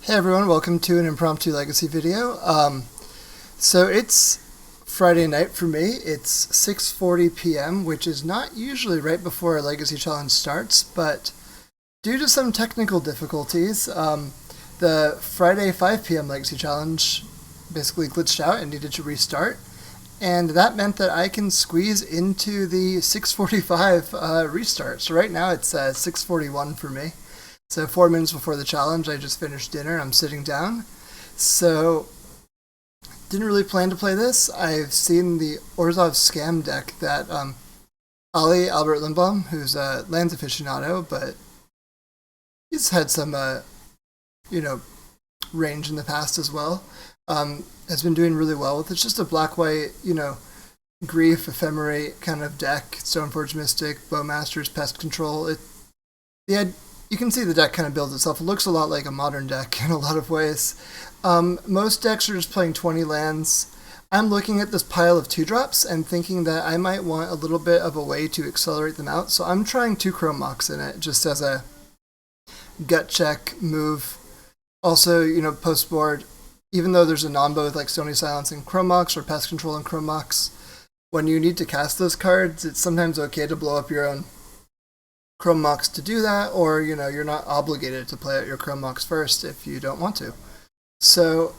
Hey everyone, welcome to an impromptu legacy video. So it's Friday night for me. It's 6:40 p.m., which is not usually right before a legacy challenge starts, but due to some technical difficulties, the Friday 5 p.m. legacy challenge basically glitched out and needed to restart, and that meant that I can squeeze into the 6:45 restart. So right now it's 6:41 for me. So 4 minutes before the challenge, I just finished dinner and I'm sitting down. So didn't really plan to play this. I've seen the Orzhov Scam deck that Ali Albert Lindbaum, who's a lands aficionado, but he's had some range in the past as well. Has been doing really well with. It's just a black-white, grief, ephemerate kind of deck. Stoneforge Mystic, Bowmasters, Pest Control. You can see the deck kind of builds itself. It looks a lot like a modern deck in a lot of ways. Most decks are just playing 20 lands. I'm looking at this pile of 2-drops and thinking that I might want a little bit of a way to accelerate them out. So I'm trying 2 Chrome Mox in it just as a gut check move. Also, post board, even though there's a non-bow with like Stony Silence and Chrome Mox or Pest Control and Chrome Mox, when you need to cast those cards, it's sometimes okay to blow up your own Chrome Mox to do that, or you're not obligated to play out your Chrome Mox first if you don't want to. So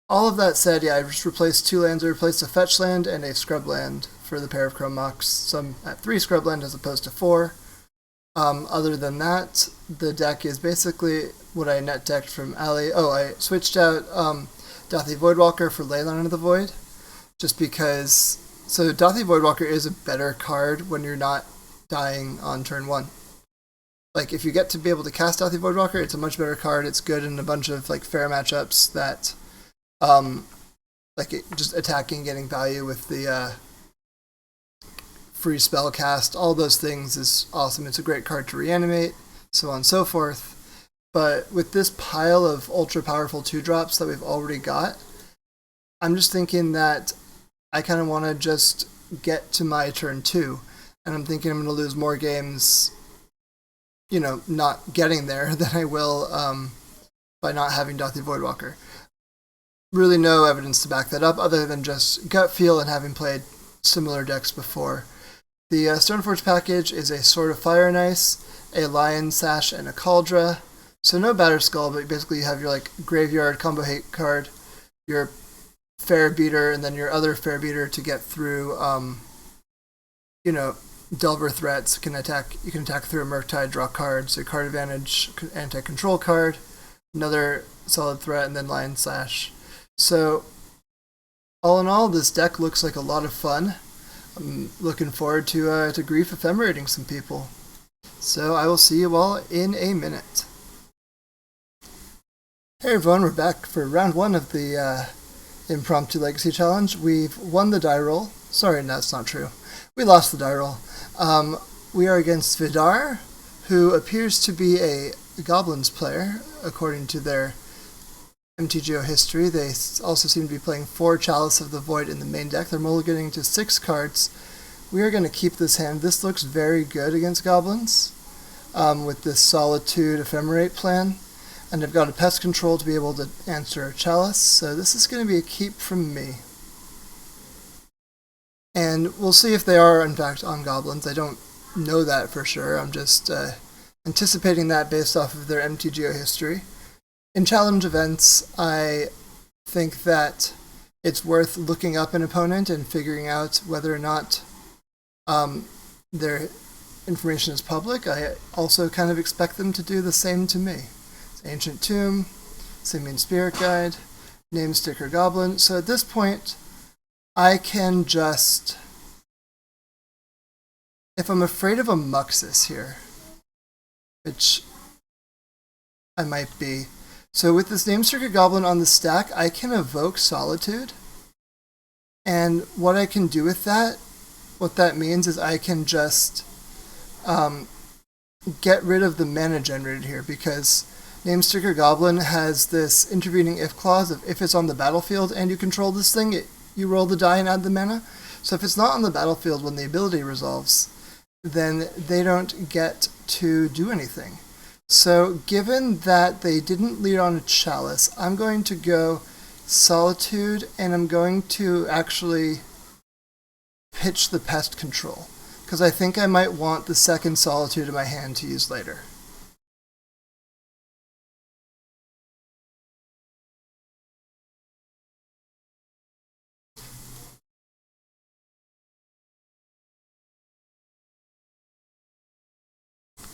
all of that said, I just replaced 2 lands. I replaced a fetch land and a scrub land for the pair of Chrome Mox. So I'm at 3 scrub land as opposed to 4. Other than that, the deck is basically what I net decked from Ali. Oh, I switched out Dathi Voidwalker for Leyline of the Void, just because. So Dathi Voidwalker is a better card when you're not dying on turn 1. Like, if you get to be able to cast Dathi Voidwalker, it's a much better card. It's good in a bunch of fair matchups that just attacking, getting value with the free spell cast, all those things is awesome. It's a great card to reanimate, so on and so forth. But with this pile of ultra powerful 2-drops that we've already got, I'm just thinking that I kind of want to just get to my turn 2. And I'm thinking I'm going to lose more games, not getting there than I will by not having Dathi Voidwalker. Really no evidence to back that up other than just gut feel and having played similar decks before. The Stoneforge package is a Sword of Fire and Ice, a Lion Sash, and a Cauldra. So no Battered Skull, but basically you have your Graveyard Combo Hate card, your Fair Beater, and then your other Fair Beater to get through, Delver threats. You can attack through a Murktide, draw cards, a card advantage, anti-control card, another solid threat, and then Lion Slash. So, all in all, this deck looks like a lot of fun. I'm looking forward to grief ephemerating some people. So I will see you all in a minute. Hey everyone, we're back for round 1 of the Impromptu Legacy Challenge. We've won the die roll. Sorry, that's not true. We lost the die roll. We are against Vidar, who appears to be a Goblins player, according to their MTGO history. They also seem to be playing 4 Chalice of the Void in the main deck. They're mulliganing to 6 cards. We are going to keep this hand. This looks very good against Goblins, with this Solitude Ephemerate plan. And I've got a Pest Control to be able to answer a Chalice, so this is going to be a keep from me. And we'll see if they are, in fact, on Goblins. I don't know that for sure. I'm just anticipating that based off of their MTGO history. In challenge events, I think that it's worth looking up an opponent and figuring out whether or not their information is public. I also kind of expect them to do the same to me. It's Ancient Tomb, Simian Spirit Guide, Name Sticker Goblin. So at this point, I can just, if I'm afraid of a Muxus here, which I might be, so with this Namesticker Goblin on the stack, I can evoke Solitude, and what I can do with that, what that means is I can just get rid of the mana generated here, because Namesticker Goblin has this intervening if clause of if it's on the battlefield and you control this thing, you roll the die and add the mana. So if it's not on the battlefield when the ability resolves, then they don't get to do anything. So given that they didn't lead on a Chalice, I'm going to go Solitude, and I'm going to actually pitch the Pest Control, because I think I might want the second Solitude in my hand to use later.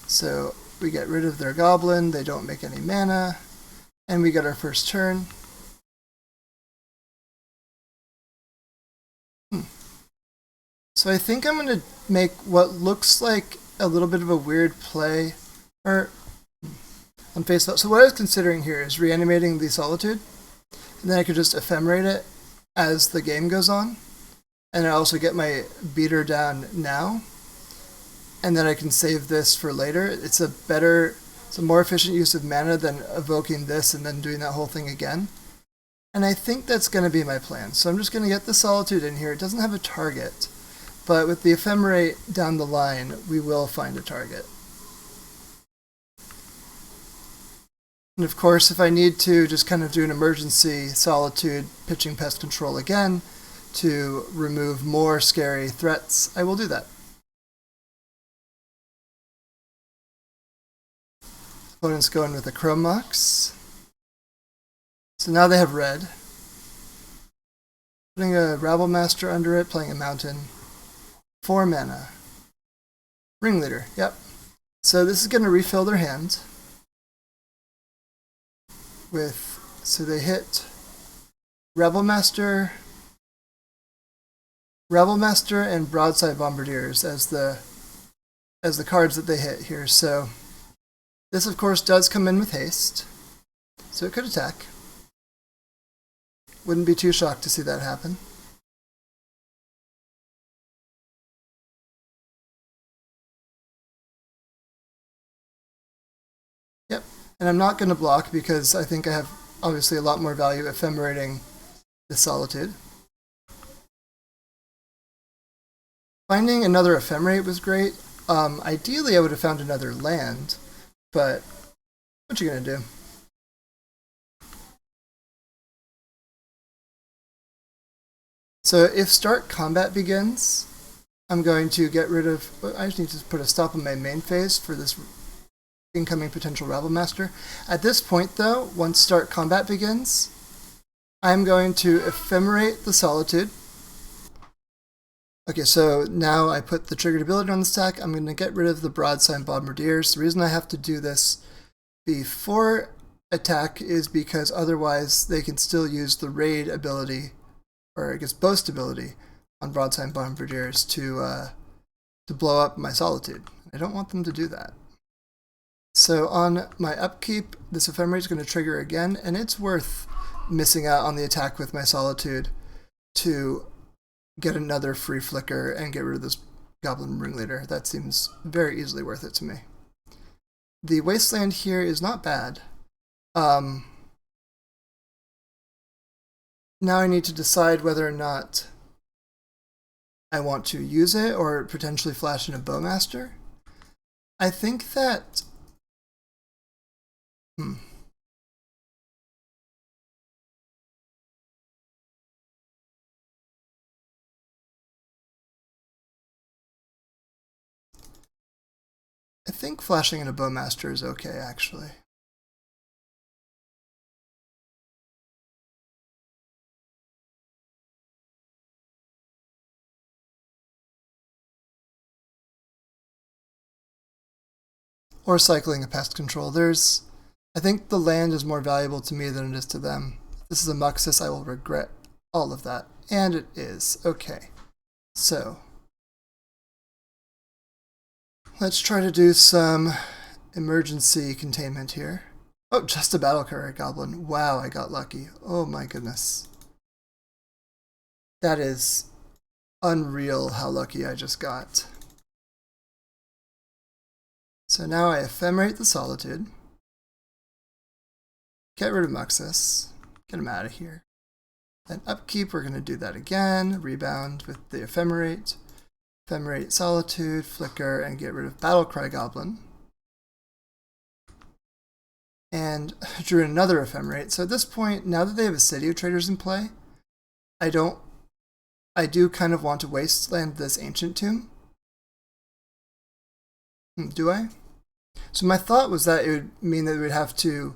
So we get rid of their Goblin, they don't make any mana, and we get our first turn. So I think I'm going to make what looks like a little bit of a weird play, or on face value. So what I was considering here is reanimating the Solitude, and then I could just ephemerate it as the game goes on, and I also get my beater down now, and then I can save this for later. It's a more efficient use of mana than evoking this and then doing that whole thing again. And I think that's going to be my plan. So I'm just going to get the Solitude in here. It doesn't have a target, but with the Ephemerate down the line, we will find a target. And of course, if I need to just kind of do an emergency Solitude pitching Pest Control again to remove more scary threats, I will do that. Opponent's going with a Chrome Mox. So now they have red. Putting a Rabblemaster under it, playing a Mountain. 4 mana. Ringleader, yep. So this is going to refill their hand. So they hit Rabblemaster and Broadside Bombardiers as the cards that they hit here. So this of course does come in with haste, so it could attack. Wouldn't be too shocked to see that happen. Yep, and I'm not going to block because I think I have obviously a lot more value ephemerating the Solitude. Finding another Ephemerate was great. Ideally I would have found another land, but what you gonna do? So if start combat begins, I'm going to get rid of, I just need to put a stop on my main phase for this incoming potential Rabblemaster. At this point though, once start combat begins, I'm going to ephemerate the Solitude. Okay, so now I put the triggered ability on the stack. I'm going to get rid of the Broadside Bombardiers. The reason I have to do this before attack is because otherwise they can still use the raid ability, or I guess boast ability, on Broadside Bombardiers to blow up my Solitude. I don't want them to do that. So on my upkeep, this Ephemerate is going to trigger again, and it's worth missing out on the attack with my Solitude to get another free flicker and get rid of this Goblin Ringleader. That seems very easily worth it to me. The Wasteland here is not bad. Now I need to decide whether or not I want to use it or potentially flash in a Bowmaster. I think that I think flashing in a Bowmaster is okay, actually. Or cycling a Pest Control. I think the land is more valuable to me than it is to them. If this is a Muxus, I will regret all of that. And it is. Okay. So let's try to do some emergency containment here. Oh, just a Battle Courier Goblin. Wow, I got lucky. Oh my goodness. That is unreal how lucky I just got. So now I ephemerate the Solitude. Get rid of Muxus. Get him out of here. Then upkeep, we're going to do that again. Rebound with the Ephemerate. Ephemerate Solitude, Flicker, and get rid of Battlecry Goblin. and drew another Ephemerate. So at this point, now that they have a City of Traders in play, I do kind of want to wasteland this Ancient Tomb. Do I? So my thought was that it would mean that we would have to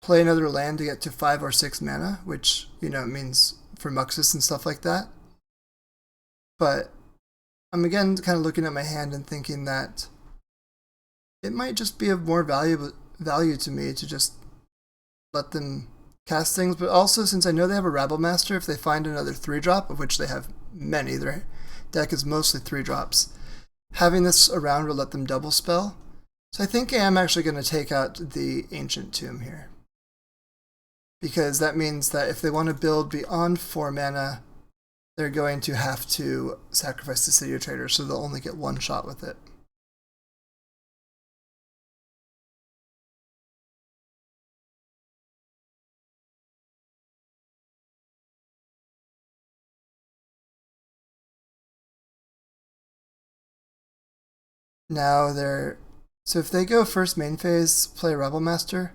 play another land to get to 5 or 6 mana, which, you know, means for Muxus and stuff like that. But I'm again kind of looking at my hand and thinking that it might just be of more value to me to just let them cast things. But also, since I know they have a Rabble Master, if they find another 3-drop, of which they have many, their deck is mostly 3-drops, having this around will let them double spell. So I think I am actually going to take out the Ancient Tomb here, because that means that if they want to build beyond 4 mana, they're going to have to sacrifice the City of Traders, so they'll only get one shot with it. Now so if they go first main phase, play Rebel Master,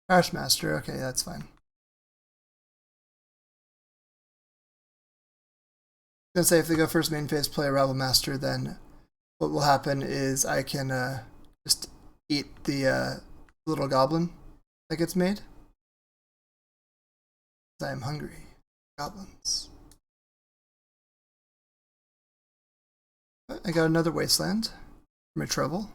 Crash Master, okay, that's fine. I was gonna say if they go first main phase, play a Rebel Master, then what will happen is I can just eat the little goblin that gets made. I am hungry. Goblins. I got another wasteland for my trouble.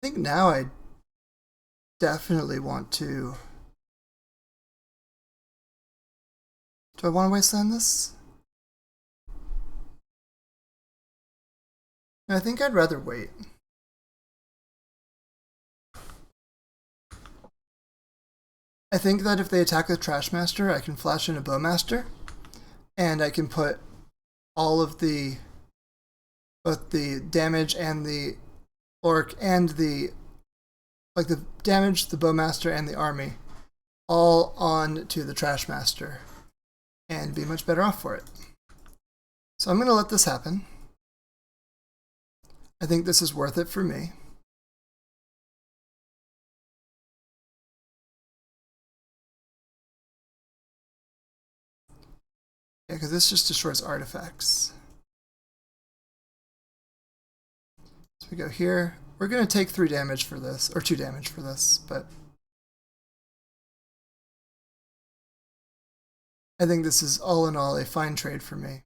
I think now I definitely want to... Do I want to wasteland this? I think I'd rather wait. I think that if they attack the Trash Master, I can flash in a Bowmaster, and I can put all of both the damage and the Orc and the damage, the Bowmaster, and the army all on to the Trash Master, and be much better off for it. So I'm going to let this happen. I think this is worth it for me. Yeah, because this just destroys artifacts. So we go here. We're going to take 3 damage for this, or 2 damage for this, but I think this is all in all a fine trade for me.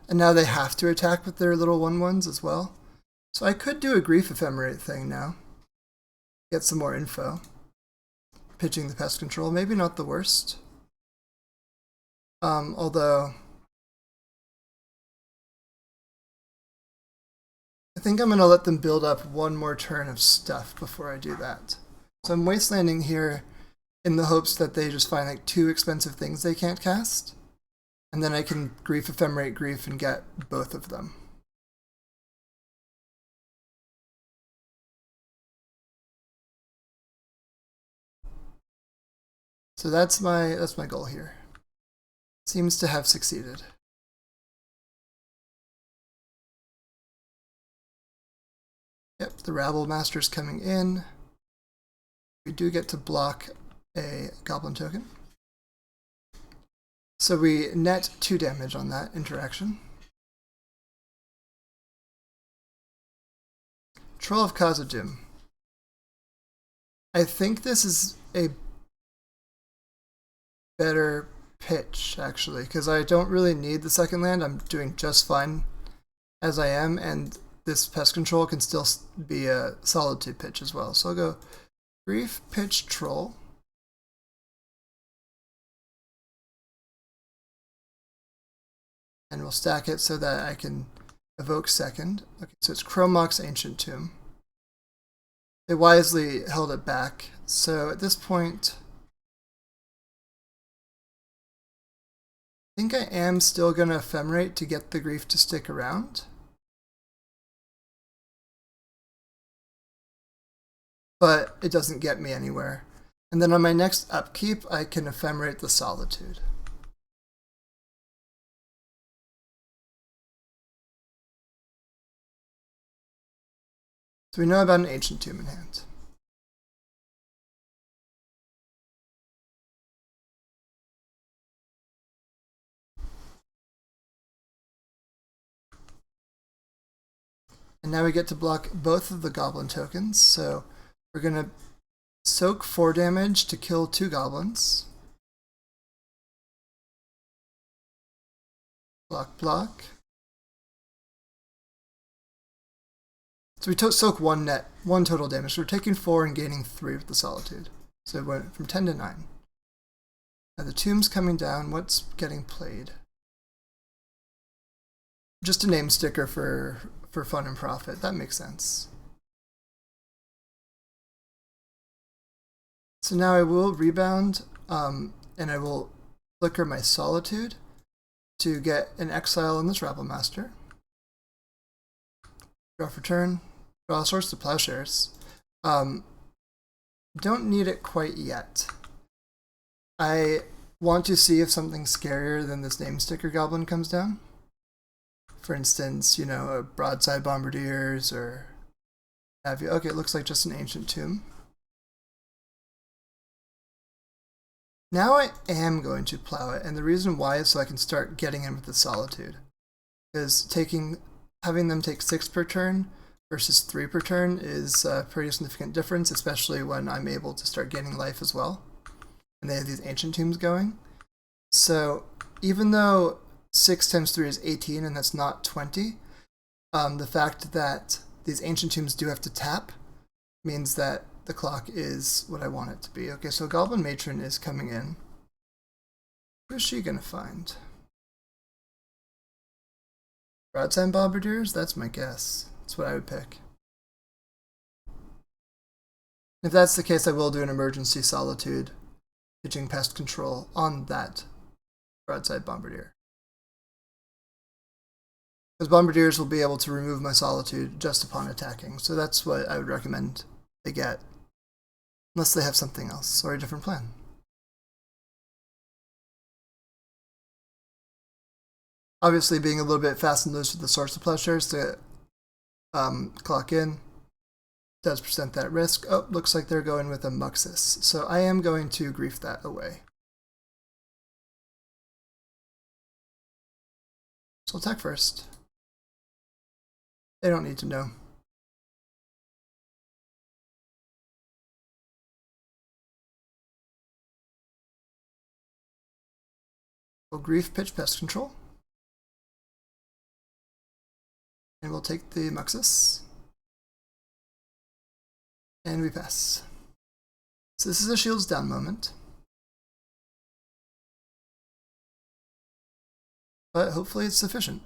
And now they have to attack with their little 1/1s as well. So I could do a Grief Ephemerate thing now. Get some more info. Pitching the Pest Control, maybe not the worst. Although I think I'm going to let them build up one more turn of stuff before I do that. So I'm wastelanding here in the hopes that they just find like 2 expensive things they can't cast. And then I can Grief Ephemerate Grief and get both of them. So that's my goal here. Seems to have succeeded. Yep, the Rabble Master's coming in. We do get to block a Goblin token. So we net 2 damage on that interaction. Troll of Khazad-dûm. I think this is a better pitch, actually, because I don't really need the second land. I'm doing just fine as I am, and this Pest Control can still be a Solitude pitch as well. So I'll go Grief, pitch, Troll. And we'll stack it so that I can evoke second. Okay, so it's Chrommox Ancient Tomb. They wisely held it back. So at this point, I think I am still going to Ephemerate to get the Grief to stick around. but it doesn't get me anywhere. And then on my next upkeep, I can ephemerate the Solitude. So we know about an Ancient Tomb in hand. And now we get to block both of the Goblin tokens, so we're going to soak 4 damage to kill 2 Goblins. Block, block. So we soak 1 total damage, so we're taking 4 and gaining 3 with the Solitude. So it went from 10 to 9. Now the Tomb's coming down, what's getting played? Just a name sticker for fun and profit, that makes sense. So now I will rebound, and I will flicker my Solitude to get an exile on this Rabble Master. Draw for turn, draw Swords to Plowshares. Don't need it quite yet. I want to see if something scarier than this name sticker goblin comes down. For instance, you know, a Broadside Bombardiers or have you. Okay, it looks like just an Ancient Tomb. Now I am going to plow it, and the reason why is so I can start getting in with the Solitude. Because having them take 6 per turn versus 3 per turn is a pretty significant difference, especially when I'm able to start gaining life as well. And they have these Ancient Tombs going. So even though 6 times 3 is 18, and that's not 20, the fact that these Ancient Tombs do have to tap means that the clock is what I want it to be. Okay, so Goblin Matron is coming in. Who's she gonna find? Broadside Bombardiers? That's my guess. That's what I would pick. If that's the case, I will do an emergency Solitude, pitching Pest Control on that Broadside Bombardier. Because Bombardiers will be able to remove my Solitude just upon attacking, so that's what I would recommend they get. Unless they have something else, or a different plan. Obviously being a little bit fast and loose with the Swords to Plowshares to clock in does present that risk. Oh, looks like they're going with a Muxus, so I am going to grief that away. So I'll attack first. They don't need to know. We'll grief pitch Pest Control. And we'll take the Muxus. And we pass. So this is a shields down moment. But hopefully it's sufficient.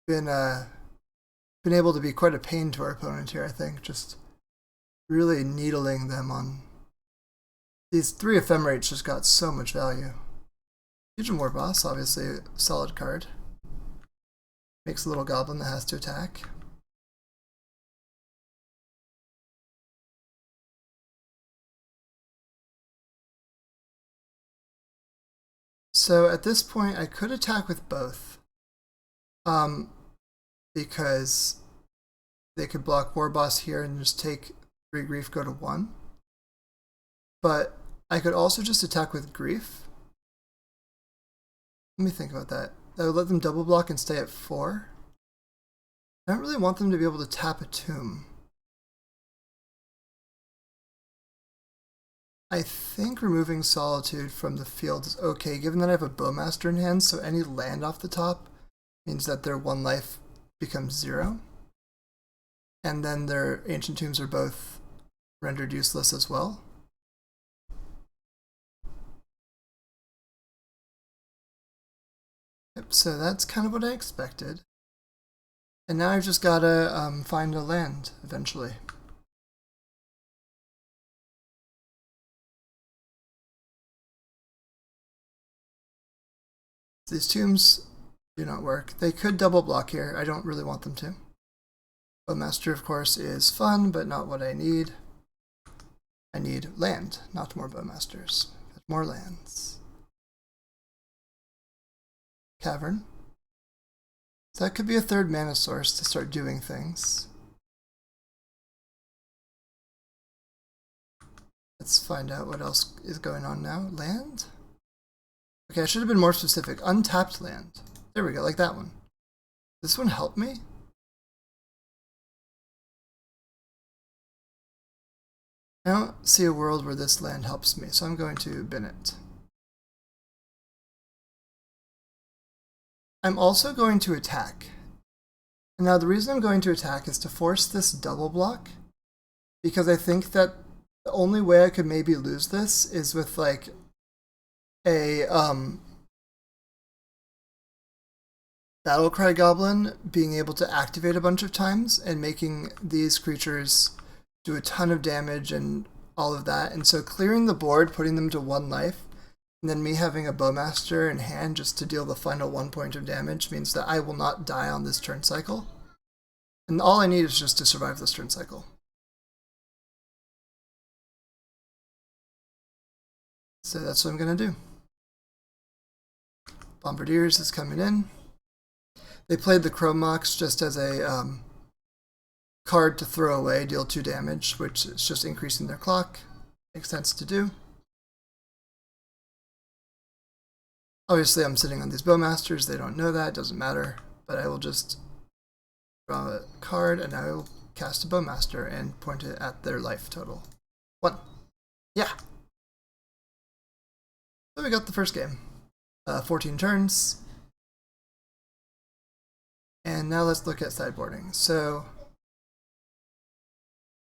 Been able to be quite a pain to our opponent here, I think. Just really needling them on these 3 ephemerates. Just got so much value. Fusion War Boss, obviously a solid card. Makes a little goblin that has to attack. So at this point I could attack with both. Because they could block War Boss here and just take 3 grief, go to 1. But I could also just attack with grief. Let me think about that. That would let them double block and stay at 4. I don't really want them to be able to tap a tomb. I think removing Solitude from the field is okay, given that I have a Bowmaster in hand, so any land off the top means that their 1 life becomes 0. And then their Ancient Tombs are both rendered useless as well. Yep, so that's kind of what I expected. And now I've just gotta find a land eventually. These tombs do not work. They could double block here. I don't really want them to. Bowmaster, of course, is fun, but not what I need. I need land, not more Bowmasters. More lands. Cavern. So that could be a third mana source to start doing things. Let's find out what else is going on now. Land? Okay, I should have been more specific. Untapped land. There we go, like that one. This one help me? I don't see a world where this land helps me, so I'm going to bin it. I'm also going to attack. Now the reason I'm going to attack is to force this double block, because I think that the only way I could maybe lose this is with like a Battlecry Goblin being able to activate a bunch of times and making these creatures do a ton of damage and all of that. And so clearing the board, putting them to 1 life, and then me having a Bowmaster in hand just to deal the final 1 point of damage means that I will not die on this turn cycle. And all I need is just to survive this turn cycle. So that's what I'm going to do. Bombardiers is coming in. They played the Chrome Mox just as a card to throw away, deal 2 damage, which is just increasing their clock. Makes sense to do. Obviously I'm sitting on these Bowmasters, they don't know that, doesn't matter, but I will just draw a card and I will cast a Bowmaster and point it at their life total. 1. Yeah! So we got the first game. 14 turns. And now let's look at sideboarding. So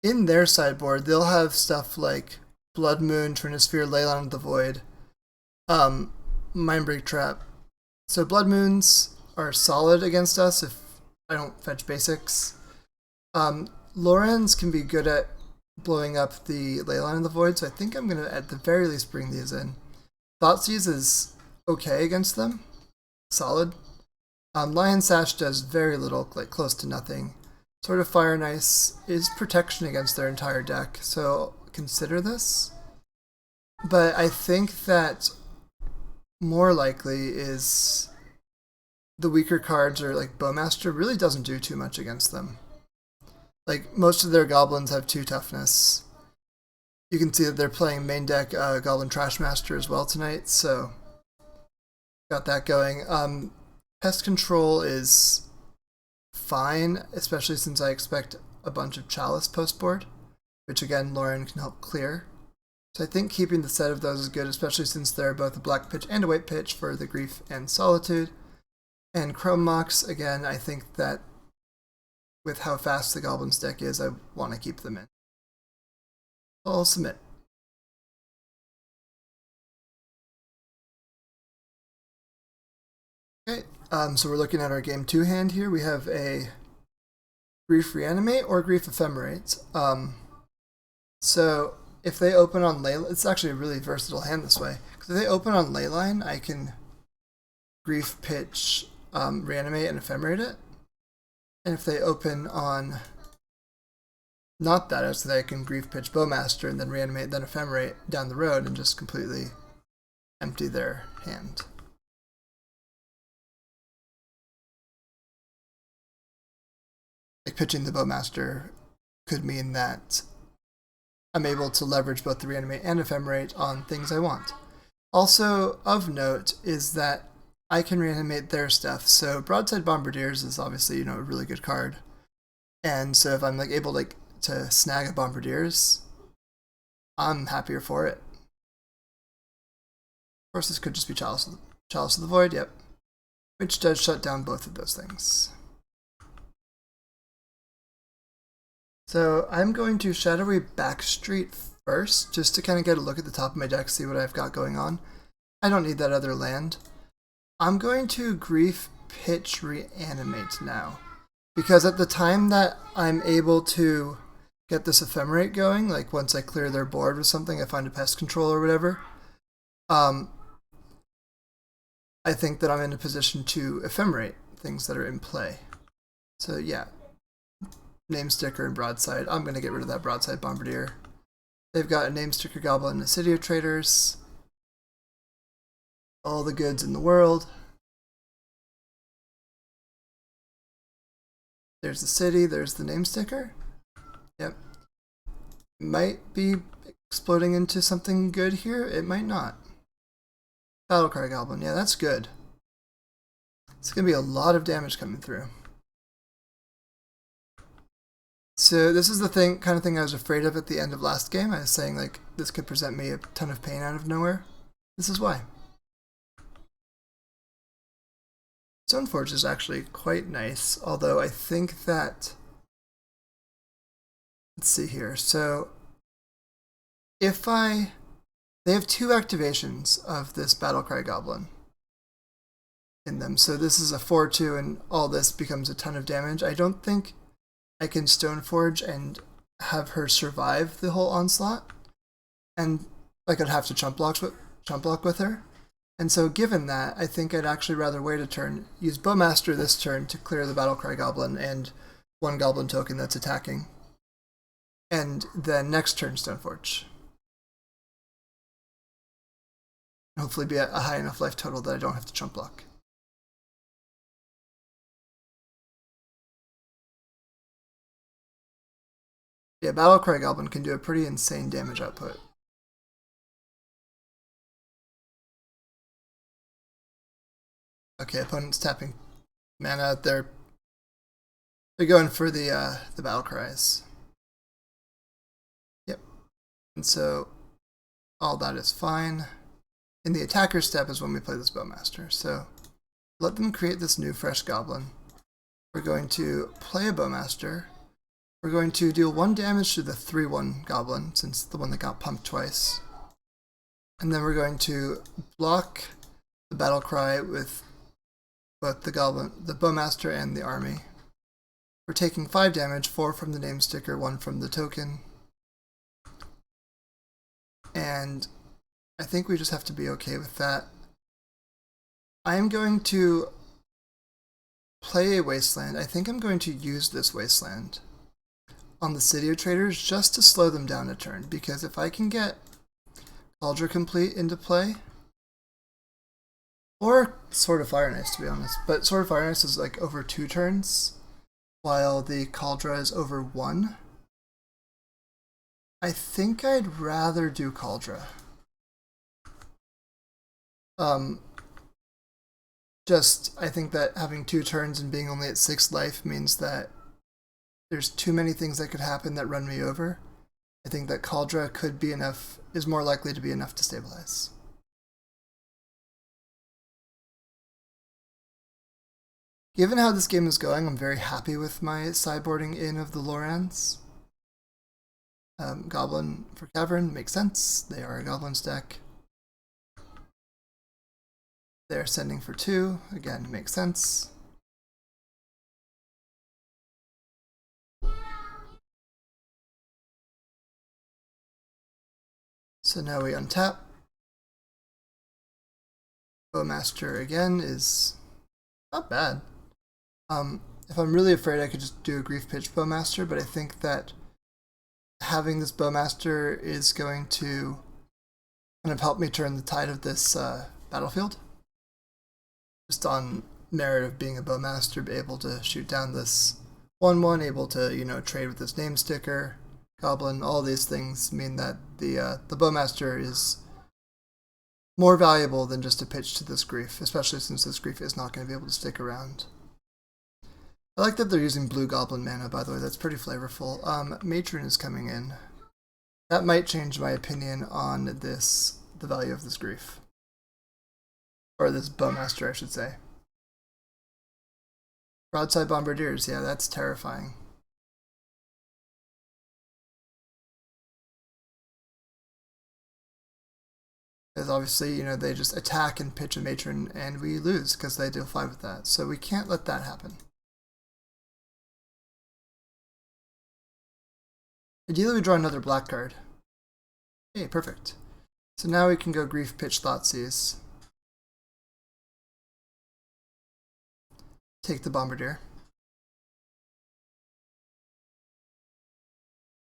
in their sideboard, they'll have stuff like Blood Moon, Trinisphere, Leyline of the Void, Mindbreak Trap. So Blood Moons are solid against us if I don't fetch basics. Lorens can be good at blowing up the Leyline of the Void, so I think I'm going to at the very least bring these in. Thoughtseize is okay against them. Solid. Lion Sash does very little, like close to nothing. Sword of Fire and Ice is protection against their entire deck, so consider this. But I think that more likely is the weaker cards, or like Bowmaster really doesn't do too much against them. Like most of their goblins have 2 toughness. You can see that they're playing main deck Goblin Trashmaster as well tonight, so got that going. Pest Control is fine, especially since I expect a bunch of Chalice post board, which again Lauren can help clear. So I think keeping the set of those is good, especially since they're both a black pitch and a white pitch for the Grief and Solitude. And Chrome Mox, again, I think that with how fast the Goblins deck is, I want to keep them in. I'll submit. Okay, so we're looking at our game 2 hand here. We have a Grief Reanimate or Grief Ephemerate. So if they open on Leyline, it's actually a really versatile hand this way. Because if they open on Leyline, I can Grief Pitch, Reanimate, and Ephemerate it. And if they open on not that, so that I can Grief Pitch Bowmaster and then Reanimate, then Ephemerate down the road and just completely empty their hand. Like pitching the Bowmaster could mean that I'm able to leverage both the Reanimate and Ephemerate on things I want. Also of note is that I can reanimate their stuff. So Broadside Bombardiers is obviously, a really good card. And so if I'm like able to snag a Bombardiers, I'm happier for it. Of course, this could just be Chalice of the Void, yep. Which does shut down both of those things. So I'm going to Shadowy Backstreet first, just to kind of get a look at the top of my deck, see what I've got going on. I don't need that other land. I'm going to Grief Pitch Reanimate now, because at the time that I'm able to get this Ephemerate going, like once I clear their board with something, I find a Pest Control or whatever, I I think that I'm in a position to ephemerate things that are in play. So yeah, name sticker and broadside. I'm going to get rid of that broadside bombardier. They've got a name sticker goblin and a city of traders. All the goods in the world. There's the city, there's the name sticker. Yep. Might be exploding into something good here, it might not. Battlecry goblin, yeah, that's good. It's going to be a lot of damage coming through. So this is the kind of thing I was afraid of at the end of last game. I was saying, like, this could present me a ton of pain out of nowhere. This is why. Stoneforge is actually quite nice, although I think that... Let's see here. So if they have 2 activations of this Battlecry Goblin in them. So this is a 4/2 and all this becomes a ton of damage. I don't think I can Stoneforge and have her survive the whole onslaught. And like I'd have to chump block with her. And so given that, I think I'd actually rather wait a turn, use Bowmaster this turn to clear the Battlecry Goblin and 1 Goblin token that's attacking. And then next turn Stoneforge. Hopefully be at a high enough life total that I don't have to chump block. Yeah, Battlecry Goblin can do a pretty insane damage output. Okay, opponent's tapping mana out there. They're going for the battle cries. Yep. And so all that is fine. In the attacker step is when we play this Bowmaster. So let them create this new fresh goblin. We're going to play a Bowmaster. We're going to deal 1 damage to the 3/1 goblin, since the one that got pumped twice. And then we're going to block the battle cry with both the goblin, the Bowmaster, and the army. We're taking 5 damage, 4 from the name sticker, 1 from the token. And I think we just have to be okay with that. I am going to play a Wasteland. I think I'm going to use this Wasteland on the City of Traders just to slow them down a turn, because if I can get Cauldron Complete into play, or Sword of Fire and Ice, to be honest, but Sword of Fire and Ice is like over 2 turns, while the Cauldron is over 1. I think I'd rather do Cauldron. I think that having 2 turns and being only at 6 life means that there's too many things that could happen that run me over. I think that Cauldron could be enough, is more likely to be enough to stabilize. Given how this game is going, I'm very happy with my sideboarding in of the Lorans. Goblin for Cavern makes sense. They are a Goblins deck. They're sending for 2. Again, makes sense. So now we untap. Bowmaster again is not bad. If I'm really afraid, I could just do a Grief Pitch Bowmaster, but I think that having this Bowmaster is going to kind of help me turn the tide of this battlefield. Just on merit of being a Bowmaster, be able to shoot down this 1/1, able to, you know, trade with this name sticker, Goblin, all these things mean that the Bowmaster is more valuable than just a pitch to this Grief, especially since this Grief is not going to be able to stick around. I like that they're using blue Goblin mana, by the way, that's pretty flavorful. Matron is coming in. That might change my opinion on this, the value of this Grief. Or this Bowmaster, I should say. Broadside Bombardiers, yeah, that's terrifying. Because obviously, you know, they just attack and pitch a Matron and we lose because they deal 5 with that. So we can't let that happen. Ideally, we draw another black card. Hey, perfect. So now we can go Grief Pitch Thoughtseize. take the Bombardier.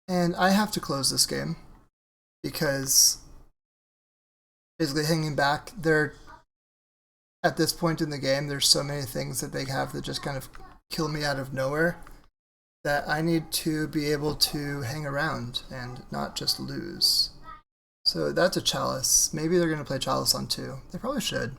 And I have to close this game because basically hanging back, at this point in the game, there's so many things that they have that just kind of kill me out of nowhere that I need to be able to hang around and not just lose. So that's a Chalice. Maybe they're going to play Chalice on 2. They probably should.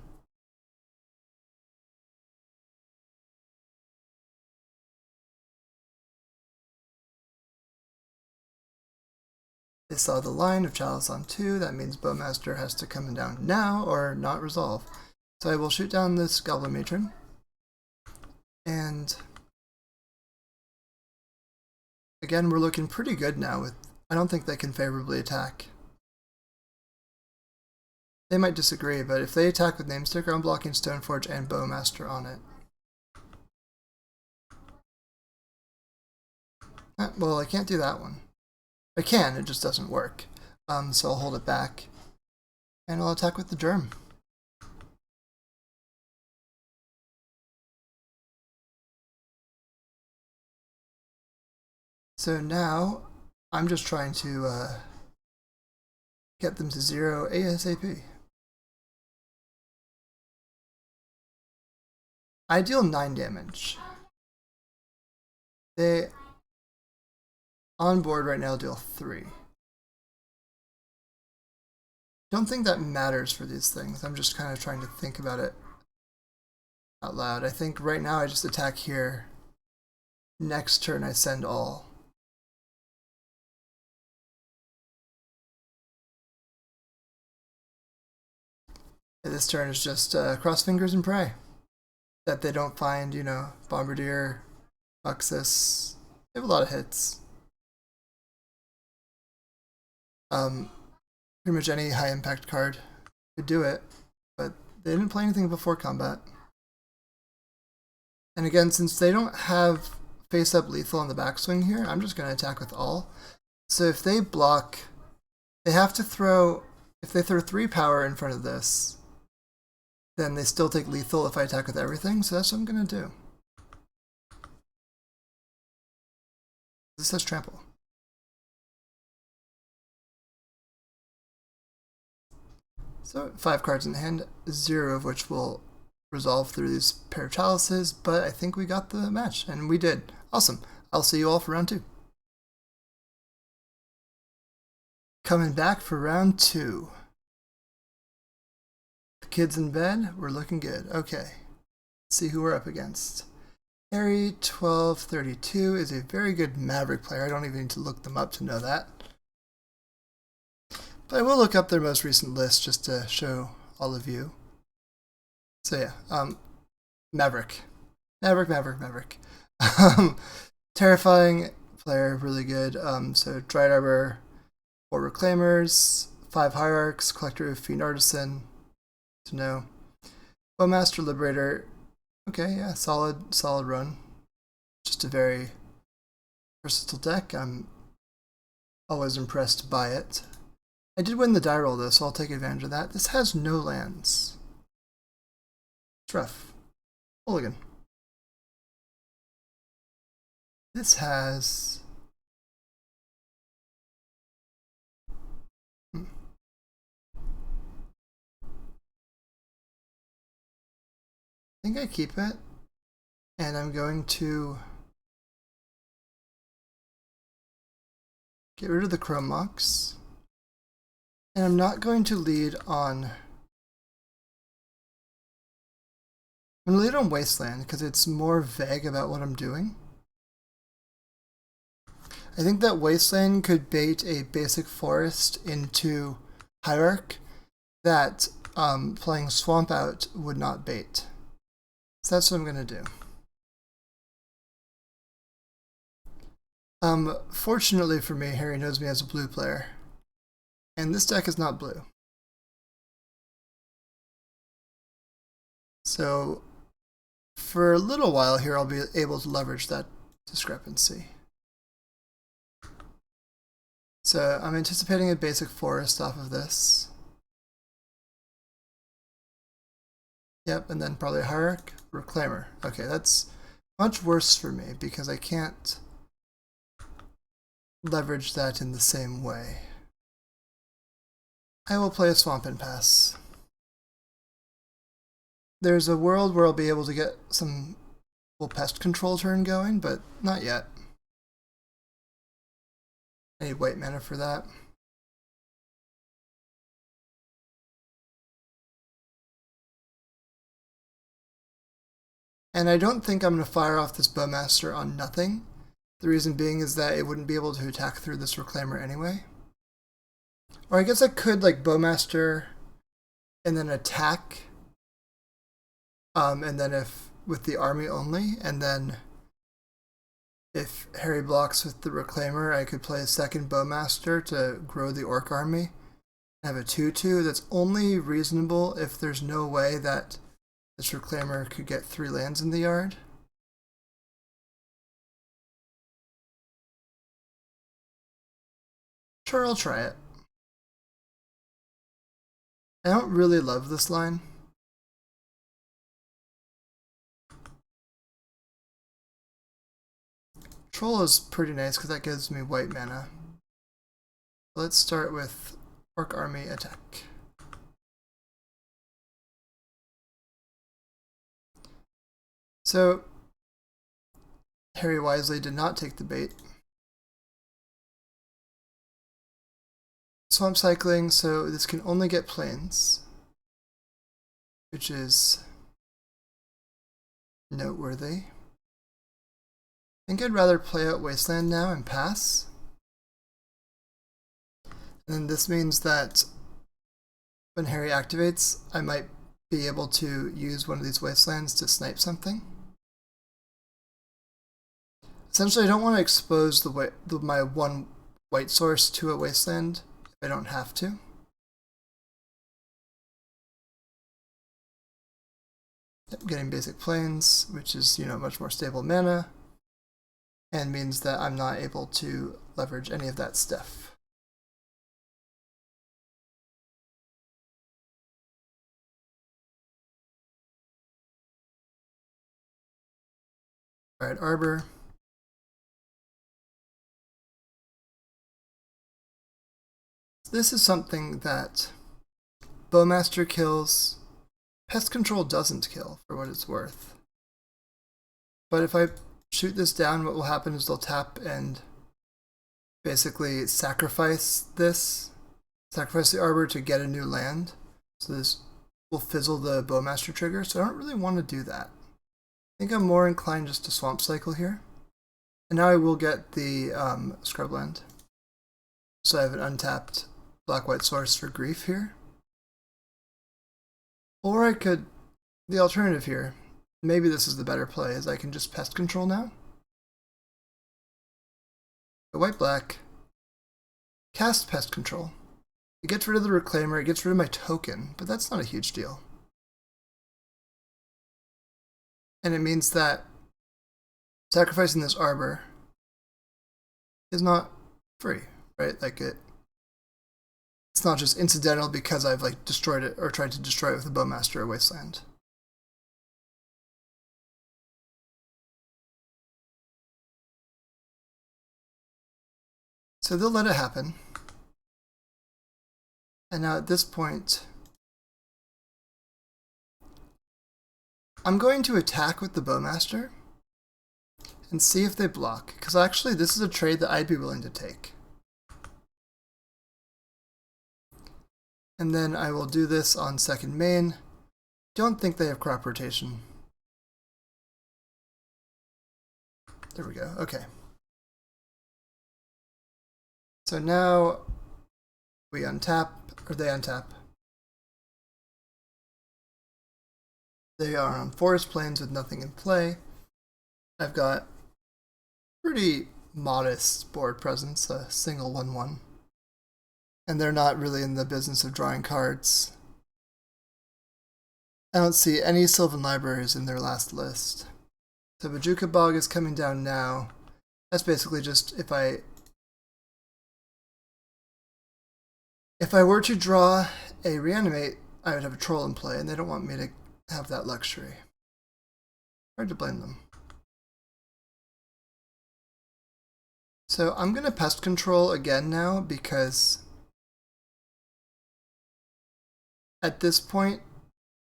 They saw the line of Chalice on 2. That means Bowmaster has to come down now or not resolve. So I will shoot down this Goblin Matron. And again, we're looking pretty good now with, I don't think they can favorably attack. They might disagree, but if they attack with Namesticker, I'm blocking Stoneforge and Bowmaster on it. Well, I can't do that one. I can, it just doesn't work. So I'll hold it back, and I'll attack with the Germ. So now, I'm just trying to get them to 0 ASAP. I deal 9 damage. They, on board right now, deal 3. Don't think that matters for these things. I'm just kind of trying to think about it out loud. I think right now I just attack here. Next turn I send all. And this turn is just cross fingers and pray that they don't find, you know, Bombardier, Muxus. They have a lot of hits. Pretty much any high impact card could do it, but they didn't play anything before combat. And again, since they don't have face up lethal on the backswing here, I'm just going to attack with all. So if they block, they have to throw, if they throw 3 power in front of this, then they still take lethal if I attack with everything, so that's what I'm going to do. This has trample. So 5 cards in hand, 0 of which will resolve through these pair of chalices, but I think we got the match, and we did. Awesome. I'll see you all for round 2. Coming back for round 2. The kids in bed, we're looking good. Okay, let's see who we're up against. Harry 1232 is a very good Maverick player. I don't even need to look them up to know that. But I will look up their most recent list just to show all of you. So yeah, Maverick. Maverick. Terrifying player, really good. So Dried Arbor, 4 Reclaimers, 5 Hierarchs, Collector of Fiend Artisan, to know. Bowmaster Liberator, okay, yeah, solid run. Just a very versatile deck. I'm always impressed by it. I did win the die roll though, so I'll take advantage of that. This has no lands. It's rough. Mulligan. This has... I think I keep it, and I'm going to get rid of the Chrome Mox. And I'm not going to lead on... I'm going to lead on Wasteland because it's more vague about what I'm doing. I think that Wasteland could bait a basic forest into Hierarch that playing Swamp Out would not bait. So that's what I'm going to do. Fortunately for me, Harry knows me as a blue player. And this deck is not blue. So for a little while here, I'll be able to leverage that discrepancy. So I'm anticipating a basic forest off of this. Yep, and then probably Hierarch, Reclaimer. Okay, that's much worse for me because I can't leverage that in the same way. I will play a Swamp and pass. There's a world where I'll be able to get some pest control turn going, but not yet. I need white mana for that. And I don't think I'm going to fire off this Bowmaster on nothing. The reason being is that it wouldn't be able to attack through this Reclaimer anyway. Or I guess I could like Bowmaster and then attack. And then if with the army only, and then if Harry blocks with the Reclaimer, I could play a second Bowmaster to grow the Orc army. I have a 2/2 that's only reasonable if there's no way that this Reclaimer could get 3 lands in the yard. Sure, I'll try it. I don't really love this line. Troll is pretty nice because that gives me white mana. Let's start with Orc Army attack. So, Harry wisely did not take the bait. Swamp cycling, so this can only get plains, which is noteworthy. I think I'd rather play out Wasteland now and pass. And this means that when Harry activates, I might be able to use one of these Wastelands to snipe something. Essentially, I don't want to expose my one white source to a Wasteland if I don't have to. I'm getting basic plains, which is, much more stable mana, and means that I'm not able to leverage any of that stuff. Alright, Arbor. This is something that Bowmaster kills. Pest Control doesn't kill, for what it's worth. But if I shoot this down, what will happen is they'll tap and basically sacrifice the Arbor to get a new land. So this will fizzle the Bowmaster trigger, so I don't really want to do that. I think I'm more inclined just to Swamp Cycle here. And now I will get the Scrubland. So I have an untapped black-white source for Grief here. Or I could, the alternative here, maybe this is the better play, is I can just Pest Control now. The white-black, cast Pest Control. It gets rid of the Reclaimer, it gets rid of my token, but that's not a huge deal. And it means that sacrificing this Arbor is not free, right? Like it's not just incidental because I've destroyed it or tried to destroy it with a Bowmaster or Wasteland. So they'll let it happen. And now at this point, I'm going to attack with the Bowmaster and see if they block, because actually this is a trade that I'd be willing to take. And then I will do this on second main. Don't think they have crop rotation. There we go, okay. So now we untap, or they untap. They are on forest plains with nothing in play. I've got pretty modest board presence, a single 1/1. And they're not really in the business of drawing cards. I don't see any Sylvan Libraries in their last list. So Bajuka Bog is coming down now. That's basically just if I were to draw a Reanimate, I would have a Troll in play, and they don't want me to have that luxury. Hard to blame them. So I'm going to pest control again now because at this point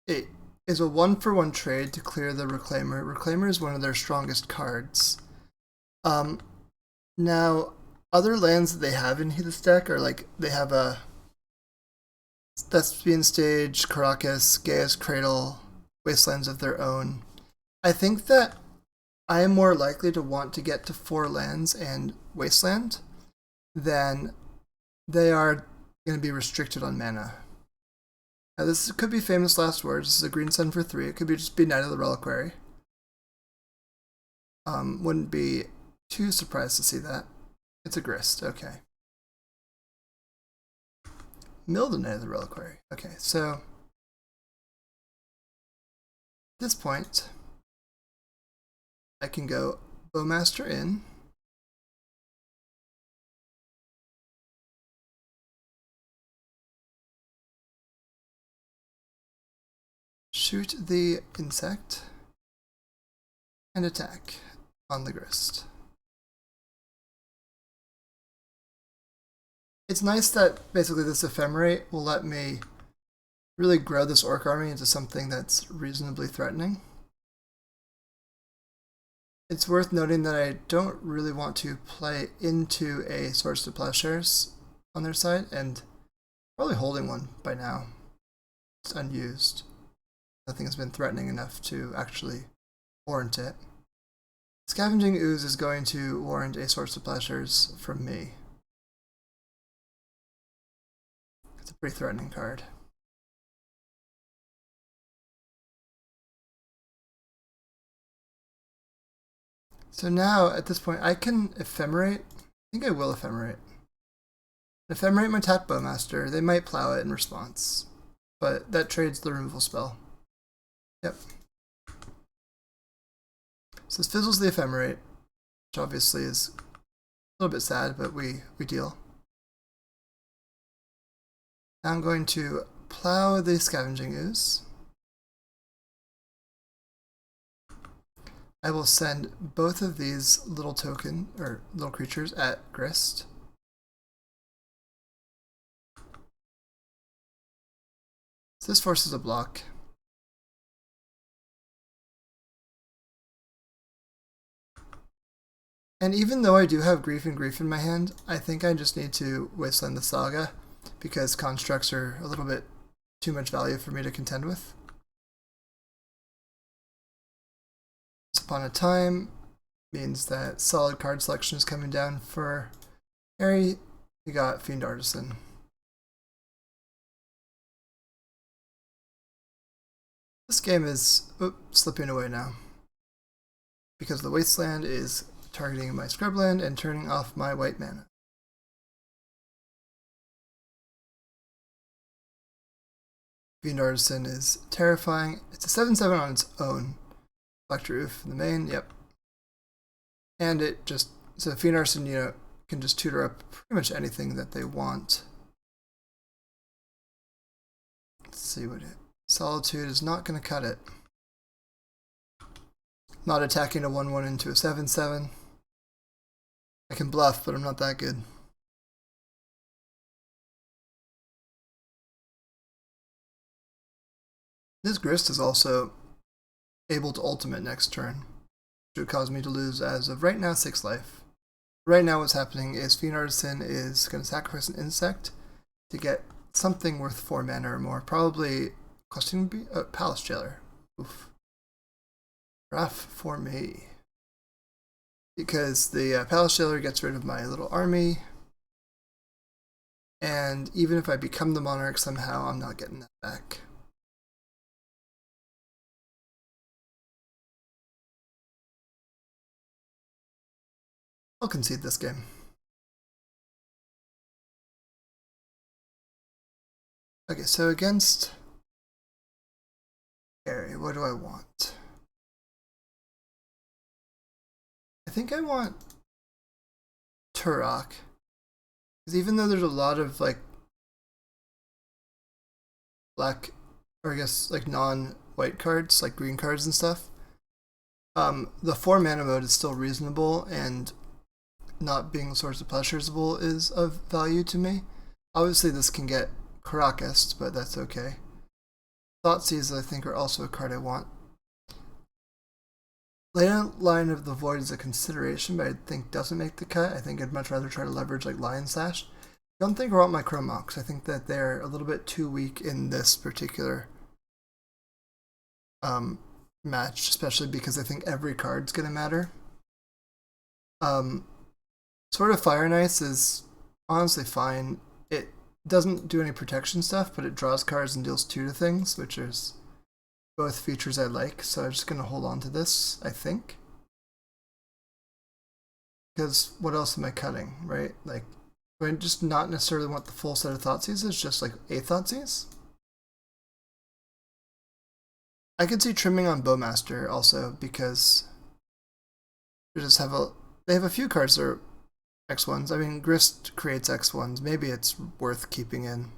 it is a 1-for-1 trade to clear the Reclaimer. Reclaimer is one of their strongest cards. Now, other lands that they have in this deck are like, they have a Thespian Stage, Caracas, Gaia's Cradle, Wastelands of their own. I think that I am more likely to want to get to 4 lands and Wasteland than they are going to be restricted on mana. Now this could be Famous Last Words. This is a green sun for 3. It could be just be Knight of the Reliquary. Wouldn't be too surprised to see that. It's a Grist, okay. Mill the Knight of the Reliquary. Okay, so at this point, I can go Bowmaster in. Shoot the insect and attack on the Grist. It's nice that basically this Ephemerate will let me really grow this Orc army into something that's reasonably threatening. It's worth noting that I don't really want to play into a Swords to Plowshares on their side, and probably holding one by now. It's unused. Nothing has been threatening enough to actually warrant it. Scavenging Ooze is going to warrant a Swords to Plowshares from me. It's a pretty threatening card. So now, at this point, I can Ephemerate. I think I will Ephemerate. Ephemerate my tap Bowmaster. They might plow it in response, but that trades the removal spell. Yep. So this fizzles the Ephemerate, which obviously is a little bit sad, but we deal. Now I'm going to plow the Scavenging Ooze. I will send both of these little little creatures at Grist. So this forces a block. And even though I do have Grief and Grief in my hand, I think I just need to Wasteland the Saga because constructs are a little bit too much value for me to contend with. Once Upon a Time means that solid card selection is coming down for Harry. We got Fiend Artisan. This game is slipping away now because the Wasteland is targeting my Scrubland and turning off my white mana. Fiend Artisan is terrifying. It's a 7/7 on its own. Electro Roof in the main, yep. And it just, so Fiend Artisan, can just tutor up pretty much anything that they want. Let's see what Solitude is not going to cut it. Not attacking a 1/1 into a 7/7. I can bluff, but I'm not that good. This Grist is also able to ultimate next turn, which would cause me to lose, as of right now, 6 life. Right now what's happening is Fiend Artisan is going to sacrifice an insect to get something worth 4 mana or more, probably costing Palace Jailer. Oof. Rough for me. Because the Palace Jailer gets rid of my little army, and even if I become the Monarch somehow, I'm not getting that back. I'll concede this game. Okay, so against Harry, what do I want? I think I want Turok. Because even though there's a lot of black, or I guess non white cards, like green cards and stuff. The 4 mana mode is still reasonable, and not being source of pleasureable is of value to me. Obviously this can get Caracas, but that's okay. Thoughtseize I think are also a card I want. Line of the Void is a consideration, but I think doesn't make the cut. I think I'd much rather try to leverage like Lion Slash. I don't think I want my Chromox. I think that they're a little bit too weak in this particular match, especially because I think every card's gonna matter. Sort of Fire and Ice is honestly fine. It doesn't do any protection stuff, but it draws cards and deals 2 to things, which is both features I like, so I'm just going to hold on to this, I think. Because what else am I cutting, right? Like, do I just not necessarily want the full set of Thoughtseizes, just like a Thoughtseize? I could see trimming on Bowmaster also, because they just have they have a few cards that are X1s. I mean, Grist creates X1s. Maybe it's worth keeping in.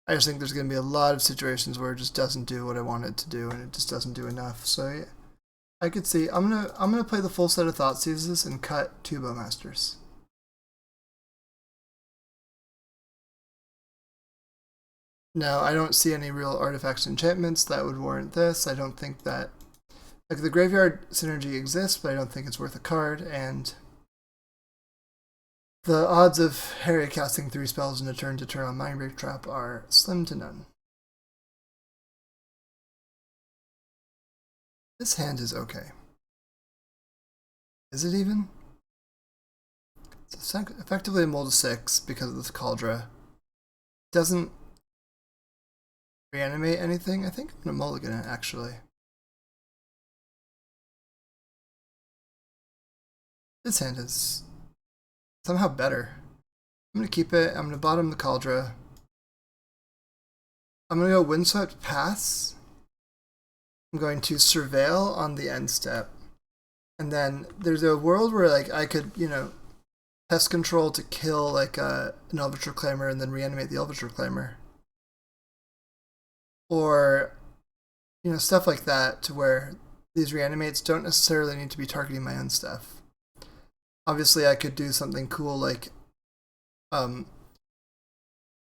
I just think there's going to be a lot of situations where it just doesn't do what I want it to do, and it just doesn't do enough. So yeah, I could see I'm gonna play the full set of Thoughtseizes and cut 2 Bowmasters. Now I don't see any real artifacts and enchantments that would warrant this. I don't think that like the graveyard synergy exists, but I don't think it's worth a card, and the odds of Harry casting 3 spells in a turn to turn on Mindbreak Trap are slim to none. This hand is okay. Is it even? It's effectively a Mold of 6 because of this Cauldron. Doesn't reanimate anything. I think I'm gonna mulligan it actually. This hand is somehow better. I'm gonna keep it. I'm gonna bottom the Cauldron. I'm gonna go Windswept Pass. I'm going to Surveil on the end step. And then there's a world where like I could, you know, pest control to kill like an Eldritch Reclaimer and then reanimate the Eldritch Reclaimer. Or, you know, stuff like that to where these reanimates don't necessarily need to be targeting my own stuff. Obviously I could do something cool like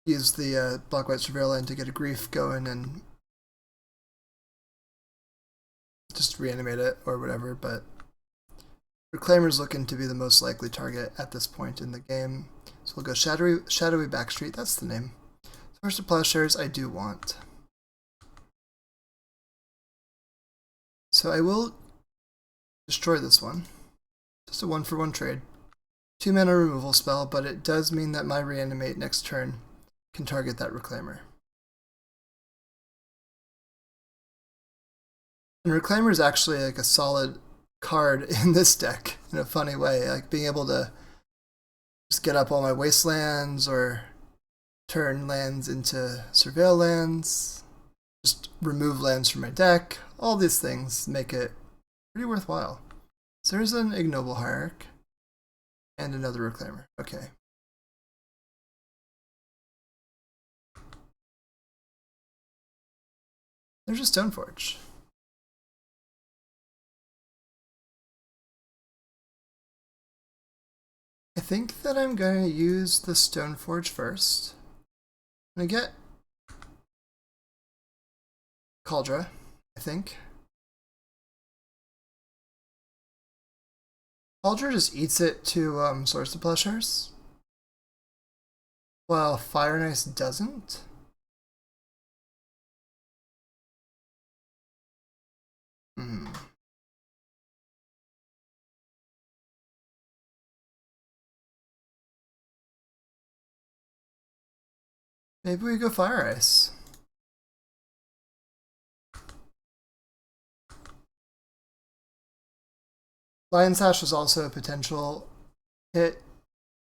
use the Black-White Surveil Land to get a Grief going and just reanimate it or whatever, but Reclaimer's looking to be the most likely target at this point in the game. So we'll go Shadowy Backstreet, that's the name. Source of Plowshares I do want. So I will destroy this one. Just a 1-for-1 trade. 2 mana removal spell, but it does mean that my reanimate next turn can target that Reclaimer. And Reclaimer is actually like a solid card in this deck in a funny way, like being able to just get up all my wastelands or turn lands into Surveil lands, just remove lands from my deck. All these things make it pretty worthwhile. So there's an Ignoble Hierarch and another Reclaimer. Okay. There's a Stoneforge. I think that I'm going to use the Stoneforge first. I'm going to get Cauldron, I think. Cauldron just eats it to Source of Plowshares, while Fire and Ice doesn't. Maybe we go Fire Ice. Lion Sash was also a potential hit,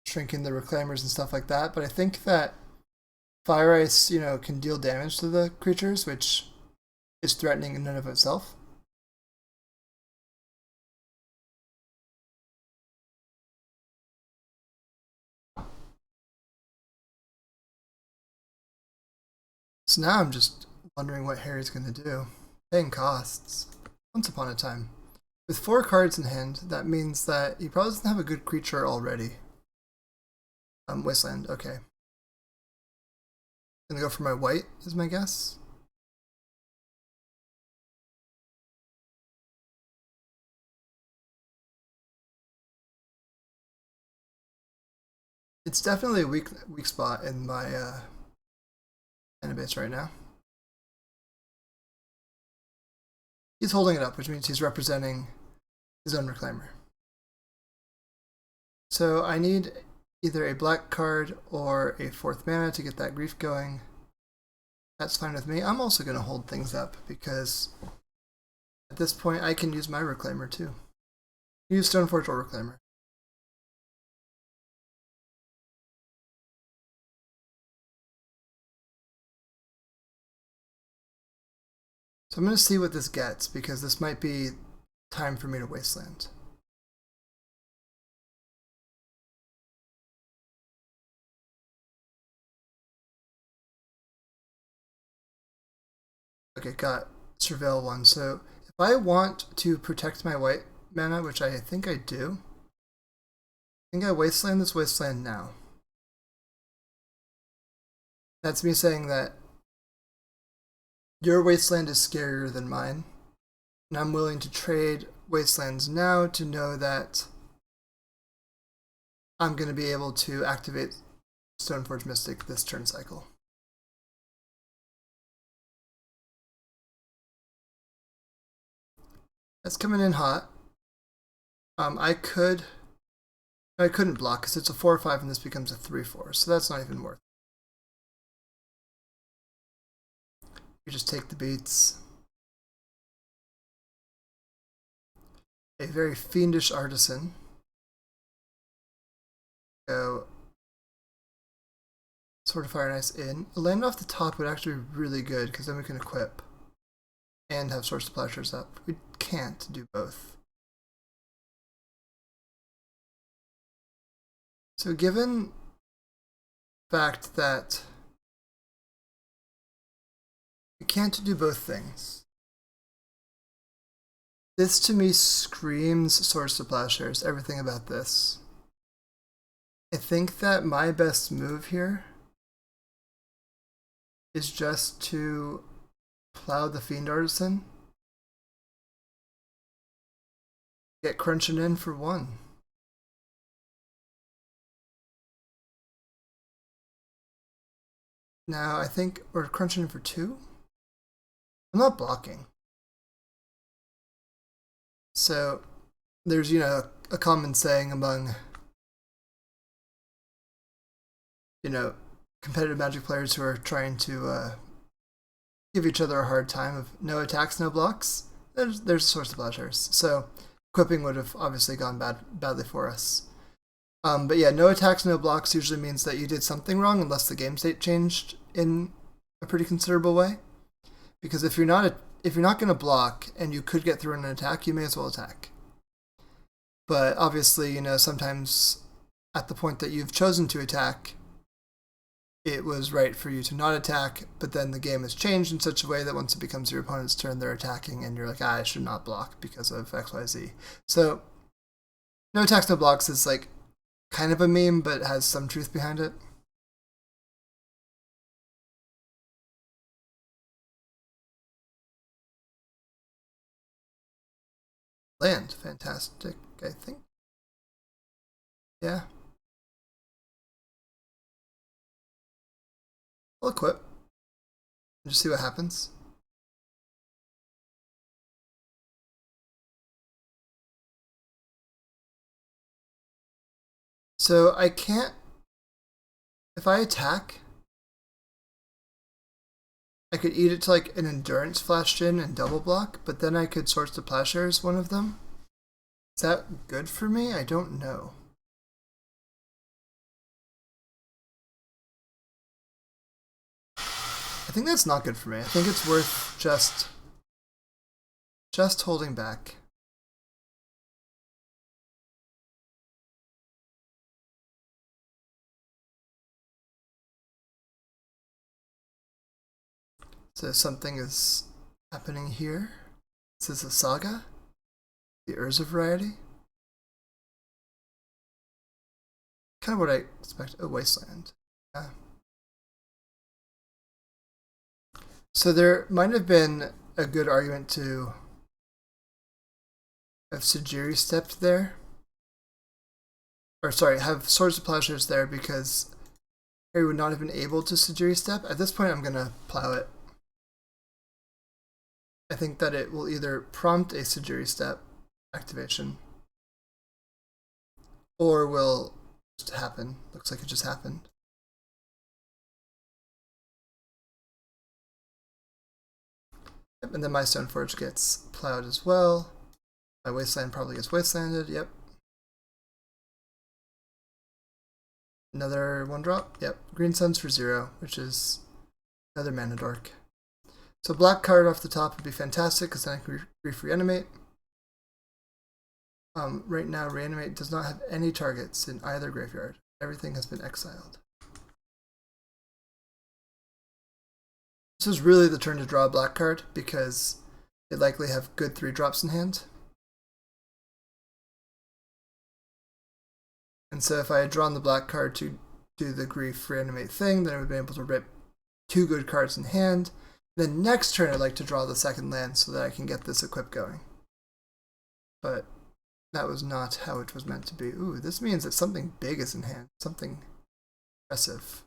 shrinking the Reclaimers and stuff like that, but I think that Fire Ice, you know, can deal damage to the creatures, which is threatening in and of itself. So now I'm just Wondering what Harry's gonna do. Paying costs. Once upon a time. With 4 cards in hand, that means that he probably doesn't have a good creature already. Wasteland, okay. Gonna go for my white, is my guess. It's definitely a weak spot in my mana base right now. He's holding it up, which means he's representing his own Reclaimer. So I need either a black card or a 4th mana to get that grief going. That's fine with me. I'm also going to hold things up because at this point I can use my Reclaimer too. Use Stoneforge or Reclaimer. So I'm going to see what this gets because this might be time for me to Wasteland. Okay, got Surveil 1. So if I want to protect my white mana, which I think I do, I think I Wasteland this Wasteland now. That's me saying that your Wasteland is scarier than mine, and I'm willing to trade Wastelands now to know that I'm going to be able to activate Stoneforge Mystic this turn cycle. That's coming in hot. I couldn't block because it's a 4/5 and this becomes a 3/4, so that's not even worth it. You just take the beats. A very fiendish artisan. Go Sword of Fire and Ice in. A land off the top would actually be really good because then we can equip and have Swords to Plowshares up. We can't do both. So given the fact that we can't do both things, this to me screams Swords to Plowshares, everything about this. I think that my best move here is just to plow the Fiend Artisan, get crunching in for 1. Now I think we're crunching in for 2. I'm not blocking. So there's, a common saying among, competitive Magic players who are trying to give each other a hard time of no attacks, no blocks. There's a Source of Plowshares. So equipping would have obviously gone badly for us. But yeah, no attacks, no blocks usually means that you did something wrong unless the game state changed in a pretty considerable way. Because if you're not going to block and you could get through an attack, you may as well attack. But obviously, sometimes at the point that you've chosen to attack, it was right for you to not attack, but then the game has changed in such a way that once it becomes your opponent's turn, they're attacking, and you're like, I should not block because of XYZ. So, no attacks, no blocks is like kind of a meme, but has some truth behind it. Land, fantastic, I think. Yeah. I'll equip and just see what happens. So I can't, if I attack, I could eat it to like an Endurance flashed in and double block, but then I could Swords to Plowshares one of them. Is that good for me? I don't know. I think that's not good for me. I think it's worth just holding back. So something is happening here. This is a saga, the Orzhov variety. Kind of what I expect. A wasteland. Yeah. So there might have been a good argument to have Sujiri stepped there. Or sorry, have Swords of Plowshares there because Harry would not have been able to Sujiri step. At this point, I'm going to plow it. I think that it will either prompt a Sujiri step activation or will just happen. Looks like it just happened. Yep, and then my Stoneforge gets plowed as well. My Wasteland probably gets Wastelanded, yep. Another 1-drop, yep. Green Suns for 0, which is another mana dork. So black card off the top would be fantastic because then I can Grief Reanimate. Right now, Reanimate does not have any targets in either graveyard. Everything has been exiled. This is really the turn to draw a black card because they likely have good 3-drops in hand. And so if I had drawn the black card to do the Grief Reanimate thing, then I would have been able to rip 2 good cards in hand. Then next turn I'd like to draw the second land so that I can get this equip going. But that was not how it was meant to be. Ooh, this means that something big is in hand. Something impressive.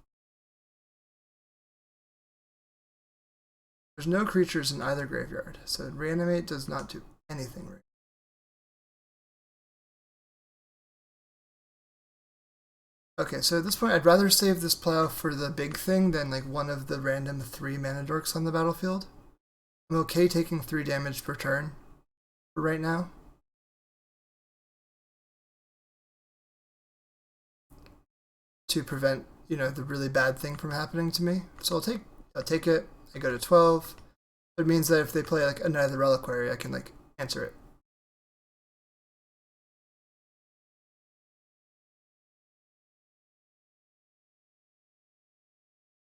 There's no creatures in either graveyard, so Reanimate does not do anything right. Okay, so at this point, I'd rather save this plow for the big thing than like one of the random 3 mana dorks on the battlefield. I'm okay taking 3 damage per turn for right now. To prevent, you know, the really bad thing from happening to me. So I'll take it. I go to 12. It means that if they play like another Reliquary, I can like answer it.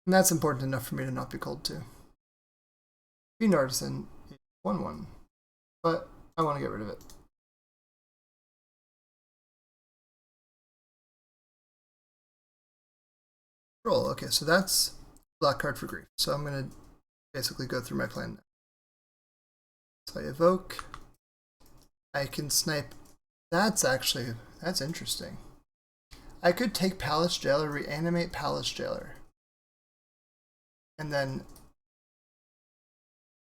And that's important enough for me to not be cold to. Fiend Artisan, 1/1. But I want to get rid of it. Roll. Okay, so that's black card for Grief. So I'm going to basically go through my plan now. So I evoke. I can snipe. That's interesting. I could take Palace Jailer, reanimate Palace Jailer, and then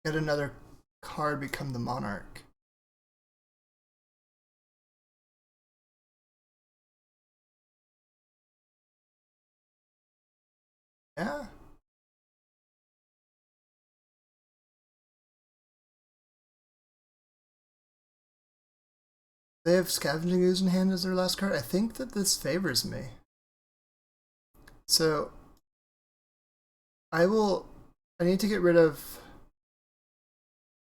get another card become the Monarch. Yeah. They have Scavenging Ooze in hand as their last card. I think that this favors me. So I need to get rid of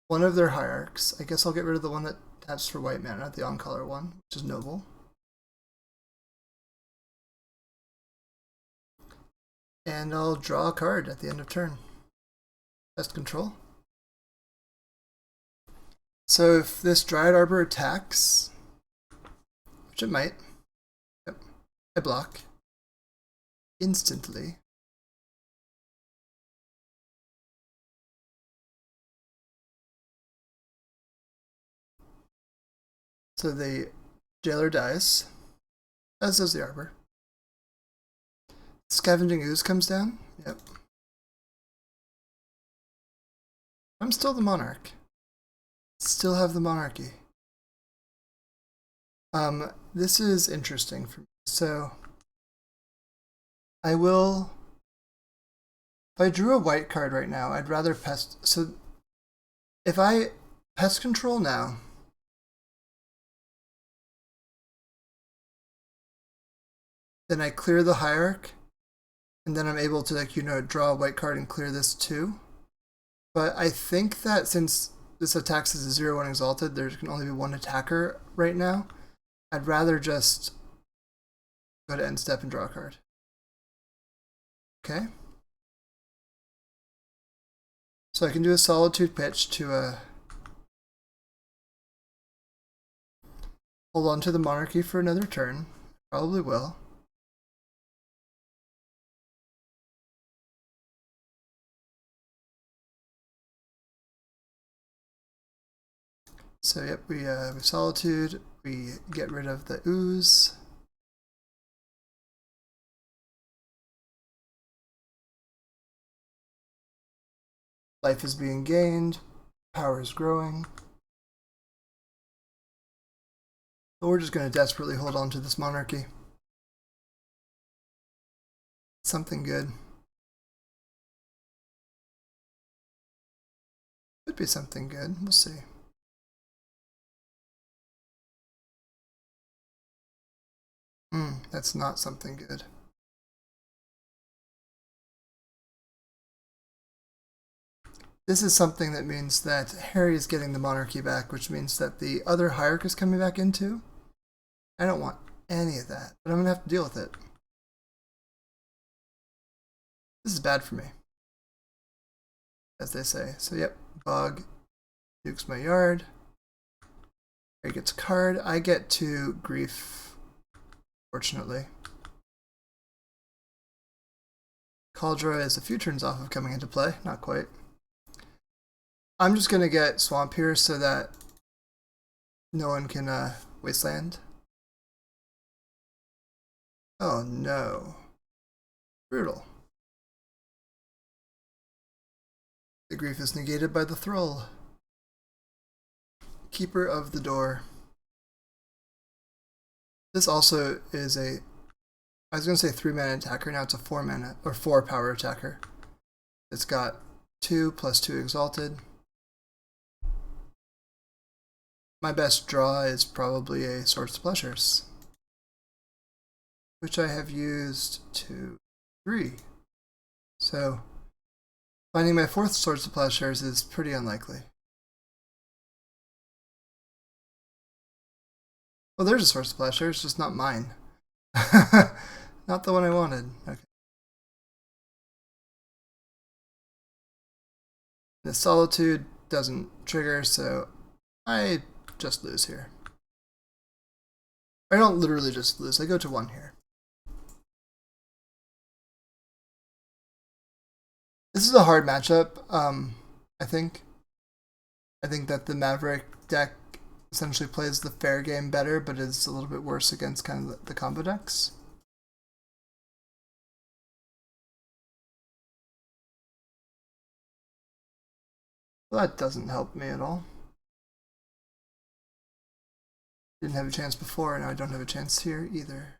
one of their Hierarchs. I guess I'll get rid of the one that taps for white mana, the on-color one, which is Noble. And I'll draw a card at the end of turn. Pest Control. So if this Dryad Arbor attacks, which it might, yep, I block instantly. So the Jailer dies, as does the Arbor. Scavenging Ooze comes down, yep. I'm still the Monarch. Still have the Monarchy. This is interesting for me. So I will, if I drew a white card right now, I'd rather so if I Pest Control now, then I clear the Hierarch, and then I'm able to, like, you know, draw a white card and clear this too. But I think that since this attacks as a 0/1 Exalted, there can only be one attacker right now. I'd rather just go to end step and draw a card. Okay. So I can do a solitude pitch to hold on to the monarchy for another turn. Probably will. So yep, we solitude. We get rid of the ooze. Life is being gained. Power is growing. But we're just going to desperately hold on to this monarchy. Something good. Could be something good. We'll see. That's not something good. This is something that means that Harry is getting the monarchy back, which means that the other hierarch is coming back into. I don't want any of that, but I'm going to have to deal with it. This is bad for me, as they say. So yep, bug, nukes my yard. Harry gets a card. I get to grief, fortunately. Cauldra is a few turns off of coming into play, not quite. I'm just going to get Swamp here so that no one can Wasteland. Oh no. Brutal. The grief is negated by the Thrall. Keeper of the Door. This also is a, I was going to say 3-mana attacker, now it's a 4-mana, or 4-power attacker. It's got 2 + 2 Exalted. My best draw is probably a Swords to Plowshares, which I have used 2, 3. So finding my 4th Swords to Plowshares is pretty unlikely. Well, there's a Swords to Plowshares, just not mine. Not the one I wanted. Okay. The Solitude doesn't trigger, so I just lose here. I don't literally just lose, I go to 1 here. This is a hard matchup, I think. I think that the Maverick deck essentially plays the fair game better, but is a little bit worse against kind of the combo decks. Well, that doesn't help me at all. Didn't have a chance before, and now I don't have a chance here either.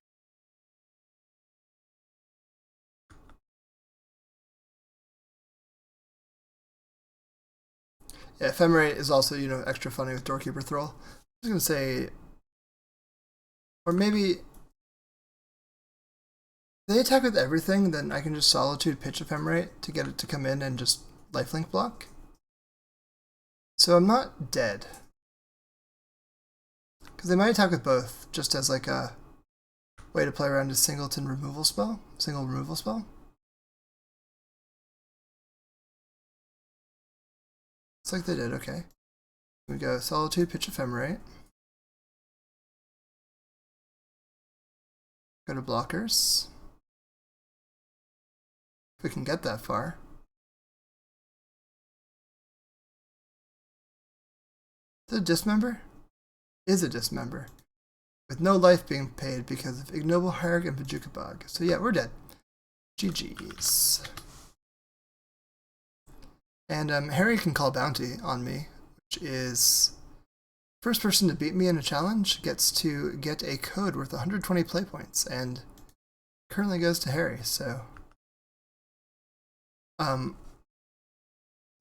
Yeah, Ephemerate is also, you know, extra funny with Doorkeeper Thrall. I was gonna say, or maybe if they attack with everything, then I can just Solitude pitch Ephemerate to get it to come in and just lifelink block. So I'm not dead. Because they might attack with both, just as like a way to play around a single removal spell. Looks like they did, okay. We go Solitude, pitch Ephemerate. Go to blockers. If we can get that far. Is it a dismember? Is a dismember. With no life being paid because of Ignoble Hierarch and Bajuka Bog. So yeah, we're dead. GG's. And Harry can call Bounty on me, which is first person to beat me in a challenge gets to get a code worth 120 play points, and currently goes to Harry. So we'll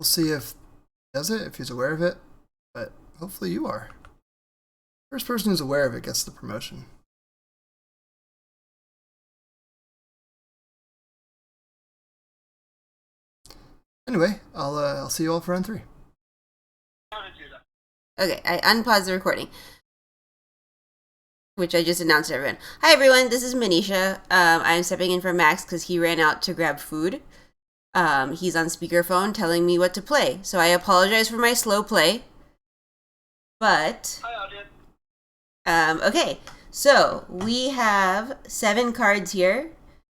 see if he does it, if he's aware of it, but hopefully you are. First person who's aware of it gets the promotion. Anyway, I'll see you all for round 3. Okay, I unpaused the recording, which I just announced to everyone. Hi everyone, this is Manisha. I'm stepping in for Max because he ran out to grab food. He's on speakerphone telling me what to play. So I apologize for my slow play. But, okay. So we have 7 cards here.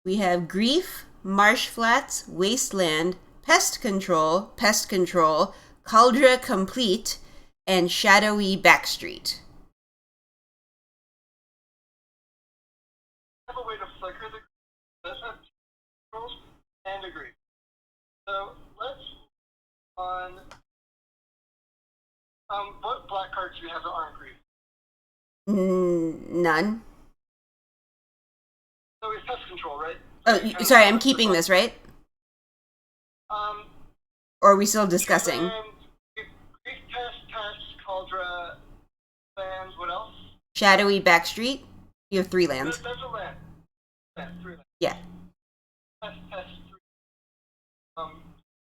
We have Grief, Marsh Flats, Wasteland, Pest Control, Cauldra Complete, and Shadowy Backstreet. I have a way to flicker the controls and agree. So let's on what black cards do you have that aren't green? None. So it's pest control, right? Oh, sorry, I'm keeping this, right? Or are we still discussing? Grief, pest, cauldra, lands, what else? Shadowy Backstreet. You have 3 lands. That's a land. 3 lands. Yeah. Pest, 3.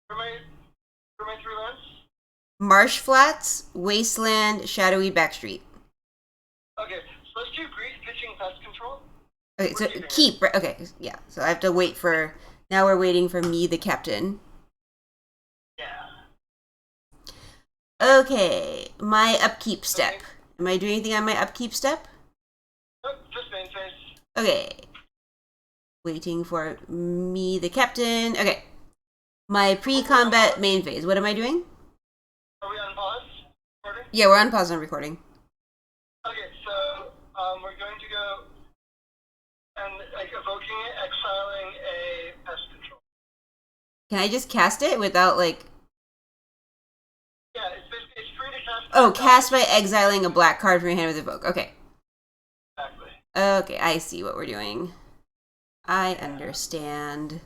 For my 3 lands? Marsh Flats, Wasteland, Shadowy Backstreet. Okay, so let's do Grief, pitching, pest control. Okay, so keep, right? Okay, yeah. So I have to wait for, now we're waiting for me, the captain. Yeah. Okay, my upkeep step. Okay. Am I doing anything on my upkeep step? Nope, just main phase. Okay. Waiting for me, the captain. Okay. My pre-combat main phase. What am I doing? Are we on pause? Recording? Yeah, we're on pause on recording. Okay, so we're going to go and evoking it, exiling a pest control. Can I just cast it without Yeah, it's free to cast. Oh, cast by exiling a black card from your hand with evoke. Okay. Exactly. Okay, I see what we're doing. I understand.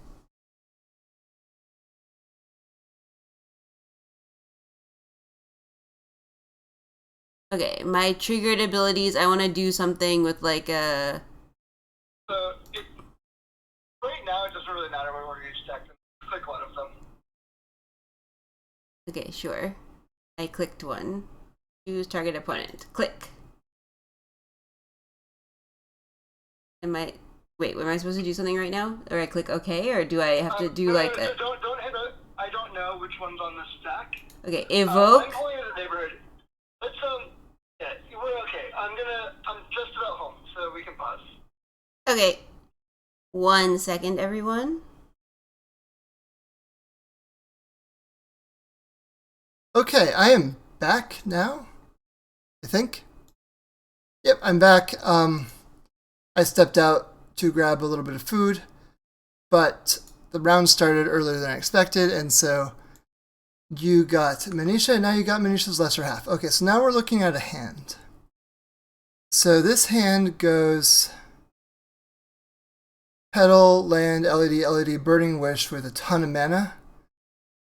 Okay, my triggered abilities, I want to do something with like a... So, right now it doesn't really matter what order you stack them. Click one of them. Okay, sure. I clicked one. Choose target opponent. Click. Wait, am I supposed to do something right now? Or I click OK? Or do I have to do Don't like hit it. I don't know which one's on the stack. Okay, evoke. I'm calling it a neighborhood. Let's, yeah, we're okay. I'm just about home, so we can pause. Okay. 1 second, everyone. Okay, I am back now, I think. Yep, I'm back. I stepped out to grab a little bit of food, but the round started earlier than I expected, and so you got Manisha, and now you got Manisha's lesser half. Okay, so now we're looking at a hand. So this hand goes Petal, Land, LED, Burning Wish with a ton of mana.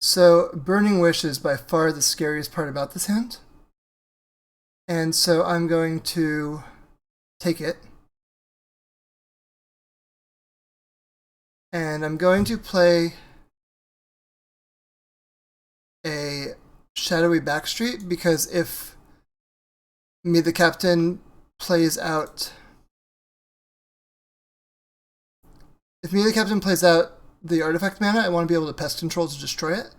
So Burning Wish is by far the scariest part about this hand. And so I'm going to take it. And I'm going to play a Shadowy Backstreet, because if me, the captain, plays out... If me, the captain, plays out the artifact mana, I want to be able to pest control to destroy it.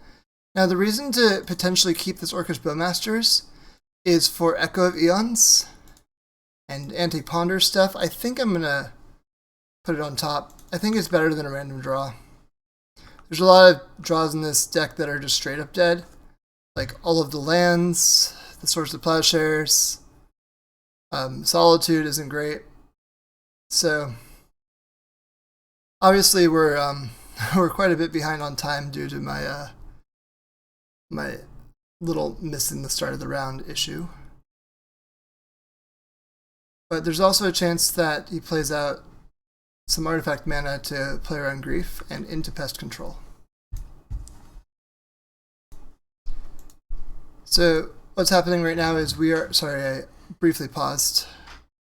Now, the reason to potentially keep this Orcish Bowmasters is for Echo of Eons and Anti-Ponder stuff. I think I'm going to put it on top. I think it's better than a random draw. There's a lot of draws in this deck that are just straight up dead. Like all of the lands, the Source of Plowshares, Solitude isn't great. So, obviously we're quite a bit behind on time due to my my little miss in the start of the round issue. But there's also a chance that he plays out some artifact mana to play around Grief and into pest control. So what's happening right now is sorry, I briefly paused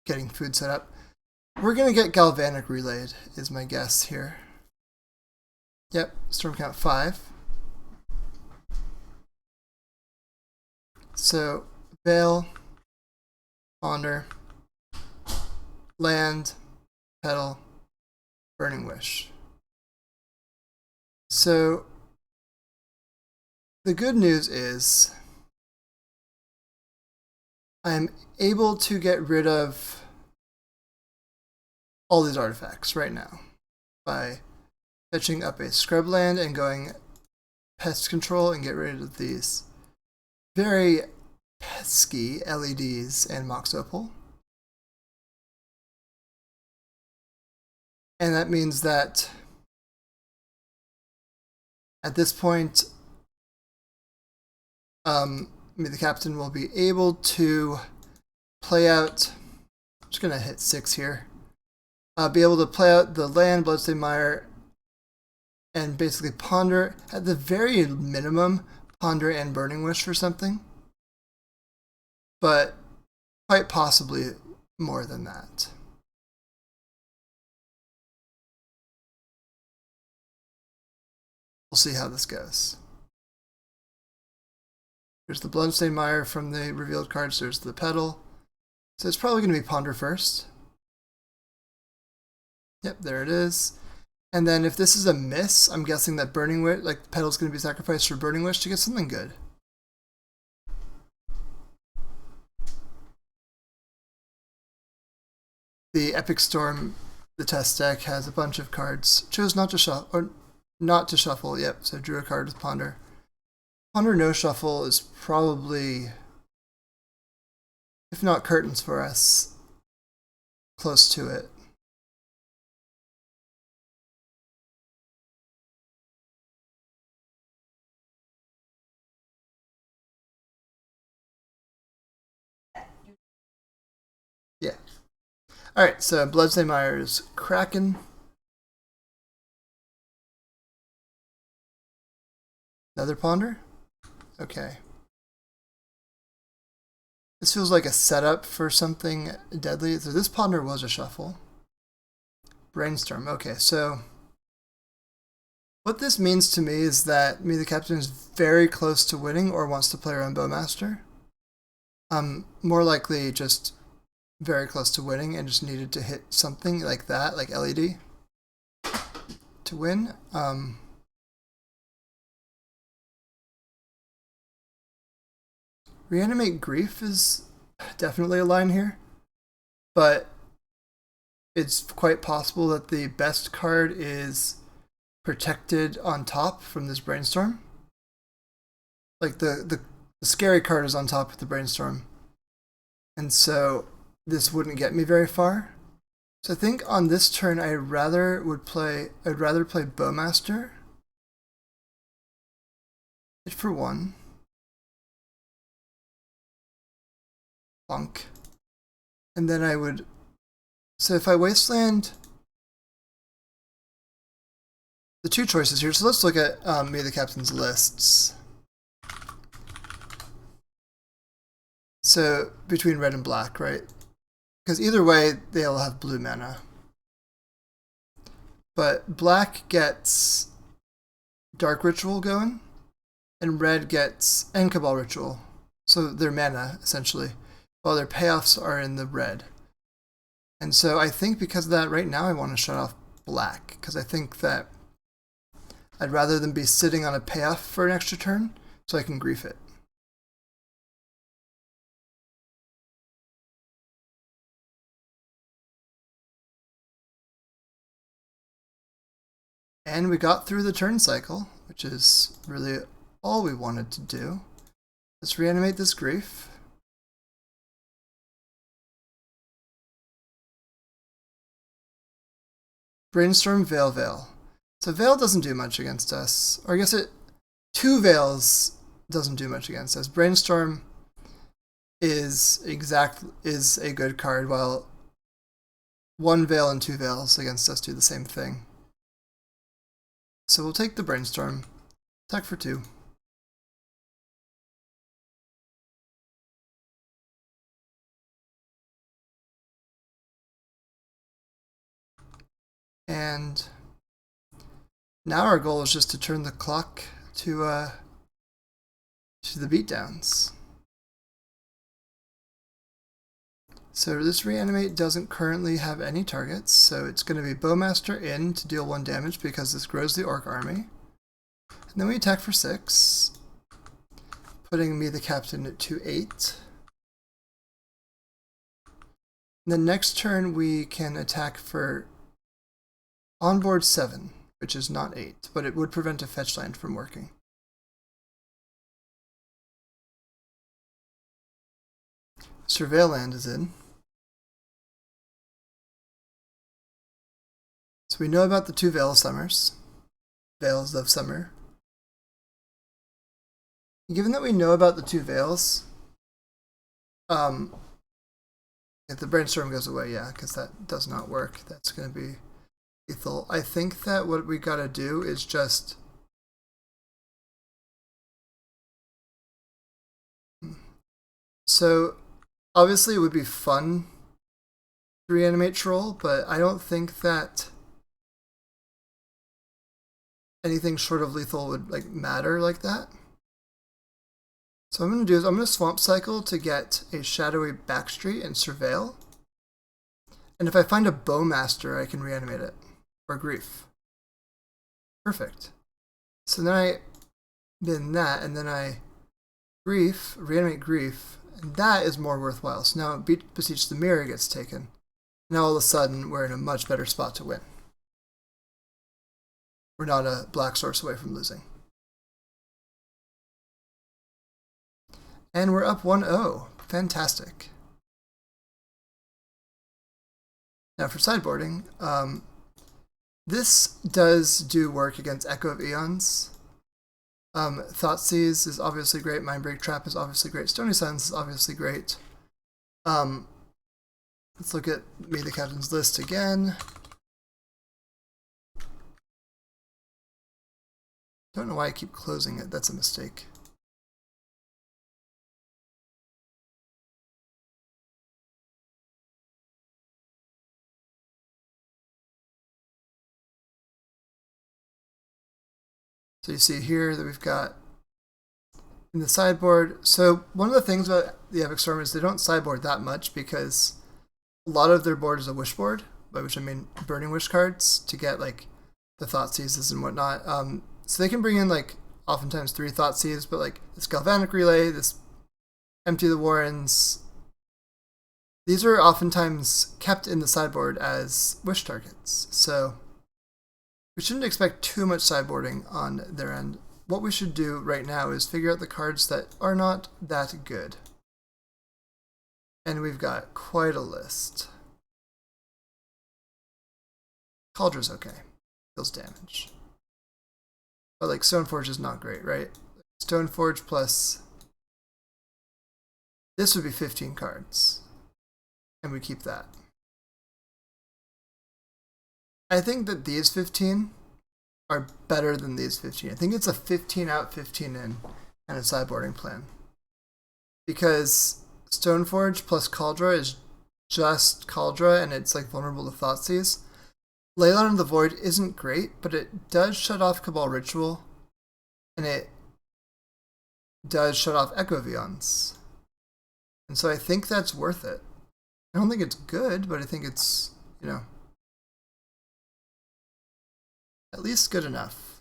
getting food set up. We're going to get Galvanic relayed, is my guess here. Yep, storm count 5. So, Veil, Ponder, Land, Petal, Burning Wish. So, the good news is I'm able to get rid of all these artifacts right now by fetching up a scrubland and going pest control and get rid of these very pesky LEDs and Mox Opal. And that means that at this point, the captain will be able to play out, I'm just going to hit 6 here, be able to play out the land, Bloodstained Mire, and basically ponder, at the very minimum, ponder and Burning Wish for something. But quite possibly more than that. We'll see how this goes. There's the Bloodstained Mire from the revealed cards, there's the Petal. So it's probably going to be Ponder first. Yep, there it is. And then if this is a miss, I'm guessing that Burning Wish, like the Petal's going to be sacrificed for Burning Wish to get something good. The Epic Storm, the test deck, has a bunch of cards. Chose not to shuffle, or not to shuffle, yep, so drew a card with Ponder. Ponder no shuffle is probably, if not curtains for us, close to it. Yeah. Alright, so Bloodstained Mire is cracking. Another Ponder? Okay. This feels like a setup for something deadly. So this Ponder was a shuffle. Brainstorm. Okay, so what this means to me is that me, the captain, is very close to winning or wants to play around Bowmaster. More likely just very close to winning and just needed to hit something like that, like LED, to win. Reanimate Grief is definitely a line here, but it's quite possible that the best card is protected on top from this Brainstorm. Like the scary card is on top of the Brainstorm, and so this wouldn't get me very far. So I think on this turn I'd rather play Bowmaster. Hit for 1. Bunk. And then I would, so if I Wasteland, the two choices here, so let's look at me the captain's lists. So between red and black, right? Because either way they'll have blue mana. But black gets Dark Ritual going, and red gets and Cabal Ritual. So their mana, essentially. While their payoffs are in the red. And so I think because of that, right now I want to shut off black, because I think that I'd rather than be sitting on a payoff for an extra turn, so I can grief it. And we got through the turn cycle, which is really all we wanted to do. Let's reanimate this grief. Brainstorm, Veil. So Veil doesn't do much against us. Or I guess 2 Veils doesn't do much against us. Brainstorm is a good card, while 1 Veil and 2 Veils against us do the same thing. So we'll take the Brainstorm. Attack for 2. And now our goal is just to turn the clock to the beatdowns. So this reanimate doesn't currently have any targets, so it's going to be Bowmaster in to deal 1 damage because this grows the Orc army. And then we attack for 6. putting me the captain at 2-8. The next turn we can attack for onboard 7, which is not 8, but it would prevent a fetch land from working. Surveil land is in. So we know about the 2 Veil of Summers. Veils of Summer. Given that we know about the 2 Veils, if the brainstorm goes away, yeah, because that does not work. That's going to be lethal. I think that what we got to do is just... So, obviously it would be fun to reanimate Troll, but I don't think that anything short of lethal would like matter like that. So what I'm going to do is I'm going to Swamp Cycle to get a Shadowy Backstreet and Surveil. And if I find a Bowmaster, I can reanimate it. Or Grief. Perfect. So then I bin that, and then I Grief, reanimate Grief, and that is more worthwhile. So now Beseech the Mirror gets taken. Now all of a sudden, we're in a much better spot to win. We're not a black source away from losing. And we're up 1-0. Fantastic. Now for sideboarding, this does do work against Echo of Eons. Thoughtseize is obviously great. Mindbreak Trap is obviously great. Stony Silence is obviously great. Let's look at Me the Captain's list again. Don't know why I keep closing it. That's a mistake. So you see here that we've got in the sideboard. So one of the things about the Epic Storm is they don't sideboard that much because a lot of their board is a wish board, by which I mean Burning Wish cards to get like the Thoughtseizes and whatnot. So they can bring in like oftentimes 3 Thoughtseize, but like this Galvanic Relay, this Empty the Warrens, these are oftentimes kept in the sideboard as wish targets. So we shouldn't expect too much sideboarding on their end. What we should do right now is figure out the cards that are not that good. And we've got quite a list. Caldra's okay. Deals damage. But like Stoneforge is not great, right? Stoneforge plus... This would be 15 cards. And we keep that. I think that these 15 are better than these 15. I think it's a 15 out, 15 in, and a sideboarding plan. Because Stoneforge plus Cauldra is just Cauldra, and it's like vulnerable to Thoughtseize. Leyline of the Void isn't great, but it does shut off Cabal Ritual, and it does shut off Echo of Eons. And so I think that's worth it. I don't think it's good, but I think it's, you know, at least good enough.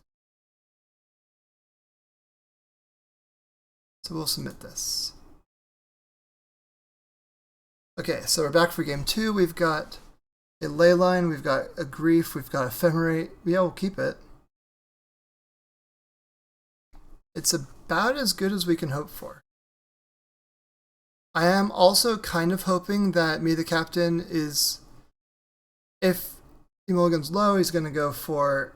So we'll submit this. Okay, so we're back for game 2. We've got a Leyline, we've got a Grief, we've got Ephemerate. Yeah, we'll keep it. It's about as good as we can hope for. I am also kind of hoping that Me the Captain is, if he mulligans low, he's going to go for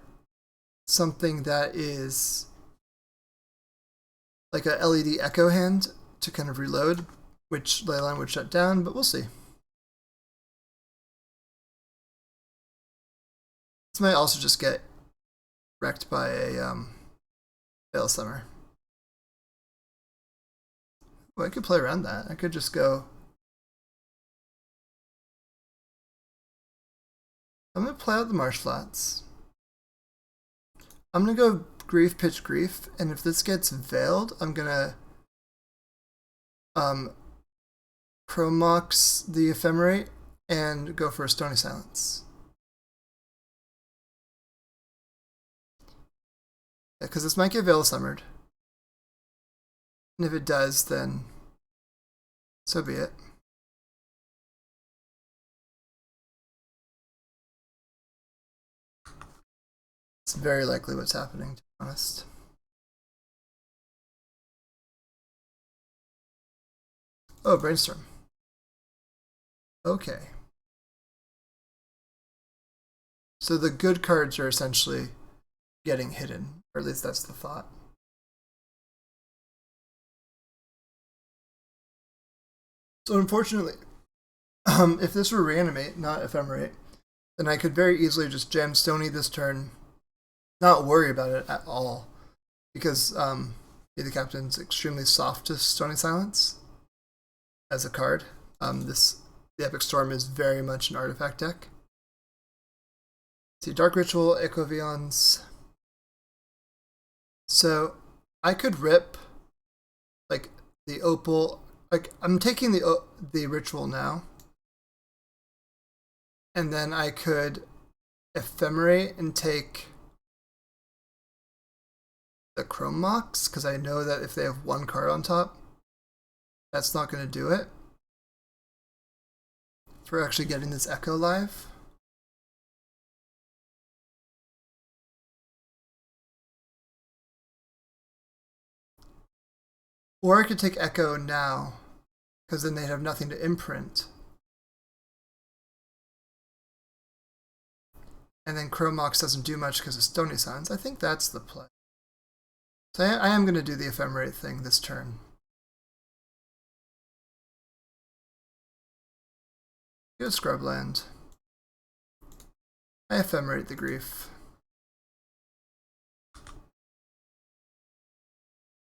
something that is like a LED Echo hand to kind of reload, which Leyline would shut down, but we'll see. This might also just get wrecked by a Veil Summer. Well, I could play around that. I could just go... I'm going to play out the Marsh Flats. I'm going to go Grief, Pitch, Grief, and if this gets Veiled, I'm going to Chromox the Ephemerate and go for a Stony Silence. Yeah, because this might get Veil Summered. And if it does, then so be it. It's very likely what's happening, to be honest. Oh, brainstorm. Okay. So the good cards are essentially getting hidden, or at least that's the thought. So unfortunately, if this were reanimate, not ephemerate, then I could very easily just jam Stony this turn, not worry about it at all, because the Captain's extremely soft to Stony Silence as a card. The Epic Storm is very much an artifact deck. See, Dark Ritual, Echo Vions. So I could rip like the Opal. Like I'm taking the Ritual now, and then I could ephemerate and take the Chrome Mox, because I know that if they have one card on top, that's not going to do it for actually getting this Echo live. Or I could take Echo now, because then they'd have nothing to imprint. And then Chrome Mox doesn't do much because of Stony Silence. I think that's the play. So I am going to do the ephemerate thing this turn. Good Scrubland. I ephemerate the Grief.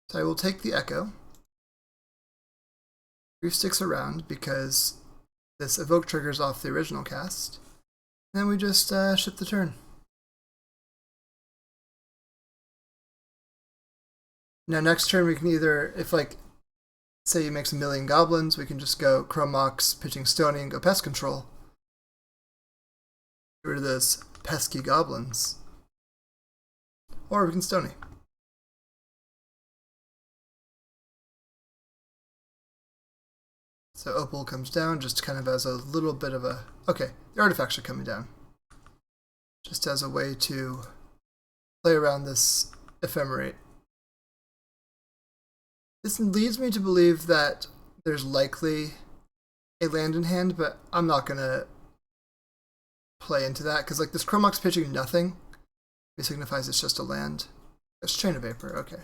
So I will take the Echo. Grief sticks around because this Evoke triggers off the original cast. And then we just ship the turn. Now next turn we can either, if like, say he makes a million Goblins, we can just go Chrome Mox, pitching Stony, and go Pest Control. Get rid of those pesky Goblins. Or we can Stony. So Opal comes down just kind of as a little bit of a... Okay, the artifacts are coming down. Just as a way to play around this ephemerate. This leads me to believe that there's likely a land in hand, but I'm not going to play into that, because like this Chrome Mox pitching nothing, it signifies it's just a land. It's Chain of Vapor, okay.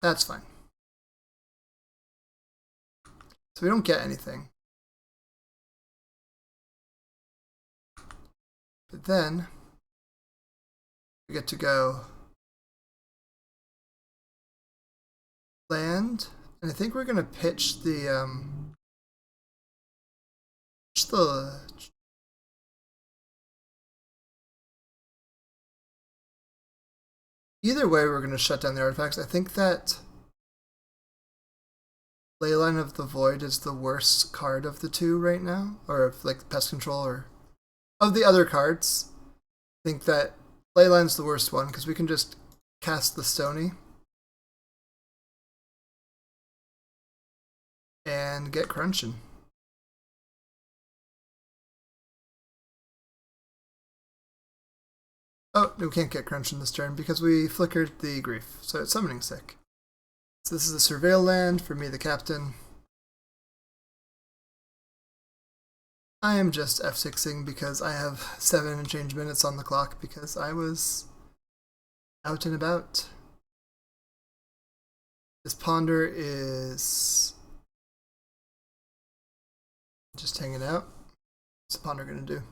That's fine. So we don't get anything. But then we get to go land, and I think we're gonna pitch the either way we're gonna shut down the artifacts. I think that Leyline of the Void is the worst card of the two right now, or of like Pest Control, or of the other cards. I think that Leyline's the worst one because we can just cast the Stony and get crunching. Oh, we can't get crunching this turn because we flickered the Grief, so it's Summoning Sick. So this is the Surveil land for me, the Captain. I am just F6ing because I have 7 and change minutes on the clock because I was out and about. This Ponder is just hanging out. What's the Ponder gonna do?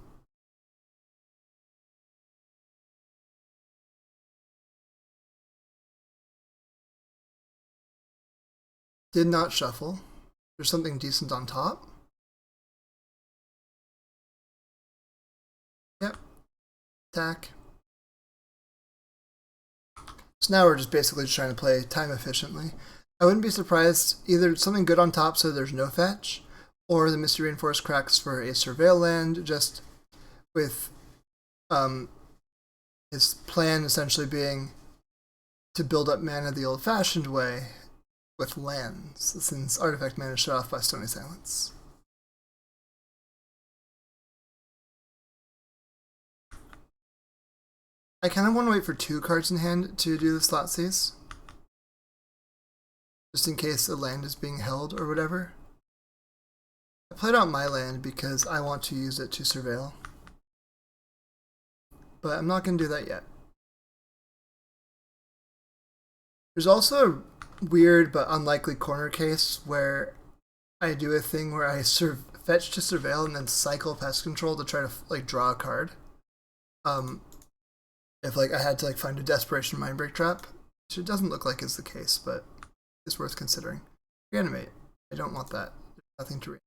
Did not shuffle. There's something decent on top. Yep. Attack. So now we're just basically just trying to play time efficiently. I wouldn't be surprised either something good on top so there's no fetch, or the Misty Rainforest cracks for a Surveil land, just with his plan essentially being to build up mana the old-fashioned way with lands, since artifact mana is shut off by Stony Silence. I kind of want to wait for 2 cards in hand to do the slot seize, just in case a land is being held or whatever. I played out my land because I want to use it to surveil, but I'm not going to do that yet. There's also a weird but unlikely corner case where I do a thing where I fetch to surveil and then cycle pest control to try to like draw a card. If like I had to like find a desperation mindbreak trap, which it doesn't look like is the case, but it's worth considering. Reanimate. I don't want that. There's nothing to reanimate.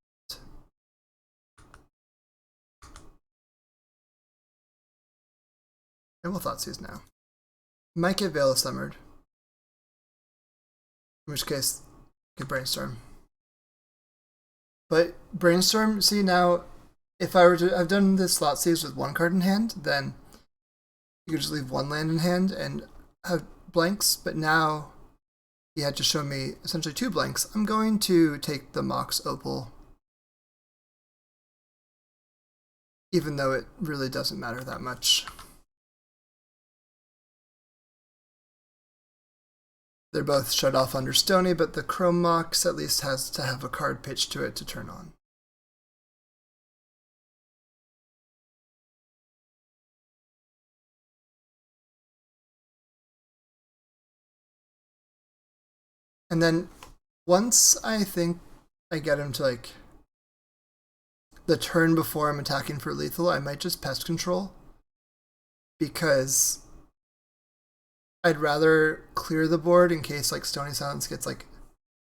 And we'll Thoughtseize now. Might get Veil of Summered. In which case, I could Brainstorm. But Brainstorm, see now, if I were to have done this slot seize with 1 card in hand, then you could just leave 1 land in hand and have blanks, but now he had to show me essentially 2 blanks. I'm going to take the Mox Opal, even though it really doesn't matter that much. They're both shut off under Stony, but the Chrome Mox at least has to have a card pitched to it to turn on. And then once I think I get him to like the turn before I'm attacking for lethal, I might just pest control, because I'd rather clear the board in case like Stony Silence gets like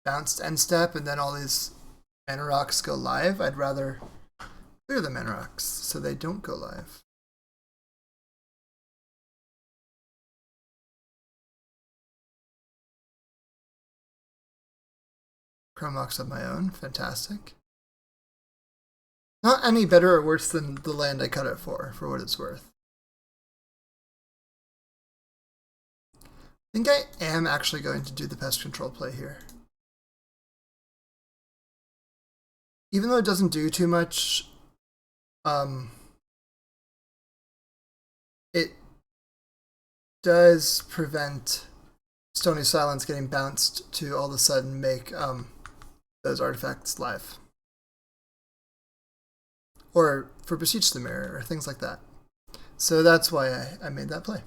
bounced end step and then all these mana rocks go live. I'd rather clear the mana rocks so they don't go live. Chrome Mox of my own, fantastic. Not any better or worse than the land I cut it for what it's worth. I think I am actually going to do the pest control play here. Even though it doesn't do too much, it does prevent Stony Silence getting bounced to all of a sudden make those artifacts live. Or for Beseech the Mirror, or things like that. So that's why I made that play.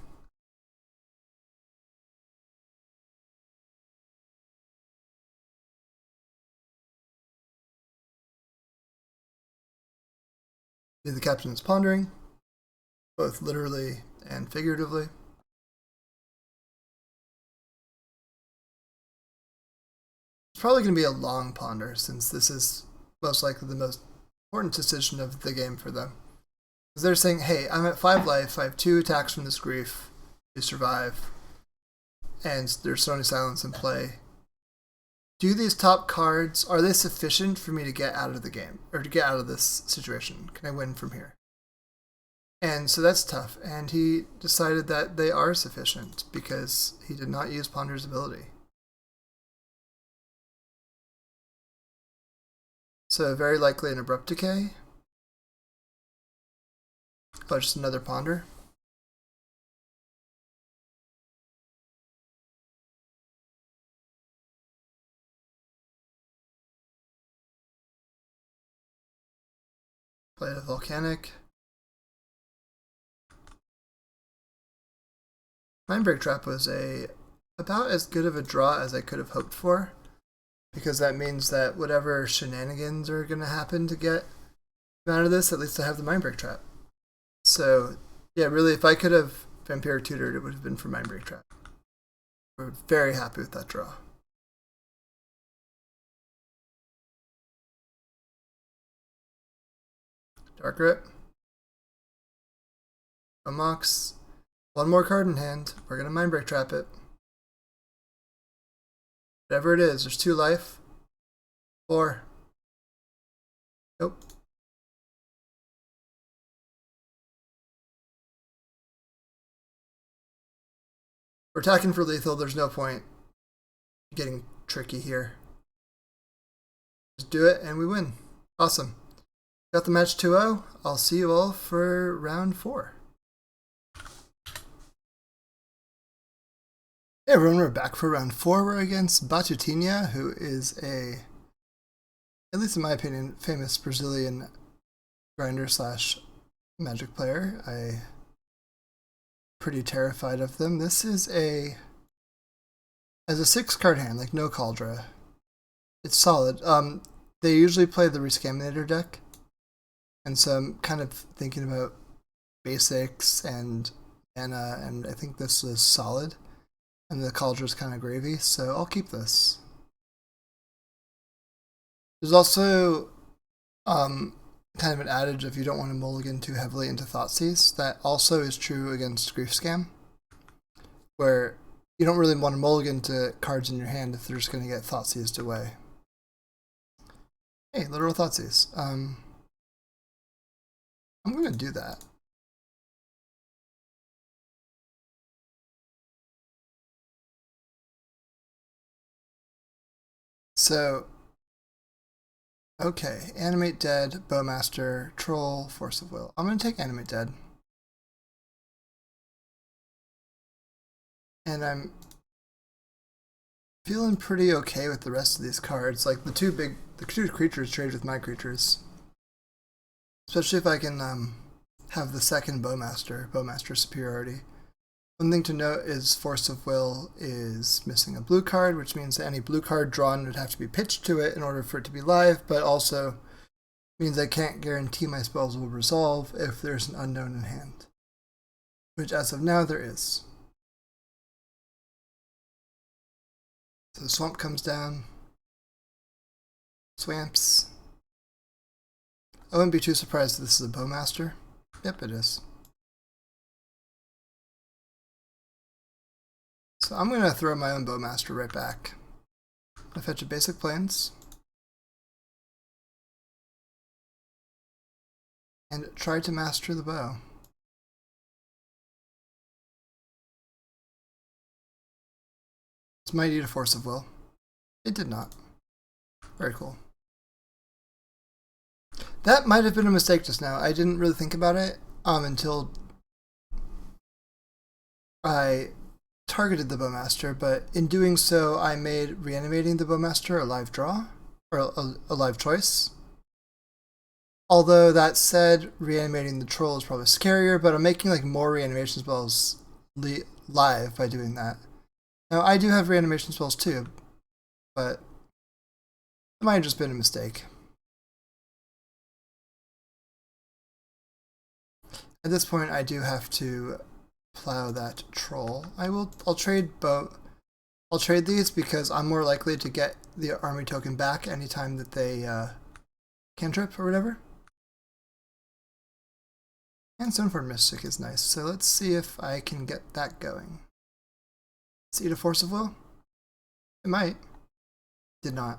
The captain's pondering, both literally and figuratively. It's probably going to be a long ponder, since this is most likely the most important decision of the game for them. Because they're saying, hey, I'm at 5 life, I have 2 attacks from this grief to survive, and there's Stony Silence in play. Do these top cards, are they sufficient for me to get out of the game, or to get out of this situation? Can I win from here? And so that's tough, and he decided that they are sufficient because he did not use Ponder's ability. So very likely an Abrupt Decay. Oh, just another Ponder. Played a Volcanic. Mindbreak Trap was about as good of a draw as I could have hoped for, because that means that whatever shenanigans are going to happen to get out of this, at least I have the Mindbreak Trap. So yeah, really, if I could have Vampiric Tutored, it would have been for Mindbreak Trap. We're very happy with that draw. Dark Grip. A Mox. 1 more card in hand. We're going to Mindbreak Trap it. Whatever it is, there's 2 life. 4. Nope. We're attacking for lethal, there's no point getting tricky here. Just do it and we win. Awesome. Got the match 2-0. I'll see you all for round 4. Hey everyone, we're back for round 4. We're against Batutinha, who is a, at least in my opinion, famous Brazilian grinder slash magic player. I'm pretty terrified of them. This is as a 6-card hand, like no Cauldra. It's solid. They usually play the UB Scaminator deck, and so I'm kind of thinking about basics and mana, and I think this is solid. And the Cauldra is kind of gravy, so I'll keep this. There's also kind of an adage if you don't want to mulligan too heavily into Thoughtseize. That also is true against Grief Scam, where you don't really want to mulligan to cards in your hand if they're just going to get Thoughtseized away. Hey, literal Thoughtseize. I'm going to do that. So, okay, Animate Dead, Bowmaster, Troll, Force of Will. I'm going to take Animate Dead. And I'm feeling pretty okay with the rest of these cards. Like the two creatures trade with my creatures. Especially if I can have the second Bowmaster superiority. One thing to note is Force of Will is missing a blue card, which means that any blue card drawn would have to be pitched to it in order for it to be live, but also means I can't guarantee my spells will resolve if there's an unknown in hand. Which as of now there is. So the swamp comes down. Swamps. I wouldn't be too surprised if this is a Bowmaster. Yep, it is. So I'm going to throw my own Bowmaster right back. I fetch a basic plains. And try to master the bow. This might eat a Force of Will. It did not. Very cool. That might have been a mistake just now. I didn't really think about it until I targeted the Bowmaster, but in doing so I made reanimating the Bowmaster a live draw, or a live choice. Although that said, reanimating the Troll is probably scarier, but I'm making like more reanimation spells live by doing that. Now I do have reanimation spells too, but it might have just been a mistake. At this point I do have to plow that Troll. I'll trade these because I'm more likely to get the army token back anytime that they cantrip or whatever. And Stoneforge Mystic is nice, so let's see if I can get that going. Let's eat a Force of Will. It might. Did not.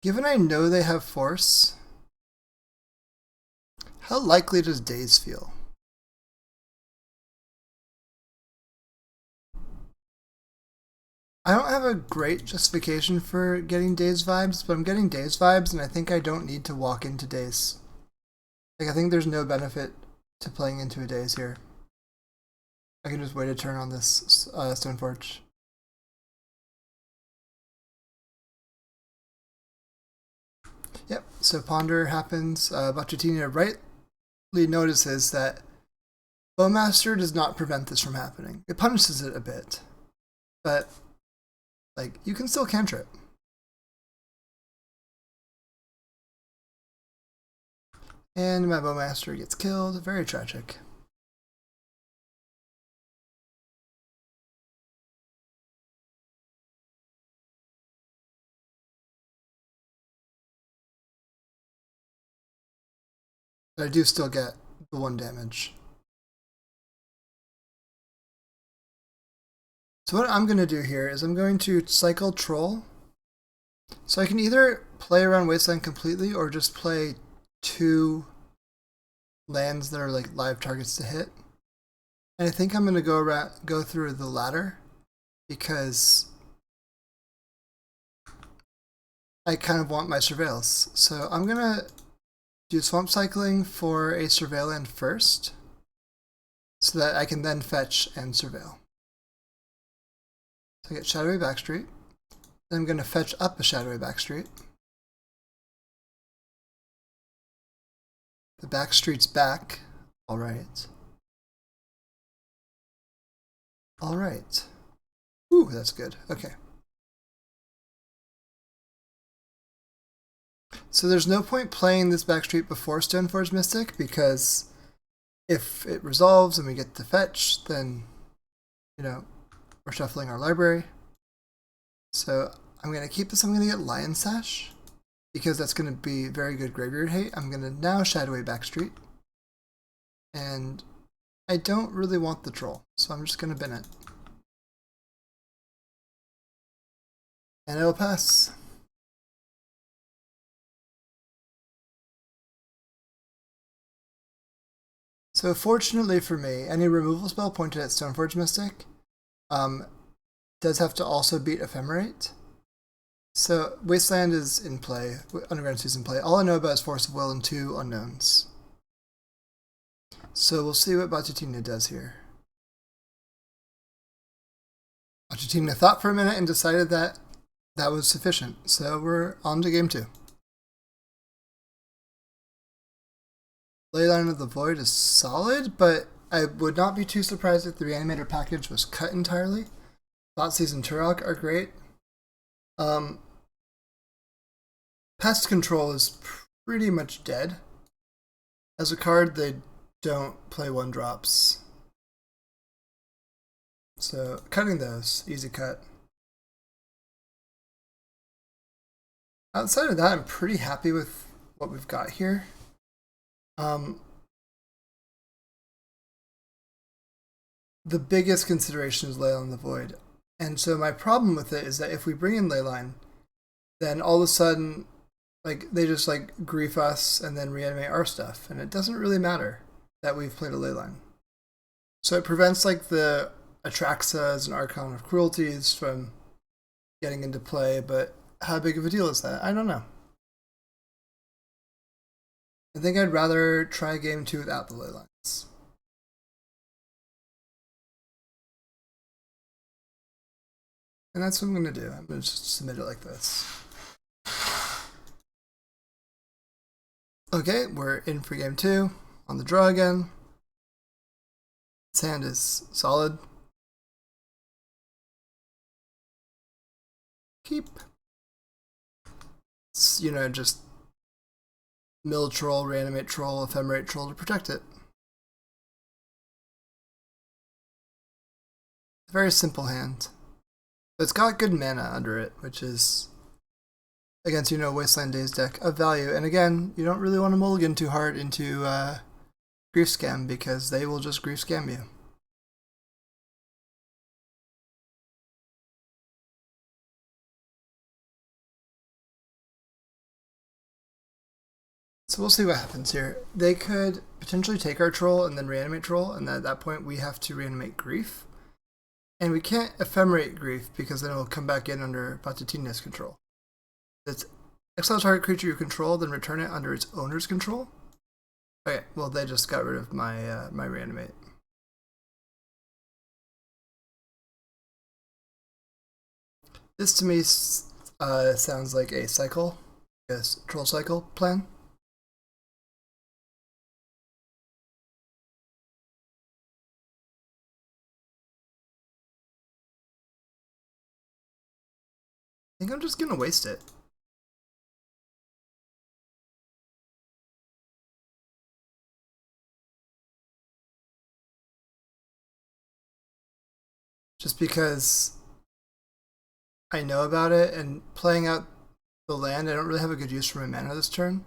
Given I know they have Force, how likely does Daze feel? I don't have a great justification for getting Daze vibes, but I'm getting Daze vibes, and I think I don't need to walk into Daze. Like, I think there's no benefit to playing into a Daze here. I can just wait a turn on this Stoneforge. Yep, so Ponder happens. Batutinha rightly notices that Bowmaster does not prevent this from happening. It punishes it a bit, but like you can still cantrip. And my Bowmaster gets killed. Very tragic. But I do still get the 1 damage. So what I'm going to do here is I'm going to cycle Troll. So I can either play around Wasteland completely or just play 2 lands that are like live targets to hit. And I think I'm going to go through the latter because I kind of want my surveils. So I'm going to do swamp cycling for a surveil land first so that I can then fetch and surveil. So I get shadowy backstreet. Then I'm going to fetch up a shadowy backstreet. The backstreet's back. Alright. Alright. Ooh, that's good. Okay. So there's no point playing this backstreet before Stoneforge Mystic because if it resolves and we get the fetch, then, you know, we're shuffling our library. So I'm going to keep this. I'm going to get Lion Sash because that's going to be very good graveyard hate. I'm going to now Shadowy Backstreet. And I don't really want the troll, so I'm just going to bin it. And it'll pass. So fortunately for me, any removal spell pointed at Stoneforge Mystic does have to also beat Ephemerate. So Wasteland is in play, Underground 2 is in play. All I know about is Force of Will and 2 unknowns. So we'll see what Batutina does here. Batutina thought for a minute and decided that that was sufficient. So we're on to game 2. Leyline of the Void is solid, but I would not be too surprised if the Reanimator package was cut entirely. Thoughtseize and Turok are great. Pest Control is pretty much dead. As a card, they don't play 1-drops. So, cutting those. Easy cut. Outside of that, I'm pretty happy with what we've got here. The biggest consideration is Leyline of the Void. And so my problem with it is that if we bring in Leyline, then all of a sudden, like, they just like grief us and then reanimate our stuff. And it doesn't really matter that we've played a Leyline. So it prevents like the Atraxas and Archon of Cruelties from getting into play, but how big of a deal is that? I don't know. I think I'd rather try game 2 without the Leylines. And that's what I'm going to do. I'm going to just submit it like this. Okay, we're in for game 2. On the draw again. This hand is solid. Keep. It's, you know, just mill troll, reanimate troll, ephemerate troll to protect it. It's a very simple hand. But it's got good mana under it, which is, against, you know, Wasteland Days deck of value. And again, you don't really want to mulligan too hard into Grief Scam because they will just Grief Scam you. So we'll see what happens here. They could potentially take our troll and then reanimate troll, and at that point we have to reanimate Grief. And we can't ephemerate Grief because then it will come back in under Batutina's control. It's exile target creature you control, then return it under its owner's control. Okay, well they just got rid of my my reanimate. This to me sounds like a cycle, a troll cycle plan. I think I'm just gonna waste it. Just because I know about it, and playing out the land, I don't really have a good use for my mana this turn.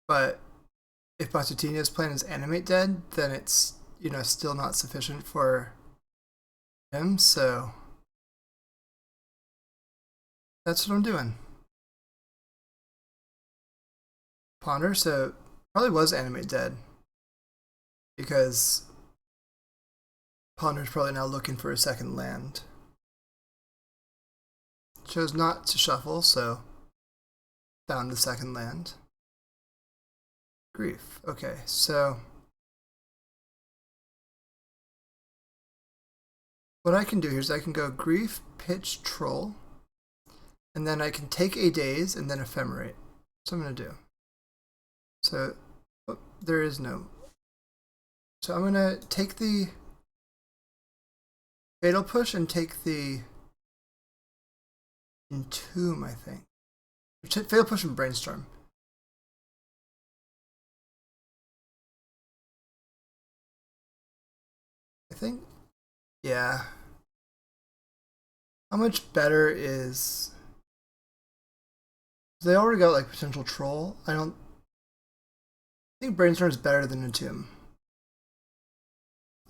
But if Batutina's plan is Animate Dead, then it's, you know, still not sufficient for him, so that's what I'm doing. Ponder, so Probably was animate dead. Because Ponder's probably now looking for a second land. Chose not to shuffle, so found the second land. Grief. Okay, so what I can do here is I can go Grief, Pitch, Troll, and then I can take a Daze and then Ephemerate. So I'm going to do. So there is no. So I'm going to take the Fatal Push and take the Entomb, I think. Fatal Push and Brainstorm. I think, yeah. How much better is... They already got like potential Troll. I think Brainstorm is better than Entomb.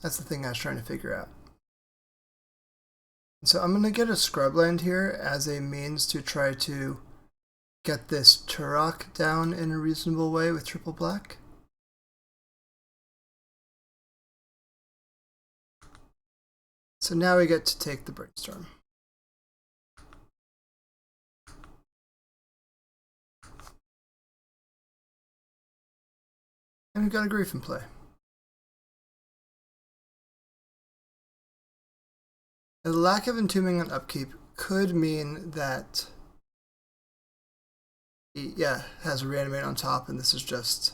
That's the thing I was trying to figure out. So I'm going to get a Scrubland here as a means to try to get this Turok down in a reasonable way with triple black. So now we get to take the Brainstorm. And we've got a Grief in play. The lack of entombing on upkeep could mean that he, has a reanimate on top, and this is just...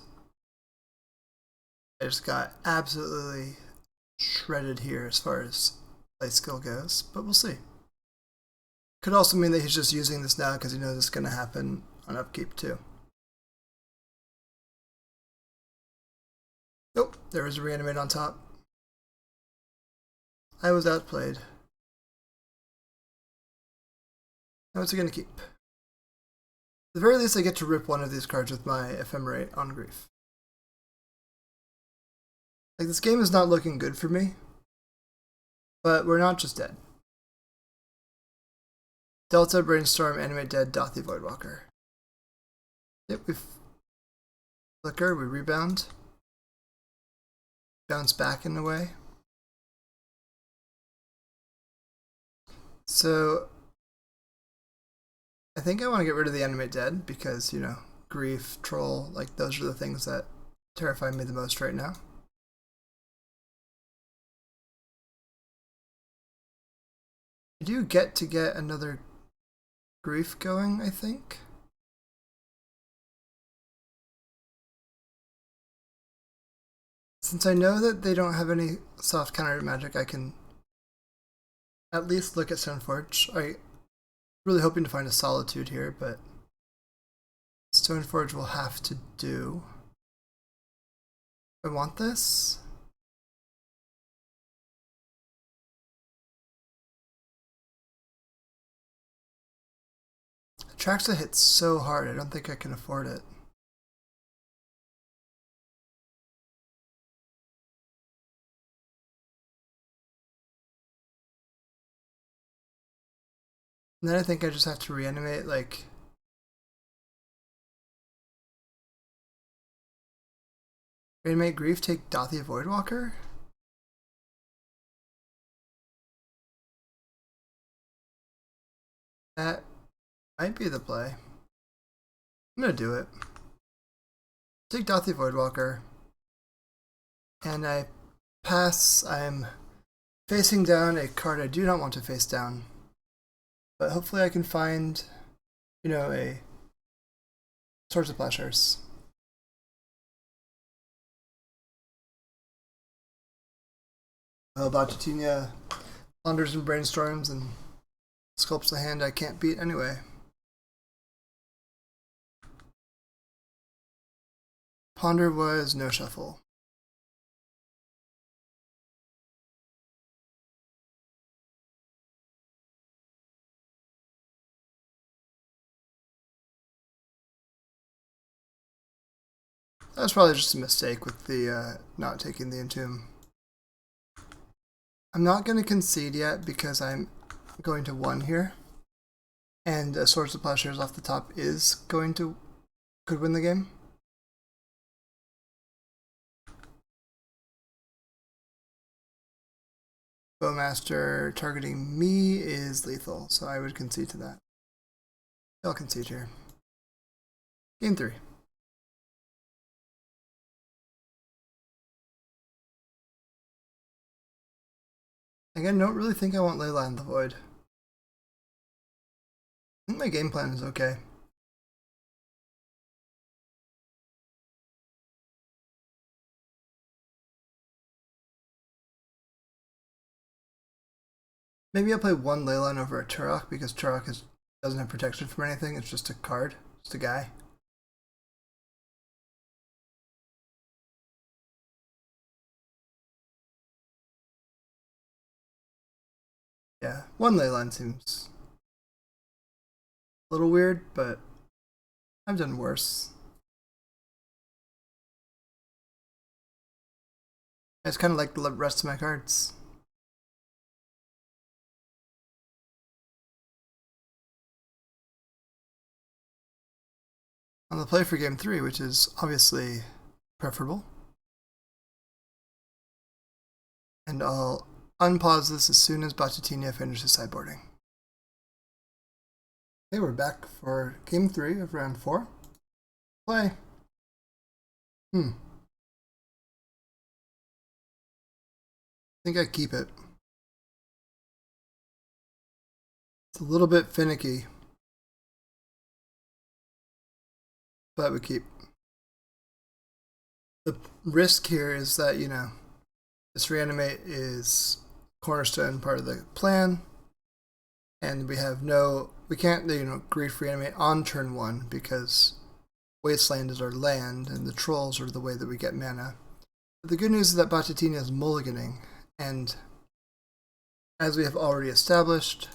I just got absolutely shredded here as far as play skill goes, but we'll see. Could also mean that he's just using this now because he knows it's going to happen on upkeep too. Nope, there was a reanimate on top. I was outplayed. Now what's it going to keep? At the very least, I get to rip one of these cards with my Ephemerate on Grief. Like, this game is not looking good for me, but we're not just dead. Delta, Brainstorm, Animate dead, Dothy, Voidwalker. Yep, we flicker, we rebound. Bounce back in a way. So I think I want to get rid of the Animate dead because, you know, Grief, Troll, like those are the things that terrify me the most right now. I do get to get another Grief going, I think. Since I know that they don't have any soft counter magic, I can at least look at Stoneforge. I'm really hoping to find a Solitude here, but Stoneforge will have to do. I want this. Traxa hits so hard, I don't think I can afford it. And then I think I just have to reanimate, like... Reanimate Grief, take Dothy Voidwalker? That might be the play. I'm gonna do it. Take Dothy Voidwalker. And I pass. I'm facing down a card I do not want to face down. But hopefully I can find, you know, a Swords of Plowshares. Bajatinia ponders and brainstorms and sculpts the hand I can't beat anyway. Ponder was no shuffle. That was probably just a mistake with the not taking the Entomb. I'm not going to concede yet because I'm going to 1 here. And a Swords of Plowshares off the top could win the game. Bowmaster targeting me is lethal, so I would concede to that. I'll concede here. Game 3. Again, don't really think I want Leyline the Void. I think my game plan is okay. Maybe I'll play one Leyline over a Turok because Turok doesn't have protection from anything. It's just a card, just a guy. Yeah, one Leyline seems a little weird, but I've done worse. I just kind of like the rest of my cards. On the play for game 3, which is obviously preferable. And I'll unpause this as soon as Bachettina finishes sideboarding. Okay, we're back for game 3 of round 4. Play. I think I keep it. It's a little bit finicky, but we keep. The risk here is that, you know, this reanimate is cornerstone part of the plan, and we can't, you know, grief reanimate on turn 1 because Wasteland is our land and the trolls are the way that we get mana. But the good news is that Bachettina is mulliganing, and as we have already established,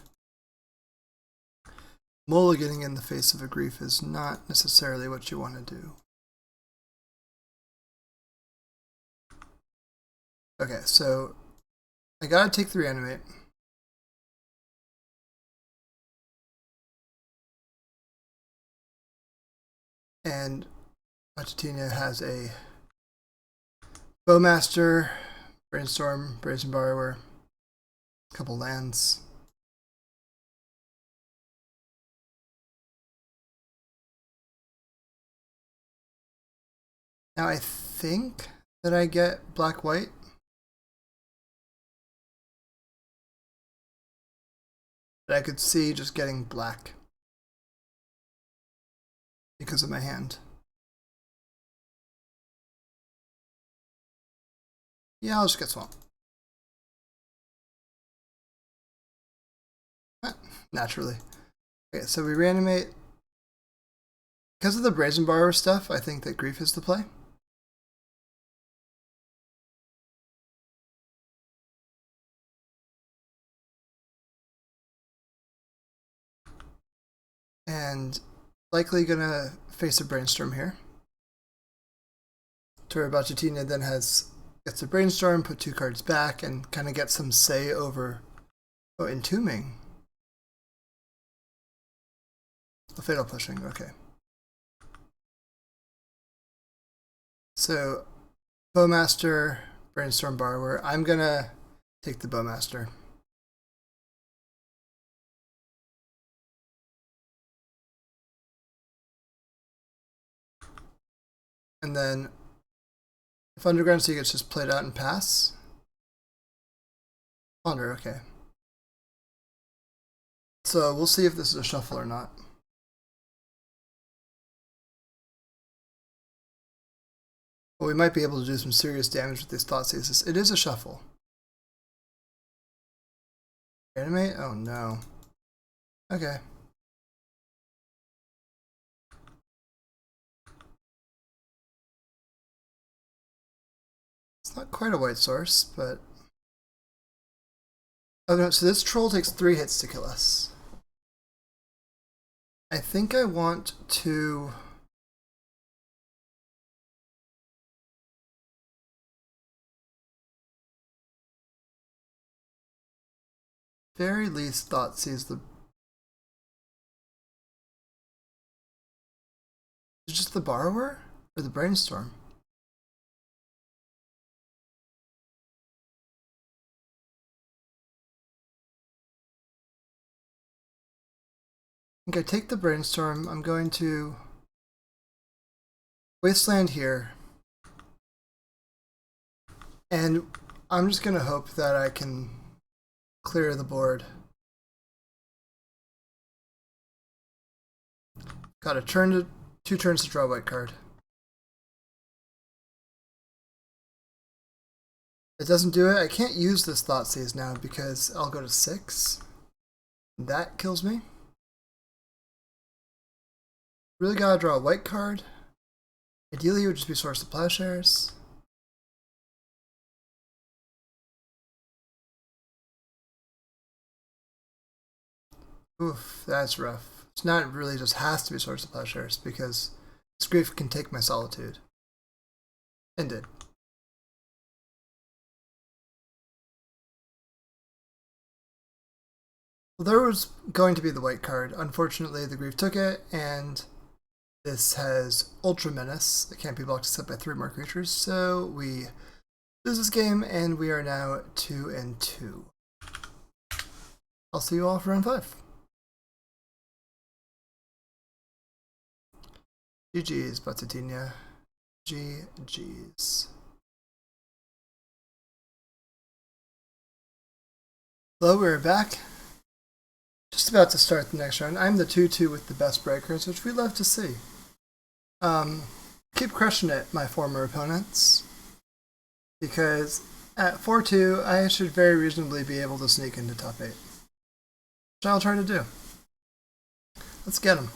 mulliganing in the face of a grief is not necessarily what you want to do. Okay, so I gotta take the reanimate. And Bachettina has a Bowmaster, Brainstorm, Brazen Borrower, a couple lands. Now I think that I get black-white. But I could see just getting black because of my hand. Yeah, I'll just get Swamp. Naturally. Okay, so we reanimate. Because of the Brazen Borrower stuff, I think that Grief is the play. And likely gonna face a Brainstorm here. Tora Bachettina then gets a Brainstorm, put 2 cards back, and kind of get some say over Entombing. The Fatal Pushing, okay. So, Bowmaster, Brainstorm Borrower. I'm gonna take the Bowmaster. And then, if Underground Sea gets just played out and pass. Ponder, okay. So we'll see if this is a shuffle or not. But we might be able to do some serious damage with these Thoughtseizes. It is a shuffle. Animate? Oh no. Okay. It's not quite a white source, but... Oh no, so this troll takes 3 hits to kill us. I think I want to... very least Thoughtseize the... Is it just the Borrower? Or the Brainstorm? think I take the Brainstorm. I'm going to Wasteland here. And I'm just going to hope that I can clear the board. Got a turn to 2 turns to draw a white card. It doesn't do it. I can't use this Thoughtseize now because I'll go to 6. That kills me. Really gotta draw a white card. Ideally it would just be Source of Plowshares. Oof, that's rough. It's not really just has to be Source of Plowshares because this grief can take my Solitude. And did. Well, there was going to be the white card. Unfortunately, the grief took it, and this has Ultra Menace. It can't be blocked except by 3 more creatures, so we lose this game, and we are now 2-2. I'll see you all for round 5. GG's, Batatinia. GG's. Hello, we're back. Just about to start the next round. I'm the 2-2 with the best breakers, which we love to see. Keep crushing it, my former opponents. Because at 4-2, I should very reasonably be able to sneak into top 8. Which I'll try to do. Let's get them.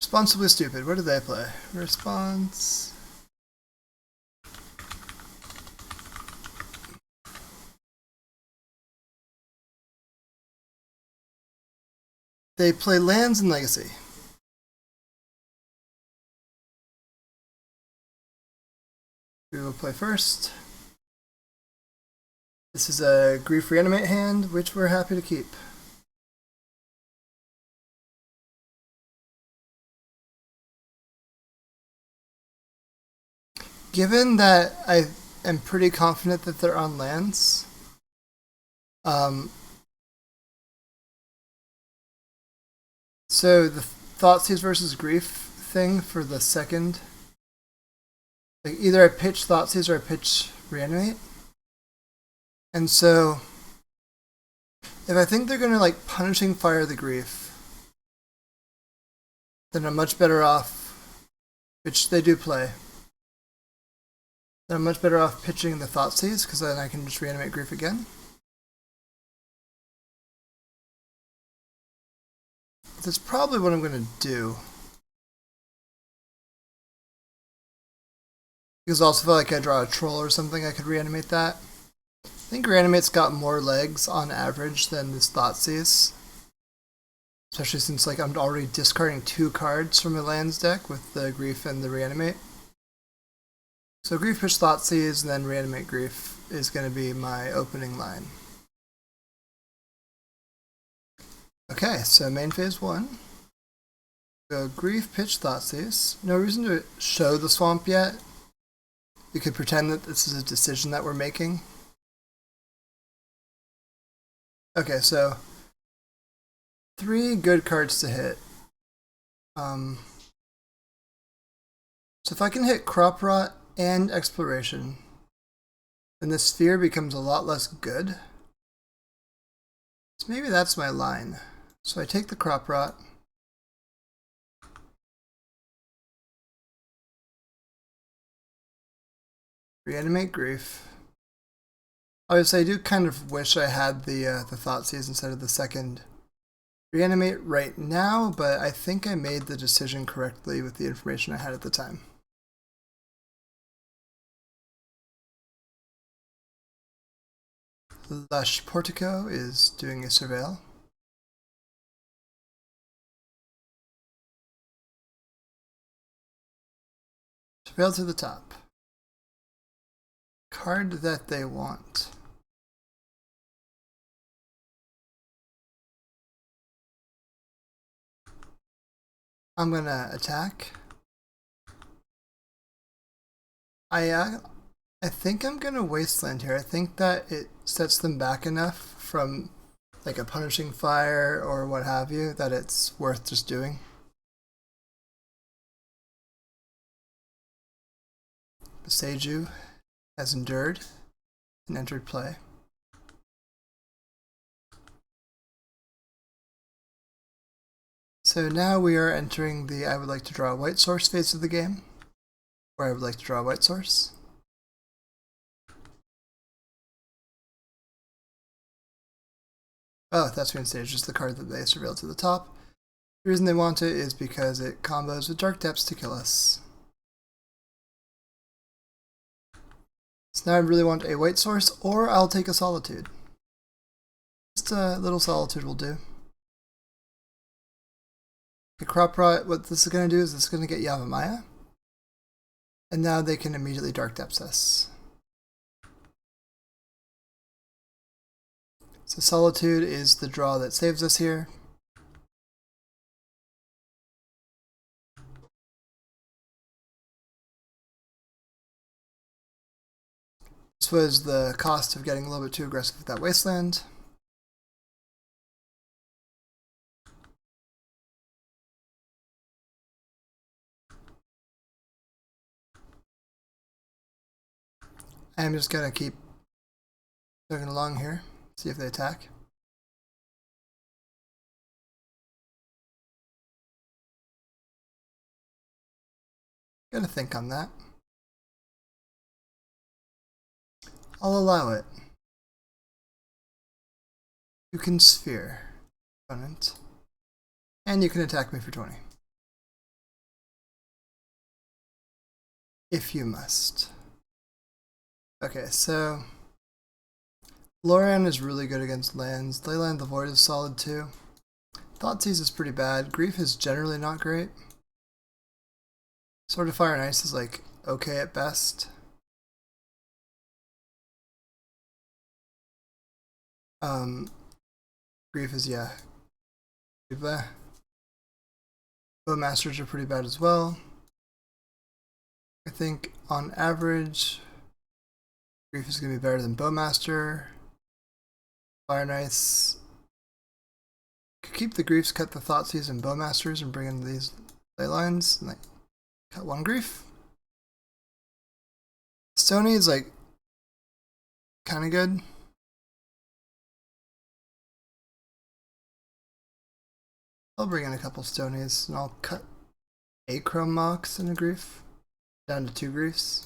Responsibly Stupid. What did they play? Response. They play Lands and Legacy. We will play first. This is a Grief Reanimate hand, which we're happy to keep. Given that I am pretty confident that they're on lands, so the Thoughtseize versus Grief thing for the second, like either I pitch Thoughtseize or I pitch Reanimate. And so if I think they're gonna like Punishing Fire the Grief, then I'm much better off, which they do play. Then I'm much better off pitching the Thoughtseize because then I can just Reanimate Grief again. That's probably what I'm going to do. Because I also feel like I draw a Troll or something, I could Reanimate that. I think Reanimate's got more legs on average than this Thoughtseize. Especially since like I'm already discarding 2 cards from my lands deck with the Grief and the Reanimate. So Grief pitch Thoughtseize and then Reanimate Grief is going to be my opening line. Okay, so main phase 1. Go Grief, pitch Thoughtseize. No reason to show the swamp yet. We could pretend that this is a decision that we're making. Okay, so 3 good cards to hit. So if I can hit Crop Rot and Exploration, then the Sphere becomes a lot less good. So maybe that's my line. So I take the Crop Rot. Reanimate Grief. Obviously, I do kind of wish I had the Thoughtseize instead of the second Reanimate right now, but I think I made the decision correctly with the information I had at the time. Lush Portico is doing a Surveil. Surveil to the top. Card that they want. I'm gonna attack. I I think I'm gonna Wasteland here. I think that it sets them back enough from like a punishing fire or what have you that it's worth just doing. Seiju has endured and entered play. So now we are entering the I would like to draw a white source phase of the game, where I would like to draw a white source. Oh, that's when stage is the card that they surveil to the top. The reason they want it is because it combos with Dark Depths to kill us. So now I really want a white source, or I'll take a Solitude. Just a little Solitude will do. The Crop Rot, what this is going to do is this is going to get Yavimaya. And now they can immediately Dark Depths us. So Solitude is the draw that saves us here. This was the cost of getting a little bit too aggressive with that Wasteland. I'm just gonna keep moving along here, see if they attack. Gotta think on that. I'll allow it. You can sphere, opponent, and you can attack me for 20. If you must. Okay, so Lorian is really good against lands. Leyline the Void is solid too. Thoughtseize is pretty bad. Grief is generally not great. Sword of Fire and Ice is like okay at best. Grief is pretty bad. Bowmasters are pretty bad as well. I think on average, Grief is going to be better than Bowmaster. Fire and Ice. Could keep the Griefs, cut the Thoughtseize and Bowmasters, and bring in these ley lines. And like, cut one Grief. Stony is like kind of good. I'll bring in a couple Stonies and I'll cut a Chrome Mox and a Grief down to 2 Griefs.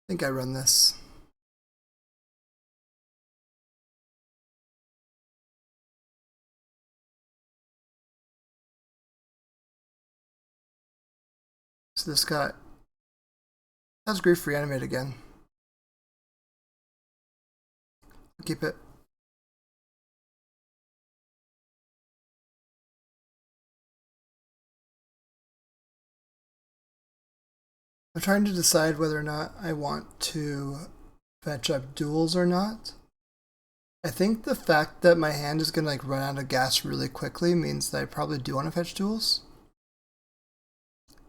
I think I run this. So this guy has Grief reanimate again. I'll keep it. I'm trying to decide whether or not I want to fetch up duels or not. I think the fact that my hand is gonna like run out of gas really quickly means that I probably do want to fetch duels,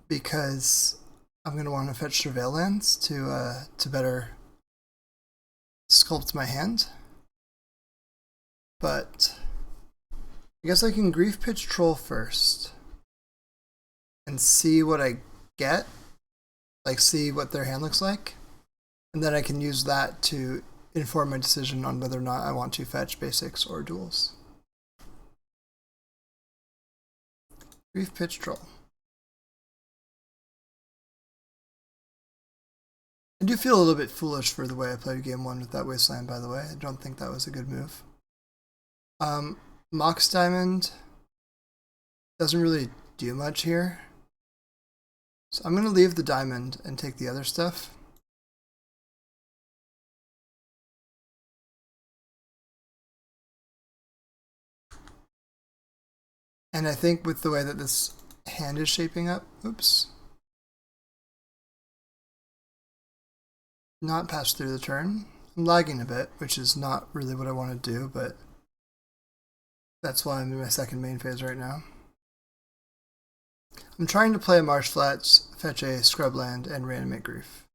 because I'm gonna want to fetch Surveil lands to better sculpt my hand. But I guess I can Grief Pitch Troll first and see what I get, like see what their hand looks like, and then I can use that to inform my decision on whether or not I want to fetch basics or duels. Grief Pitch Troll. I do feel a little bit foolish for the way I played game 1 with that Wasteland, by the way. I don't think that was a good move. Mox Diamond doesn't really do much here. So I'm going to leave the diamond and take the other stuff. And I think with the way that this hand is shaping up, oops. Not pass through the turn. I'm lagging a bit, which is not really what I want to do, but That's why I'm in my second main phase right now. I'm trying to play a Marsh Flats, fetch a Scrubland, and reanimate Grief.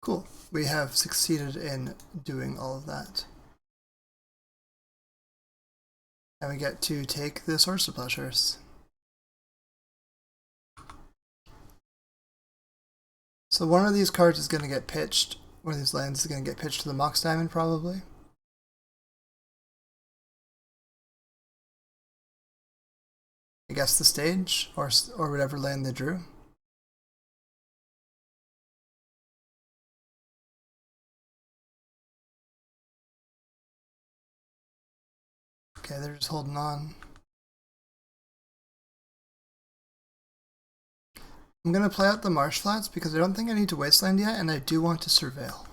Cool. We have succeeded in doing all of that. And we get to take the Source of Pleasures. So one of these cards is going to get pitched, one of these lands is going to get pitched to the Mox Diamond probably. I guess the stage, or whatever land they drew. Okay, they're just holding on. I'm going to play out the Marsh Flats because I don't think I need to Wasteland yet, and I do want to Surveil.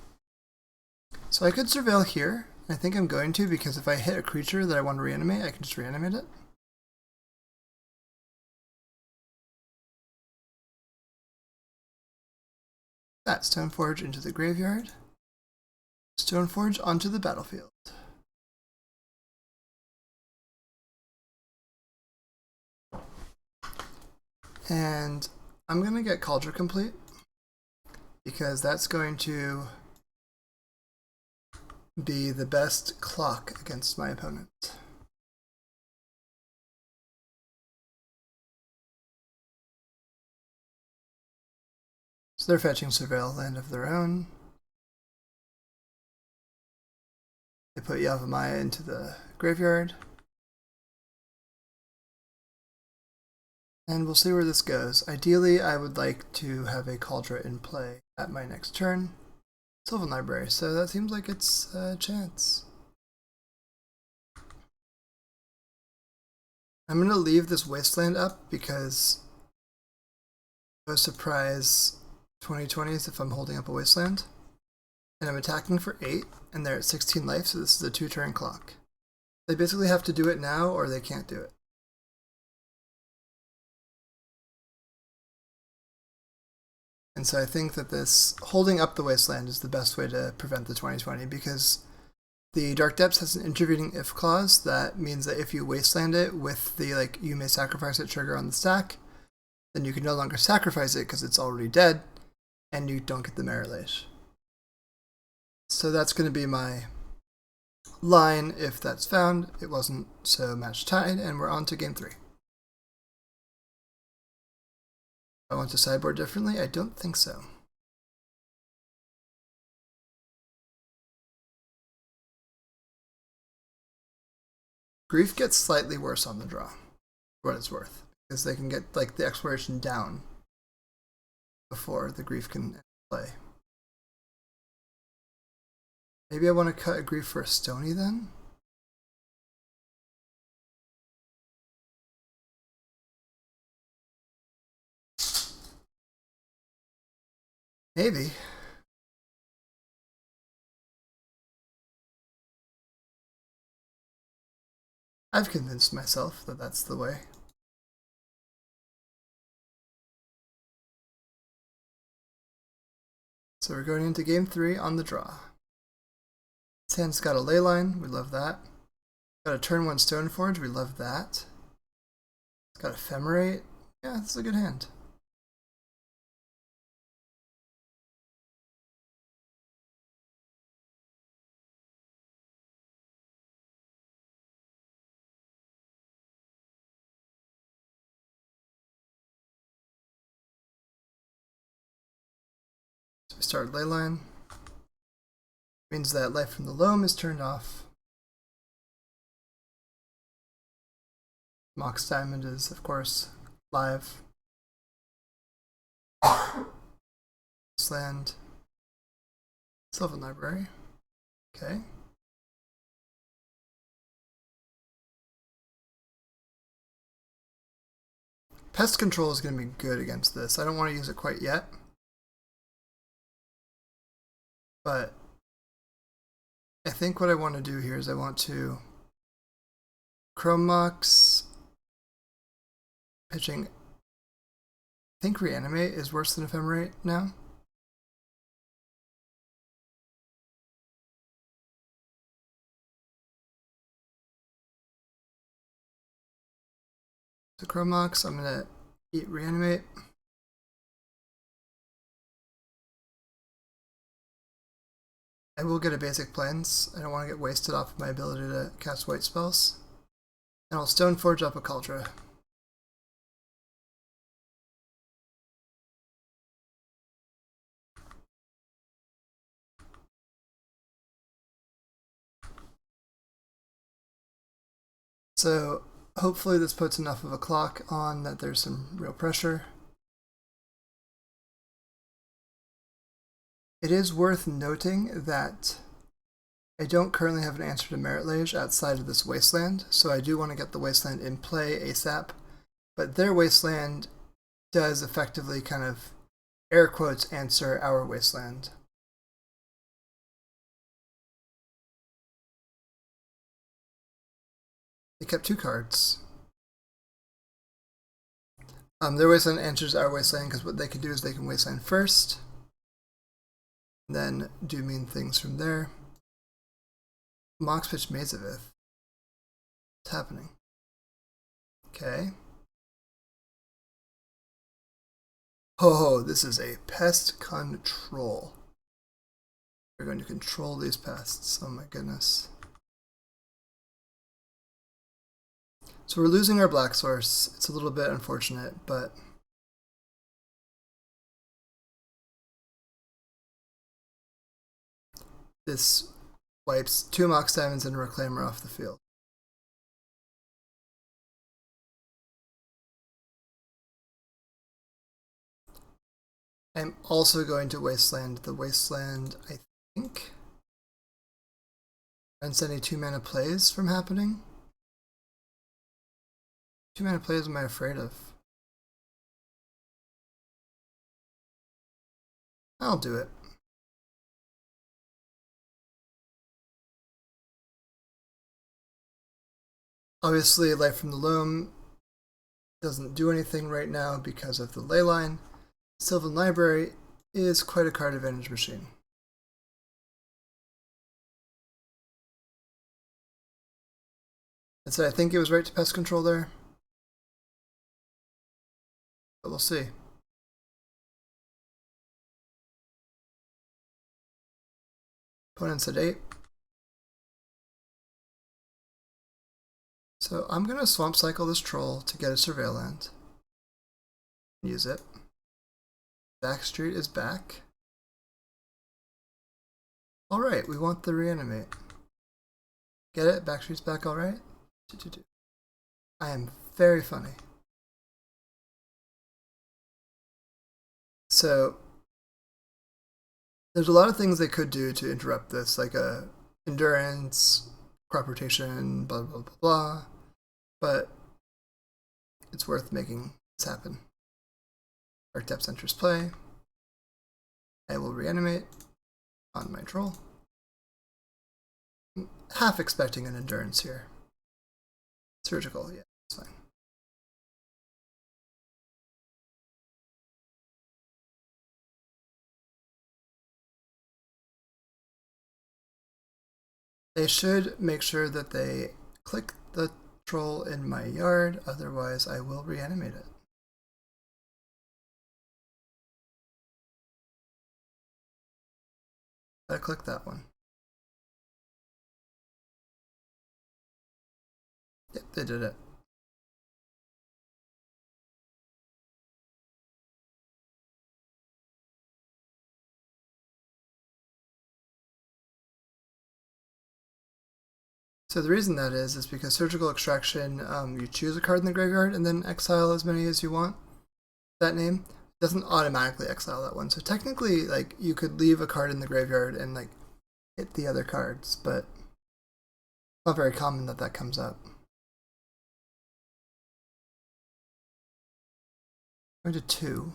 So I could Surveil here. I think I'm going to because if I hit a creature that I want to reanimate, I can just reanimate it. That Stoneforge into the graveyard. Stoneforge onto the battlefield. And I'm going to get Cauldron Complete because that's going to be the best clock against my opponent. So they're fetching Surveil land of their own. They put Yavimaya into the graveyard. And we'll see where this goes. Ideally, I would like to have a Cauldron in play at my next turn. Sylvan Library, so that seems like it's a chance. I'm going to leave this Wasteland up because no surprise 2020s if I'm holding up a Wasteland. And I'm attacking for 8, and they're at 16 life, so this is a 2-turn clock. They basically have to do it now or they can't do it. And so I think that this holding up the Wasteland is the best way to prevent the 2020 because the Dark Depths has an intervening if clause that means that if you Wasteland it with the you may sacrifice it trigger on the stack, then you can no longer sacrifice it because it's already dead and you don't get the Merit Lage. So that's going to be my line if that's found. It wasn't, so match tied, and we're on to game 3. I want to sideboard differently? I don't think so. Grief gets slightly worse on the draw, for what it's worth, because they can get the exploration down before the Grief can play. Maybe I want to cut a Grief for a Stony then? Maybe. I've convinced myself that that's the way. So we're going into game 3 on the draw. This hand's got a Leyline, we love that. Got a turn 1 Stoneforge, we love that. It's got Ephemerate, yeah, this is a good hand. So we start Leyline. Means that Life from the Loam is turned off. Mox Diamond is, of course, live. Land. Sylvan Library. Okay. Pest Control is going to be good against this. I don't want to use it quite yet. But I think what I want to do here is I want to Chrome Mox pitching. I think Reanimate is worse than Ephemerate now. So Chromox, I'm gonna eat Reanimate. I will get a basic Plains. I don't want to get wasted off of my ability to cast white spells. And I'll Stoneforge up a Cauldra. So hopefully this puts enough of a clock on that there's some real pressure. It is worth noting that I don't currently have an answer to Merit Lage outside of this Wasteland, so I do want to get the Wasteland in play ASAP. But their Wasteland does effectively kind of, air quotes, answer our Wasteland. They kept 2 cards. Their Wasteland answers our Wasteland because what they can do is they can Wasteland first, then do mean things from there. Mox pitch Mazavith. What's happening? Okay. Oh, this is a pest control. We're going to control these pests. Oh my goodness. So we're losing our black source. It's a little bit unfortunate, but this wipes 2 Mox Diamonds and a Reclaimer off the field. I'm also going to Wasteland the Wasteland, I think. Prevents any 2-mana plays from happening. 2-mana plays am I afraid of? I'll do it. Obviously, Light from the Loam doesn't do anything right now because of the Leyline. Sylvan Library is quite a card advantage machine. And so I think it was right to pest control there. But we'll see. Opponent's at 8. So I'm going to Swamp Cycle this Troll to get a Surveil Land. Use it. Backstreet is back. Alright, we want the Reanimate. Get it? Backstreet's back alright? I am very funny. So, there's a lot of things they could do to interrupt this, like a endurance, crop rotation, blah blah blah blah. But it's worth making this happen. Archetypes enters play. I will Reanimate on my Troll. I'm half expecting an endurance here. Surgical, yeah, it's fine. They should make sure that they click the Troll in my yard, otherwise I will Reanimate it. I click that one. Yep, they did it. So the reason that is because Surgical Extraction, you choose a card in the graveyard and then exile as many as you want. That name doesn't automatically exile that one. So technically, like, you could leave a card in the graveyard and like hit the other cards, but it's not very common that that comes up. Going to 2.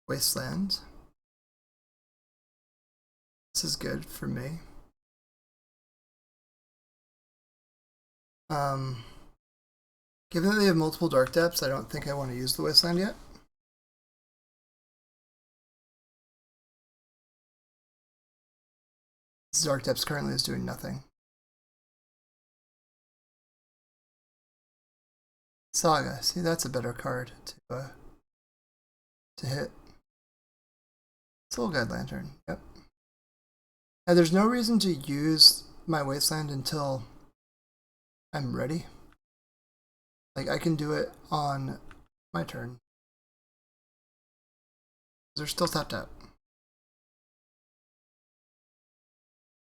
Wasteland. This is good for me. Given that they have multiple dark depths, I don't think I want to use the Wasteland yet. This dark depths currently is doing nothing. Saga, see, that's a better card to hit. Soul Guide Lantern, yep. Now there's no reason to use my Wasteland until I'm ready. Like, I can do it on my turn. They're still tapped out.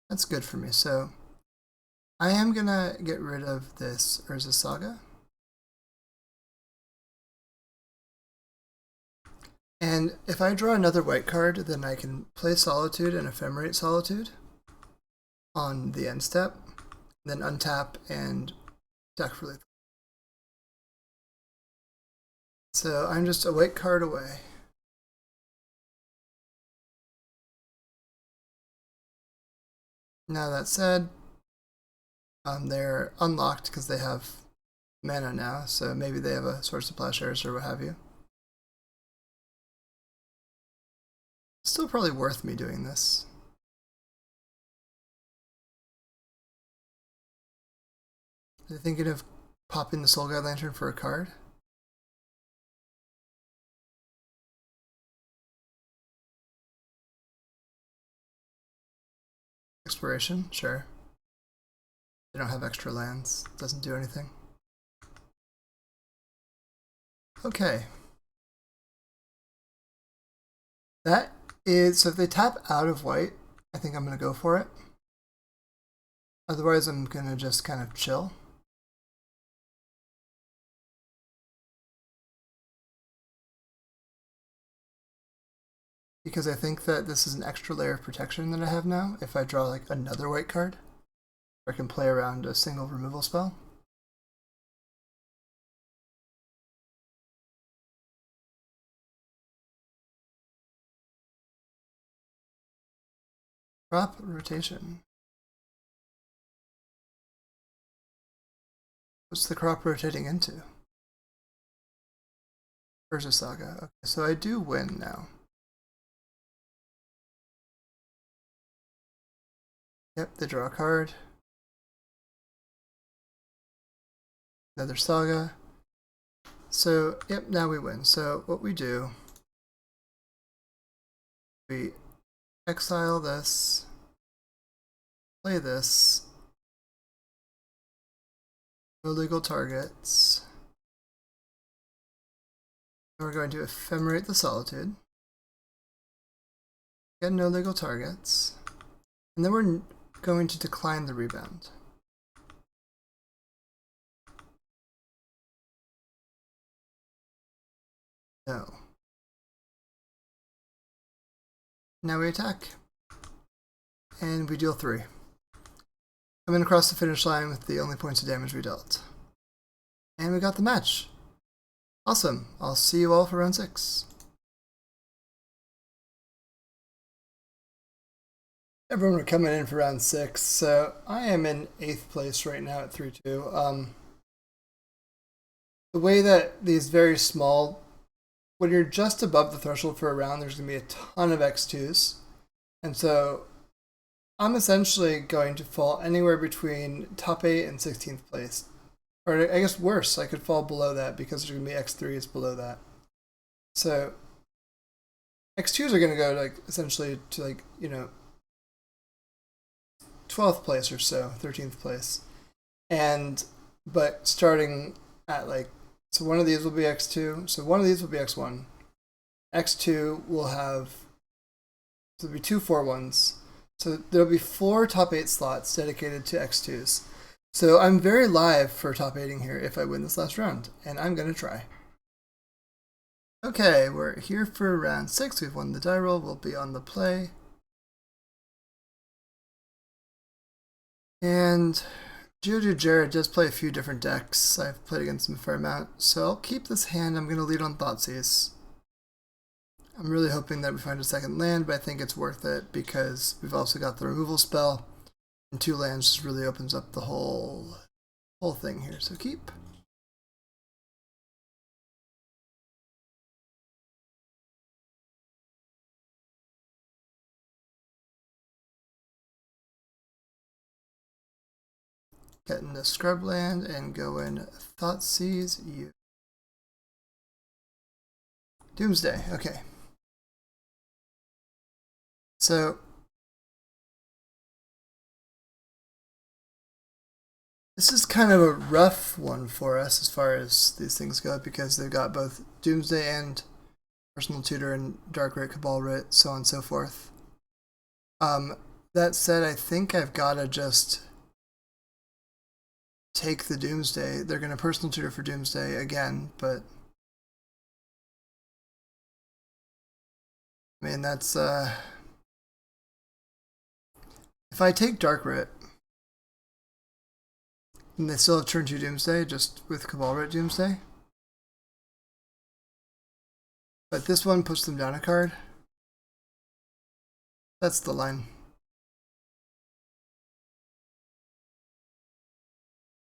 That's good for me. So I am gonna get rid of this Urza Saga. And if I draw another white card, then I can play Solitude and Ephemerate Solitude on the end step, then untap and attack for lethal. So I'm just a white card away. Now that said, they're unlocked because they have mana now, so maybe they have a Source of Plowshares or what have you. Still probably worth me doing this. They're thinking of popping the Soul Guide Lantern for a card. Exploration, sure. They don't have extra lands, doesn't do anything. Okay. That is, so if they tap out of white, I think I'm going to go for it. Otherwise, I'm going to just kind of chill. Because I think that this is an extra layer of protection that I have now. If I draw like another white card, I can play around a single removal spell. Crop rotation. What's the crop rotating into? Urza Saga. Okay, so I do win now. Yep, they draw a card. Another Saga. So, yep, now we win. So what we do, we exile this, play this, no legal targets. We're going to Ephemerate the Solitude. Again, no legal targets. And then we're going to decline the rebound. No. Now we attack. And we deal 3. Coming across the finish line with the only points of damage we dealt. And we got the match. Awesome. I'll see you all for round 6. Everyone, we're coming in for round 6. So I am in 8th place right now at 3-2. The way that these very small, when you're just above the threshold for a round, there's going to be a ton of X2s. And so I'm essentially going to fall anywhere between top 8 and 16th place. Or I guess worse, I could fall below that because there's going to be X3s below that. So X2s are going to go like essentially to like, you know, 12th place or so, 13th place. But starting at like, so one of these will be X2, so one of these will be X1. X2 will have, so there'll be 2 4-1s. So there'll be 4 top 8 slots dedicated to X2s. So I'm very live for top 8ing here if I win this last round, and I'm going to try. Okay, we're here for round 6. We've won the die roll. We'll be on the play. And Geodude Jared does play a few different decks. I've played against him a fair amount. So I'll keep this hand. I'm going to lead on Thoughtseize. I'm really hoping that we find a second land, but I think it's worth it because we've also got the removal spell, and 2 lands just really opens up the whole thing here. So keep. Get into Scrubland and go in Thoughtseize you. Doomsday, okay. So this is kind of a rough one for us as far as these things go because they've got both Doomsday and Personal Tutor and Dark Writ, Cabal Writ, so on and so forth. That said, I think I've got to just take the Doomsday. They're going to Personal Tutor for Doomsday again, but I mean, that's, if I take Dark Writ, and they still have turn 2 Doomsday, just with Cabal Writ Doomsday. But this one puts them down a card. That's the line.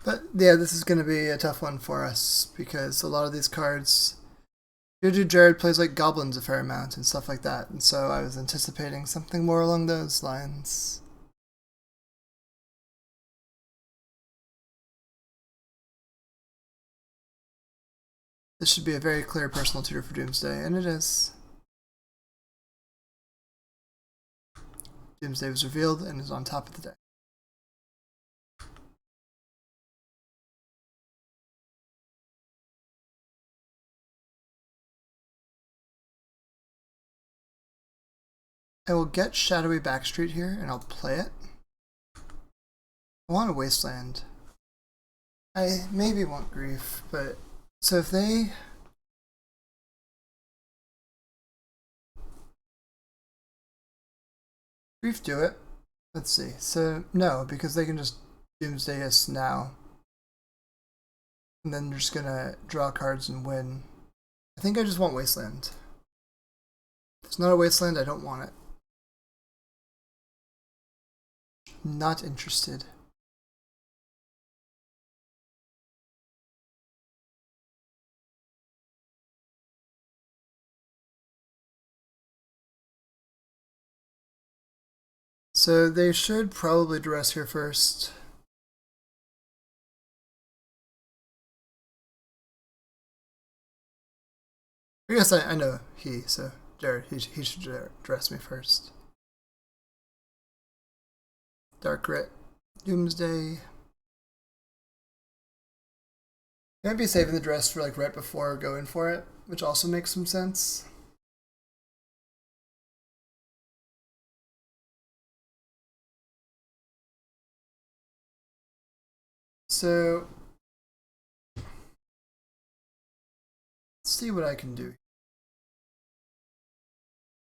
But yeah, this is going to be a tough one for us because a lot of these cards, Jared plays like Goblins a fair amount and stuff like that, and so I was anticipating something more along those lines. This should be a very clear Personal Tutor for Doomsday, and it is. Doomsday was revealed and is on top of the deck. I will get Shadowy Backstreet here, and I'll play it. I want a Wasteland. I maybe want Grief, but... So if they... Grief do it. Let's see. So, no, because they can just Doomsday us now. And then they're just gonna draw cards and win. I think I just want Wasteland. If it's not a Wasteland, I don't want it. Not interested. So they should probably dress here first. I guess I know he, so Jared, he should dress me first. Dark Writ, Doomsday. Might be saving the dress for like right before going for it, which also makes some sense. So let's see what I can do.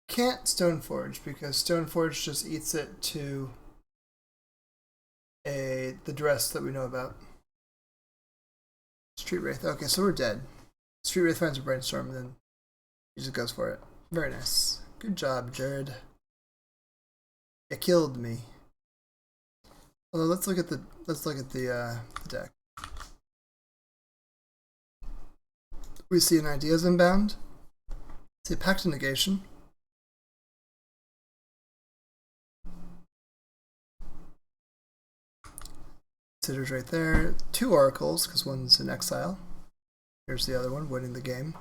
Can't Stoneforge because Stoneforge just eats it to the dress that we know about. Street Wraith. Okay, so we're dead. Street Wraith finds a Brainstorm, and then he just goes for it. Very nice. Good job, Jared. You killed me. Although let's look at the deck. We see an Ideas Inbound. See a Pact of Negation. Considers right there. 2 Oracles, because one's in exile. Here's the other one, winning the game.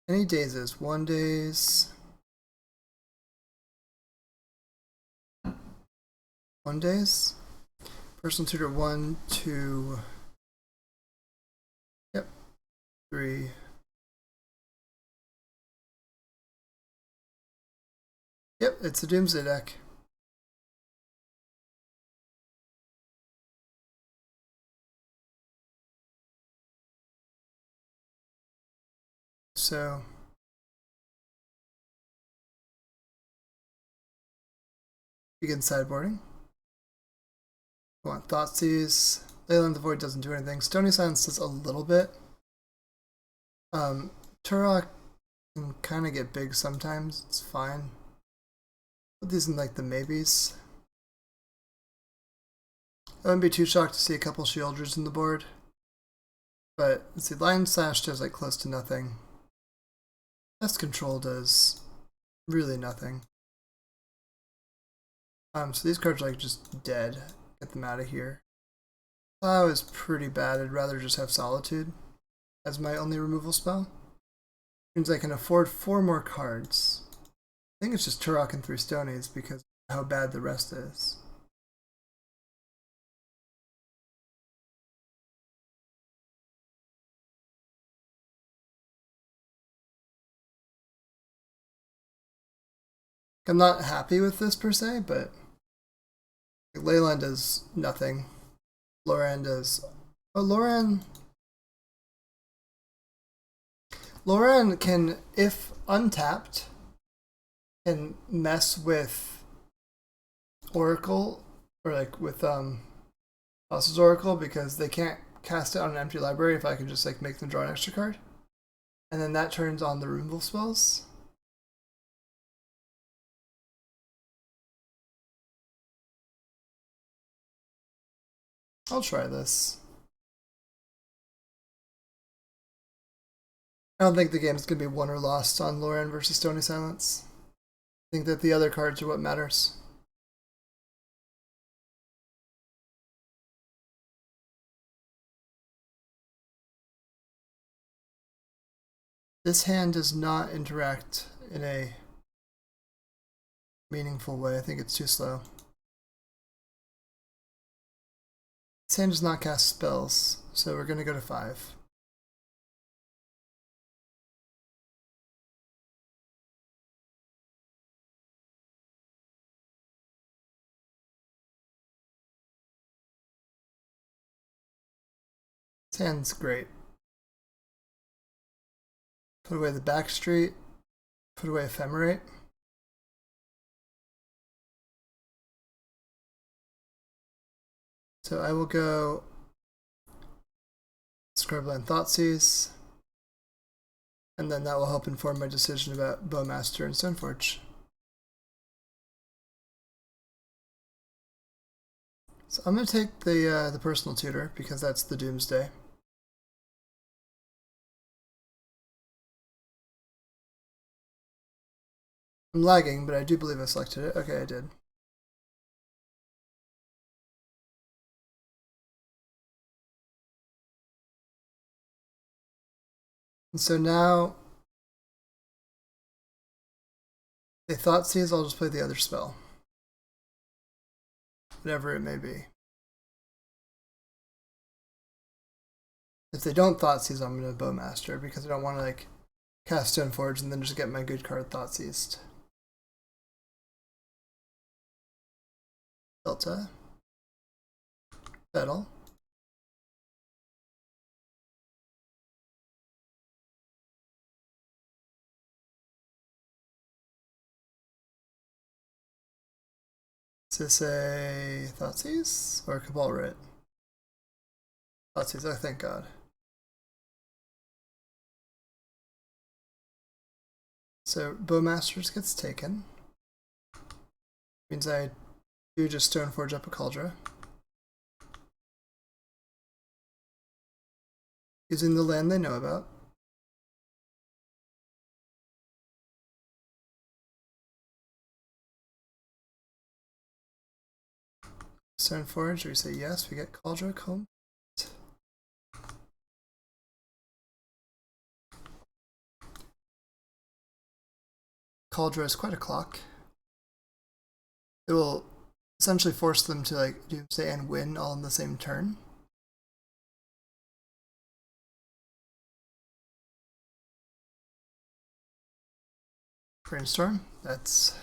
Any dazes? 1 daze. 1 daze. Personal Tutor 1, 2. Yep. 3. Yep, it's a Doomsday deck. So begin sideboarding. We want Thoughtseize. Leyland the Void doesn't do anything. Stony Silence does a little bit. Turok can kind of get big sometimes. It's fine. Put these in like the maybes. I wouldn't be too shocked to see a couple shielders in the board. But let's see, Lion Slash does like close to nothing. Pest Control does really nothing. So these cards are like just dead. Get them out of here. Plow is pretty bad. I'd rather just have Solitude as my only removal spell. Means I can afford 4 more cards. I think it's just Turok and 3 Stonies because of how bad the rest is. I'm not happy with this per se, but Leyline does nothing. Loran does... Oh, Loran can, if untapped, can mess with Oracle, or like with Boss's Oracle, because they can't cast it on an empty library if I can just like make them draw an extra card. And then that turns on the removal spells. I'll try this. I don't think the game's going to be won or lost on Loran versus Stony Silence. I think that the other cards are what matters. This hand does not interact in a meaningful way. I think it's too slow. This hand does not cast spells, so we're going to go to 5. This hand's great. Put away the Backstreet. Put away Ephemerate. So I will go Scribbling Thoughtseize, and then that will help inform my decision about Bowmaster and Stoneforge. So I'm going to take the personal tutor because that's the Doomsday. I'm lagging, but I do believe I selected it. Okay, I did. And so now, they Thoughtseize, I'll just play the other spell. Whatever it may be. If they don't Thoughtseize, I'm going to Bowmaster because I don't want to like cast Stoneforge and then just get my good card Thoughtseized. Delta. Battle. Is this a Thoughtseize or a Cabal Writ? Thoughtseize, oh thank God. So Bowmasters gets taken. Means I do just Stoneforge up a Cauldron. Using the land they know about. Stoneforge, we say yes, we get Cauldron home. Cauldron is quite a clock. It will essentially force them to like Doomsday and win all in the same turn. Brainstorm, that's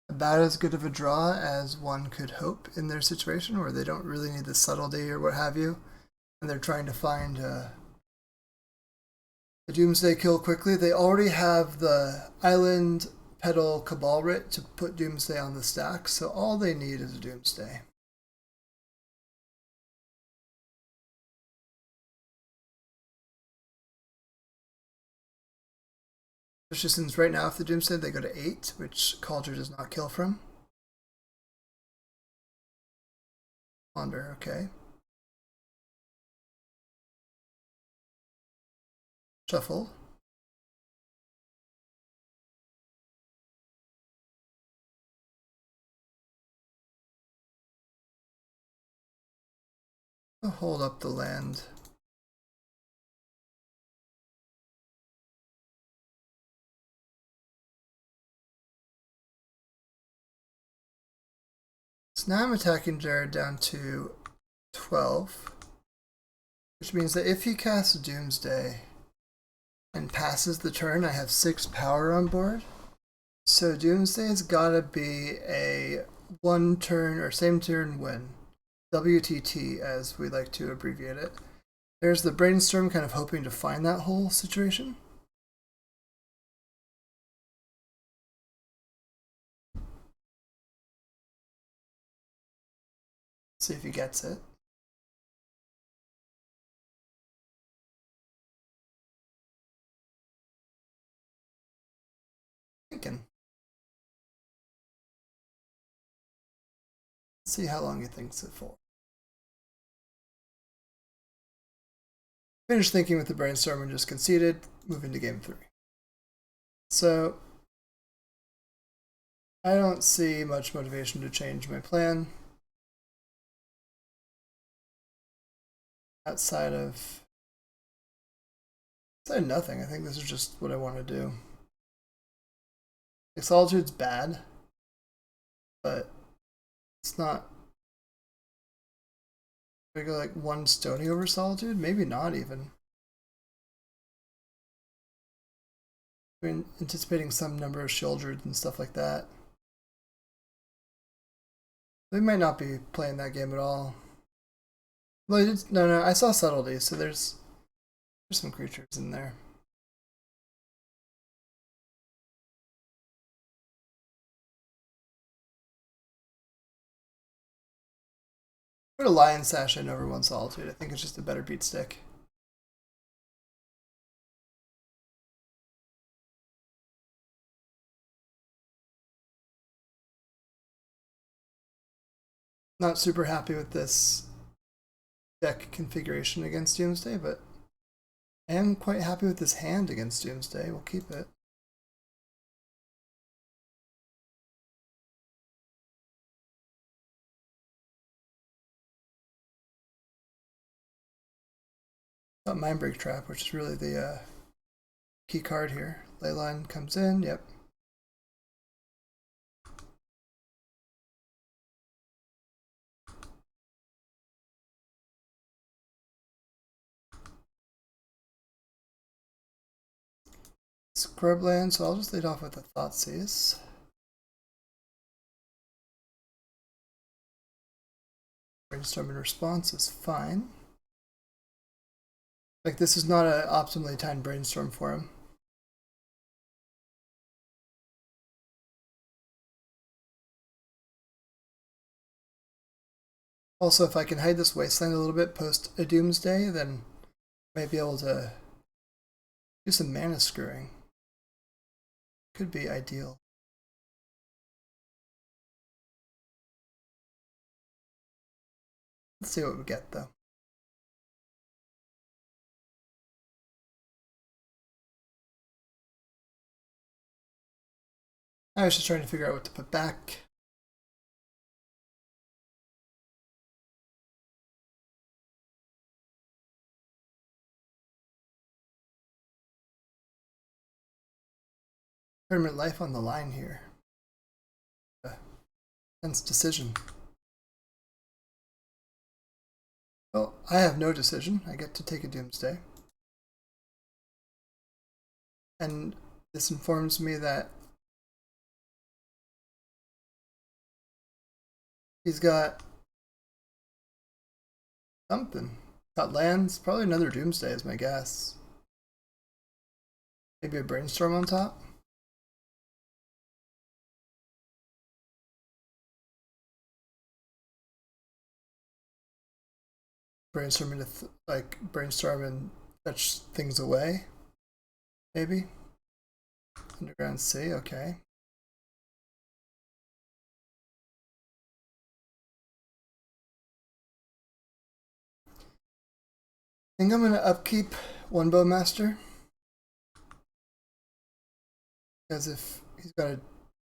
about as good of a draw as one could hope in their situation where they don't really need the subtlety or what have you, and they're trying to find a Doomsday kill quickly. They already have the Island Petal Cabal Writ to put Doomsday on the stack, so all they need is a Doomsday. Especially since right now, if the Doomsday, they go to 8, which Calder does not kill from. Ponder, okay. Shuffle. I'll hold up the land. So now I'm attacking Jared down to 12, which means that if he casts Doomsday and passes the turn, I have 6 power on board. So Doomsday's gotta be a 1 turn or same turn win. WTT, as we like to abbreviate it. There's the Brainstorm kind of hoping to find that whole situation. See if he gets it. Thinking. See how long he thinks it for. Finished thinking with the Brainstorm and just conceded, moving to game 3. So I don't see much motivation to change my plan. Outside of nothing. I think this is just what I want to do. Like, Solitude's bad, but it's not. I go like 1 Stony over Solitude? Maybe not even. I'm anticipating some number of Shieldreds and stuff like that. They might not be playing that game at all. Well, no, I saw Subtlety, so there's some creatures in there. Put a Lion Sash in over 1 Solitude. I think it's just a better beat stick. Not super happy with this deck configuration against Doomsday, but I am quite happy with this hand against Doomsday. We'll keep it. Got Mindbreak Trap, which is really the key card here. Leyline comes in, yep. Scrubland, so I'll just lead off with the Thoughtseize. Brainstorm in response is fine. Like, this is not an optimally timed Brainstorm for him. Also, if I can hide this Wasteland a little bit post a Doomsday, then I might be able to do some mana screwing. Could be ideal. Let's see what we get, though. I was just trying to figure out what to put back. Permanent life on the line here. Tense decision. Well, I have no decision. I get to take a Doomsday. And this informs me that he's got something. Got lands, probably another Doomsday is my guess. Maybe a Brainstorm on top. Brainstorm into like brainstorm and fetch things away. Maybe. Underground C, okay. I think I'm going to upkeep one Bowmaster. Because if he's got a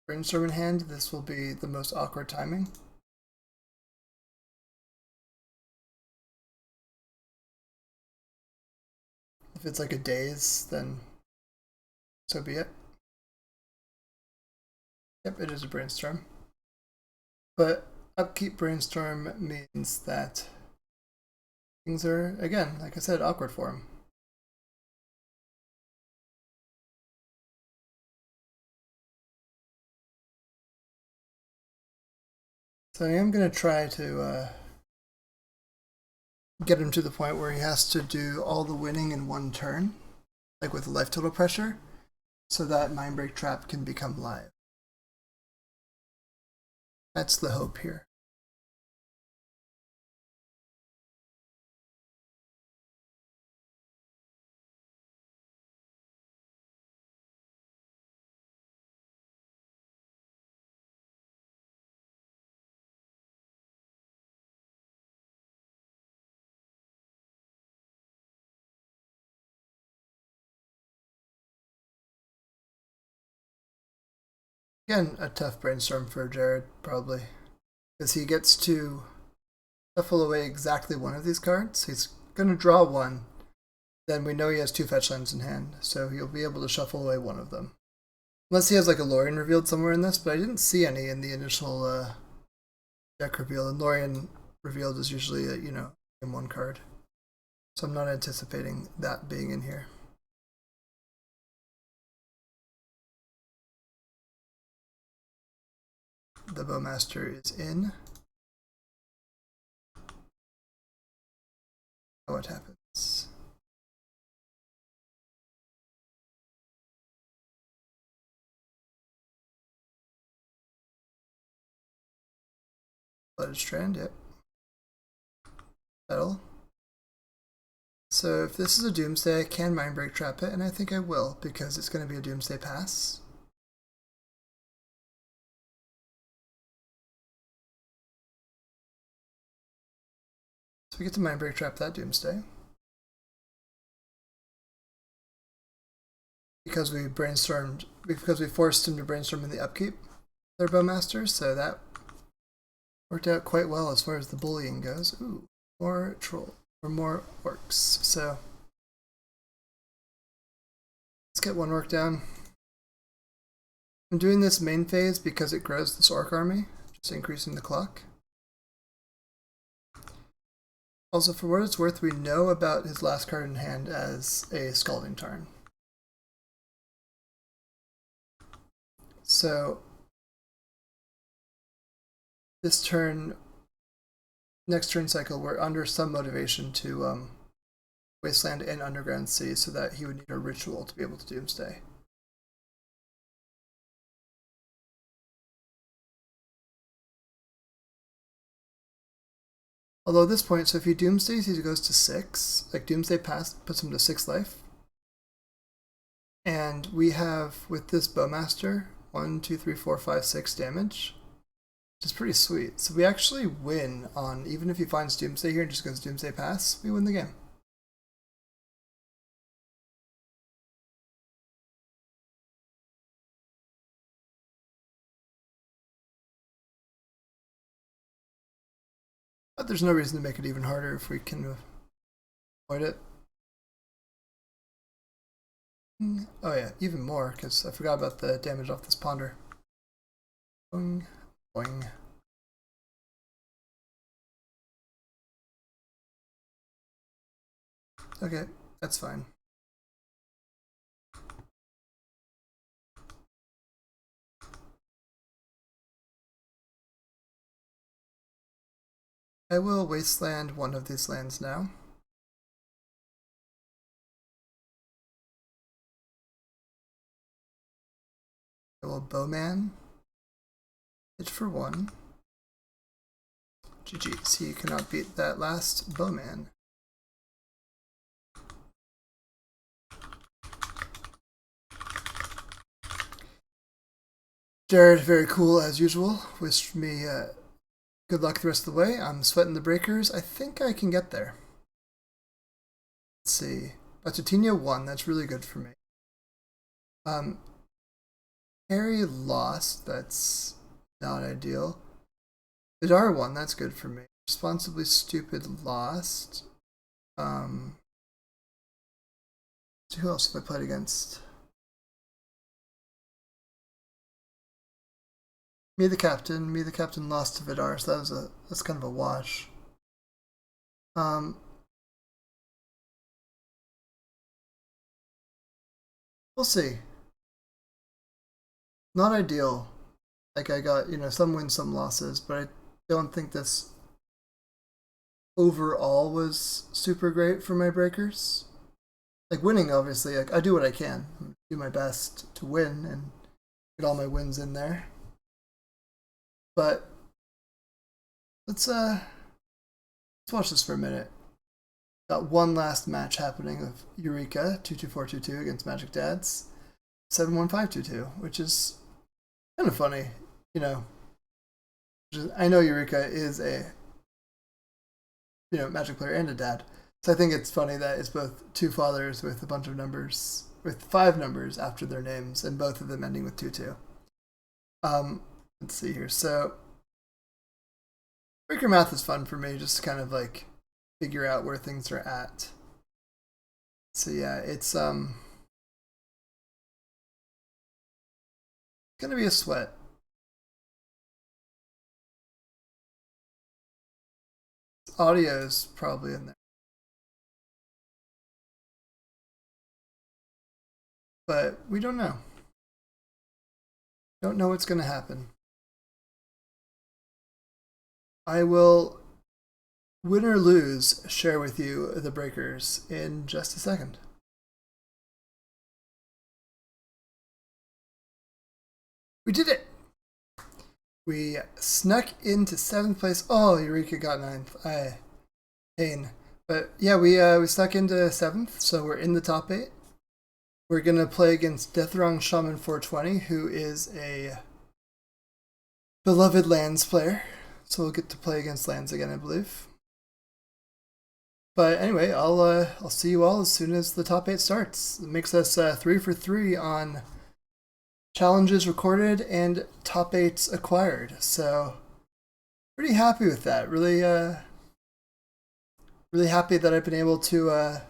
brainstorm in hand, this will be the most awkward timing. If it's like a daze, then so be it. Yep, it is a brainstorm. But upkeep brainstorm means that things are, again, like I said, awkward for him. So I am going to try to get him to the point where he has to do all the winning in one turn, like with life total pressure, so that Mindbreak Trap can become live. That's the hope here. Again, a tough brainstorm for Jared, probably. Because he gets to shuffle away exactly one of these cards. He's going to draw one. Then we know he has two fetch lands in hand, so he'll be able to shuffle away one of them. Unless he has like a Lorien revealed somewhere in this, but I didn't see any in the initial deck reveal. And Lorien revealed is usually a, in one card. So I'm not anticipating that being in here. The Bowmaster is in. What happens? Blooded Strand, yep. Settle. So if this is a Doomsday, I can Mindbreak Trap it, and I think I will, because it's going to be a Doomsday pass. So we get to Mindbreak Trap that Doomsday. Because we forced him to brainstorm in the upkeep, their Bowmaster, so that worked out quite well as far as the bullying goes. Ooh, more troll, or more orcs. So let's get one orc down. I'm doing this main phase because it grows this orc army, just increasing the clock. Also, for what it's worth, we know about his last card in hand as a Scalding Tarn. So this turn, next turn cycle, we're under some motivation to Wasteland and Underground Sea, so that he would need a ritual to be able to Doomsday. Although at this point, so if he Doomsdays, he goes to 6. Like Doomsday Pass puts him to 6 life. And we have, with this Bowmaster, 1, 2, 3, 4, 5, 6 damage. Which is pretty sweet. So we actually win on, even if he finds Doomsday here and just goes Doomsday Pass, we win the game. But there's no reason to make it even harder if we can avoid it. Oh yeah, even more, because I forgot about the damage off this Ponder. Boing, boing. Okay, that's fine. I will Wasteland one of these lands now. I will Bowman. Hit for 1. GG. So you cannot beat that last Bowman. Jared, very cool as usual. Wished me good luck the rest of the way. I'm sweating the breakers. I think I can get there. Let's see. Batutinha won. That's really good for me. Harry lost. That's not ideal. Vidar won. That's good for me. Responsibly Stupid lost. Who else have I played against? Me the captain lost to Vidar, so that's kind of a wash. We'll see. Not ideal. Like I got, some wins, some losses, but I don't think this overall was super great for my breakers. Like winning, obviously, like I do what I can. I do my best to win and get all my wins in there. But let's watch this for a minute. Got one last match happening of Eureka 22422 against Magic Dads 71522, which is kind of funny, I know Eureka is a Magic player and a dad, so I think it's funny that it's both two fathers with a bunch of numbers, with 5 numbers after their names, and both of them ending with 22. Let's see here. So breaker math is fun for me, just to kind of like figure out where things are at. So yeah, it's gonna be a sweat. Audio's probably in there, but we don't know. Don't know what's gonna happen. I will, win or lose, share with you the breakers in just a second. We did it! We snuck into 7th place. Oh, Eureka got 9th. Pain. But yeah, we snuck into 7th, so we're in the top 8. We're gonna play against Deathrong Shaman 420, who is a beloved lands player. So we'll get to play against lands again, I believe. But anyway, I'll see you all as soon as the top 8 starts. It makes us 3 for 3 on challenges recorded and top 8s acquired. So pretty happy with that. Really happy that I've been able to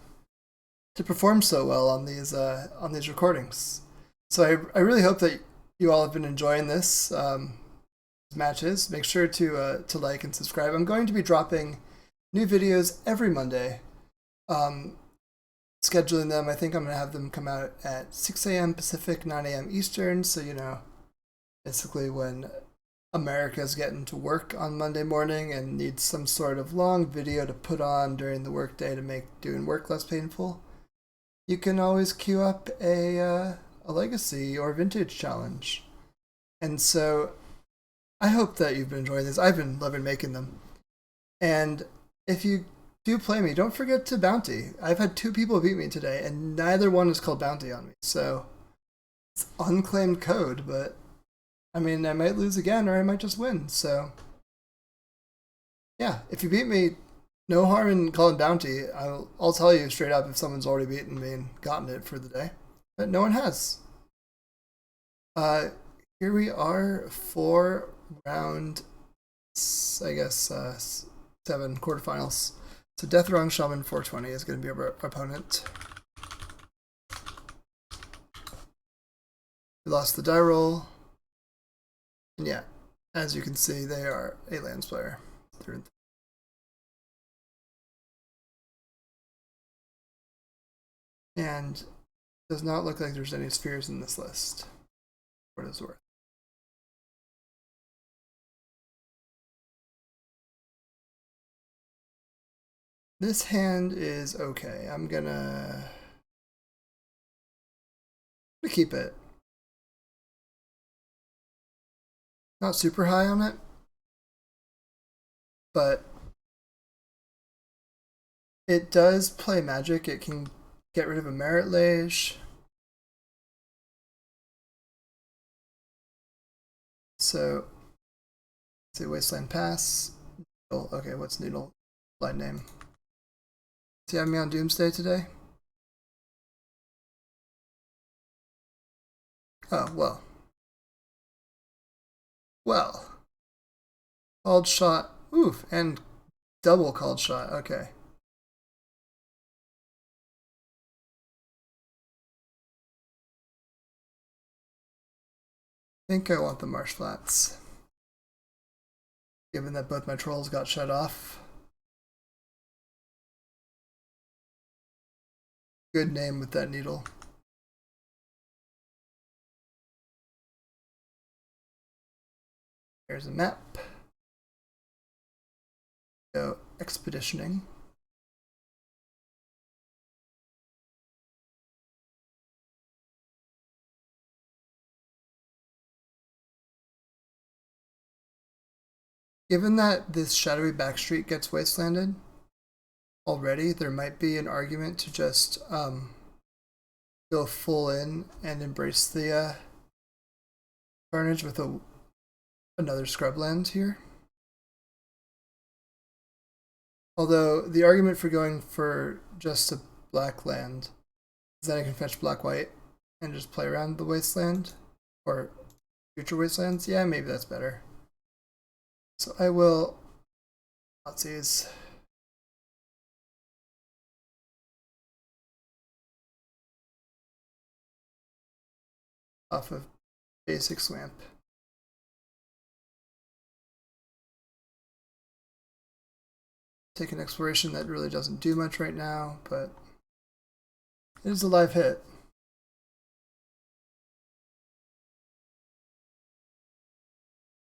perform so well on these recordings. So I really hope that you all have been enjoying this matches. Make sure to like and subscribe. I'm going to be dropping new videos every Monday. Scheduling them, I think I'm going to have them come out at 6 a.m. Pacific, 9 a.m. Eastern, so basically when America's getting to work on Monday morning and needs some sort of long video to put on during the workday to make doing work less painful, you can always queue up a legacy or vintage challenge. And so I hope that you've been enjoying this. I've been loving making them. And if you do play me, don't forget to bounty. I've had 2 people beat me today, and neither one is called bounty on me. So it's unclaimed code, but I mean, I might lose again or I might just win. So yeah, if you beat me, no harm in calling bounty. I'll tell you straight up if someone's already beaten me and gotten it for the day, but no one has. Here we are for round, I guess, 7 quarterfinals. So Deathrong Shaman 420 is going to be our opponent. We lost the die roll. And yeah, as you can see, they are a lands player. And does not look like there's any spheres in this list, for what it's worth. This hand is okay. I'm gonna keep it. Not super high on it, but it does play magic. It can get rid of a Merit Lage. So, say Wasteland Pass. Needle. Okay, what's Needle line name? Does he have me on Doomsday today? Oh, well. Well. Called shot. Oof, and double called shot. Okay. I think I want the Marsh Flats. Given that both my trolls got shut off. Good name with that needle. Here's a map. Go expeditioning. Given that this shadowy backstreet gets wastelanded already, there might be an argument to just go full in and embrace the carnage with another scrubland here. Although the argument for going for just a black land is that I can fetch black-white and just play around the wasteland or future wastelands. Yeah, maybe that's better. So I will Nazis. Off of basic swamp. Take an exploration that really doesn't do much right now, but it is a live hit.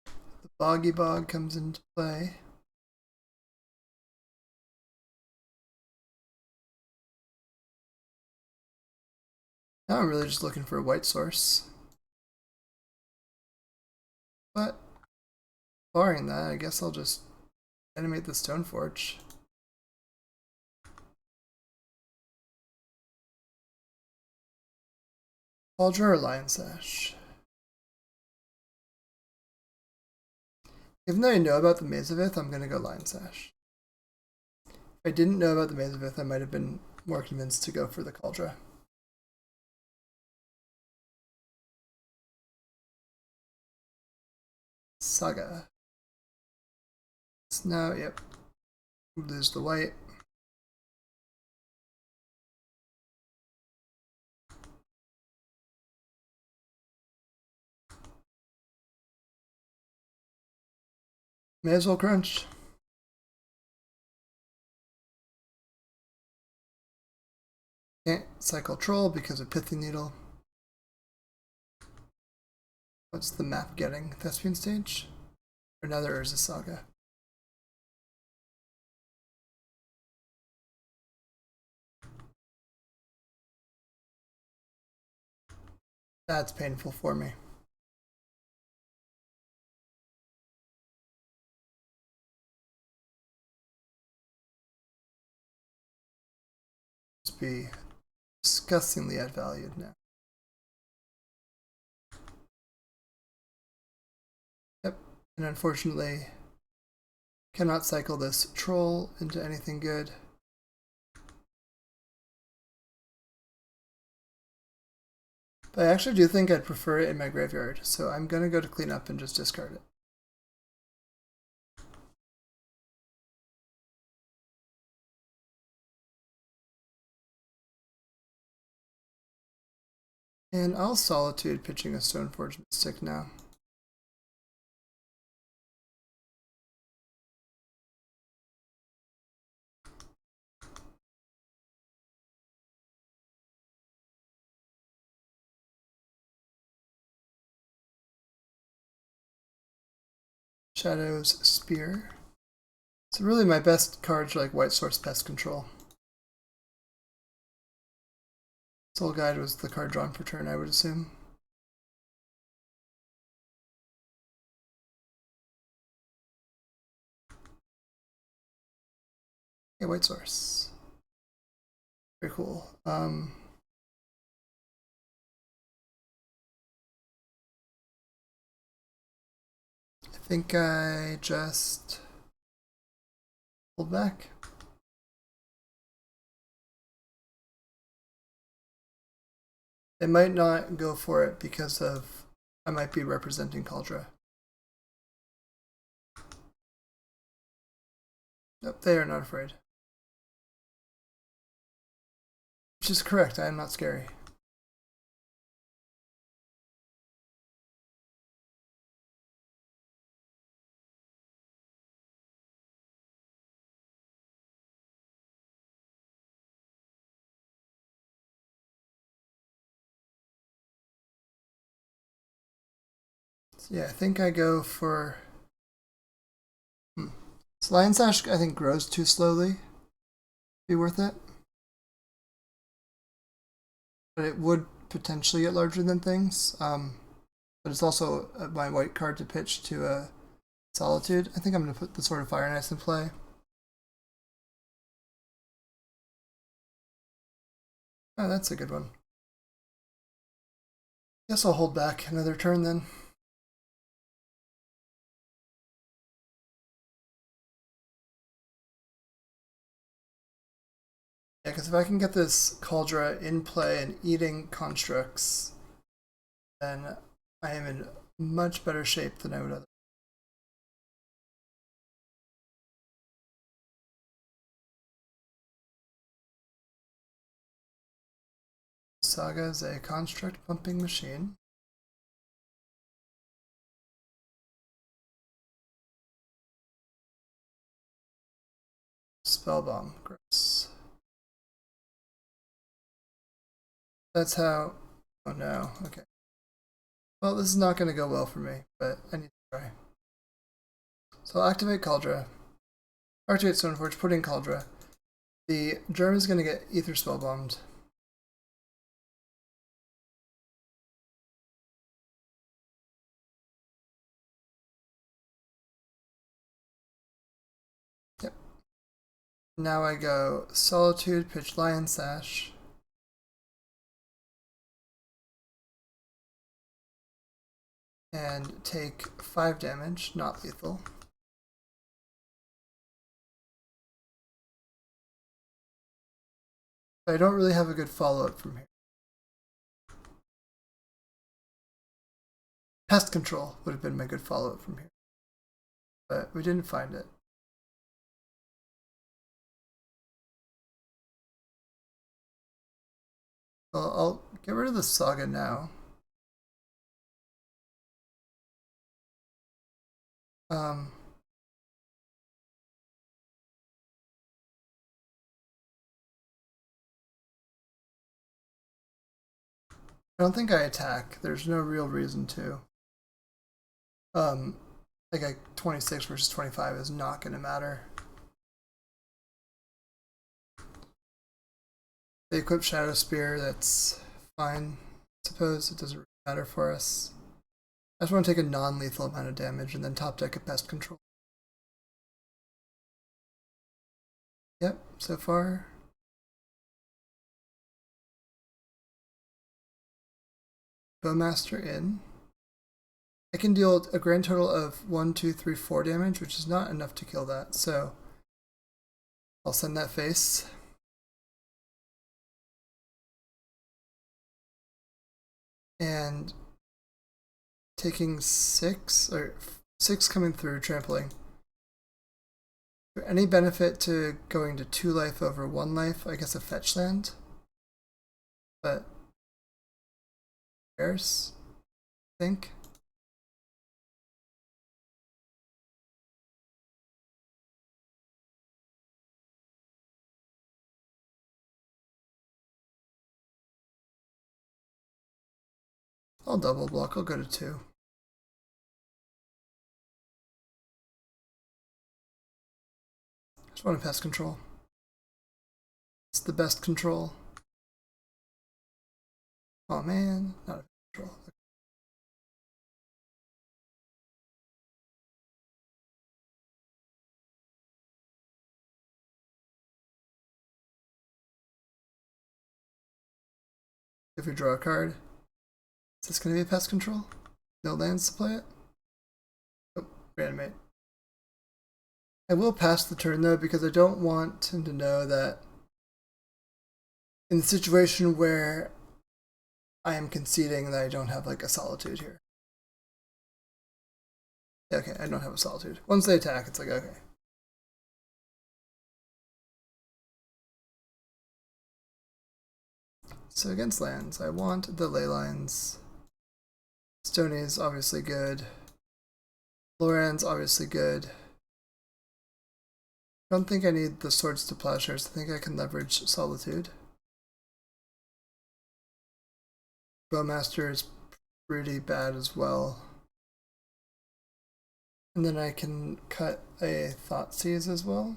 The Boggy Bog comes into play. Now I'm really just looking for a white source. But barring that, I guess I'll just animate the Stoneforge. Cauldron or Lion Sash? Even though I know about the Mazavith, I'm gonna go Lion Sash. If I didn't know about the Mazavith, I might have been more convinced to go for the Cauldron. Saga. So now, yep. Lose the white. May as well crunch. Can't cycle troll because of Pithy Needle. What's the map getting? Thespian Stage? Another Urza Saga. That's painful for me. Just be disgustingly outvalued now. Yep, and unfortunately cannot cycle this troll into anything good. But I actually do think I'd prefer it in my graveyard, so I'm gonna go to clean up and just discard it. And I'll Solitude pitching a Stoneforge Mystic now. Shadow's Spear. So really my best cards are like White Source Pest Control. Soul Guide was the card drawn per turn, I would assume. Okay, White Source. Very cool. think I just hold back. They might not go for it because of I might be representing Cauldra. Nope, they are not afraid. Which is correct, I am not scary. So yeah, I think I go for... So Lion Sash, I think, grows too slowly. Be worth it. But it would potentially get larger than things. But it's also my white card to pitch to a Solitude. I think I'm going to put the Sword of Fire and Ice in play. Oh, that's a good one. Guess I'll hold back another turn then. Yeah, because if I can get this Cauldra in play and eating constructs, then I am in much better shape than I would otherwise. Saga is a construct pumping machine. Spellbomb, gross. That's how... Oh no, okay. Well, this is not going to go well for me, but I need to try. So I'll activate Cauldra. Activate Stoneforge, put in Cauldra. The Germ is going to get Ether Spellbombed. Yep. Now I go Solitude, pitch Lion Sash. And take 5 damage, not lethal. I don't really have a good follow-up from here. Pest Control would have been my good follow-up from here. But we didn't find it. Well, I'll get rid of the Saga now. I don't think I attack. There's no real reason to. Like a 26 versus 25 is not going to matter. They equip Shadow Spear, that's fine. I suppose it doesn't really matter for us. I just want to take a non-lethal amount of damage and then top deck a Pest Control. Yep, so far. Bowmaster in. I can deal a grand total of 1, 2, 3, 4 damage, which is not enough to kill that, so I'll send that face. And taking 6 coming through, trampling. For any benefit to going to 2 life over 1 life, I guess a fetch land. But cares, I think. I'll double block, I'll go to 2. Just want to Pest Control. It's the best control. Oh man, not a control. If you draw a card, is this going to be a Pest Control? No lands to play it? Oh, reanimate. I will pass the turn though because I don't want him to know that in the situation where I am conceding that I don't have like a solitude here. Okay, I don't have a solitude. Once they attack, it's like, okay. So against lands, I want the ley lines. Stony is obviously good. Loran's obviously good. I don't think I need the swords to plowshares. I think I can leverage solitude. Bowmaster is pretty bad as well. And then I can cut a Thoughtseize as well.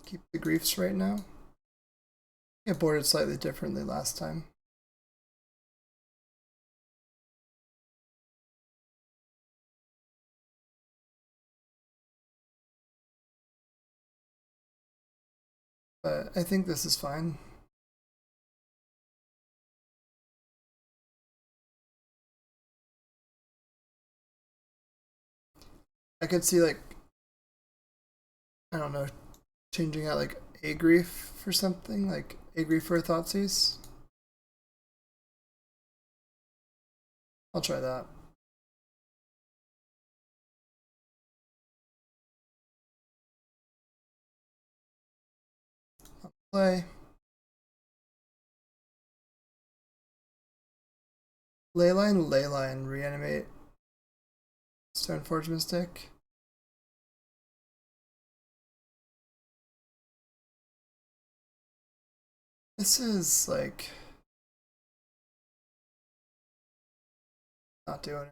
Keep the griefs right now. I boarded slightly differently last time. But I think this is fine. I could see like, I don't know, changing out like a grief for something, like a grief for a Thoughtseize. I'll try that. I'll play. Leyline, reanimate. Stoneforge Mystic. This is like not doing it.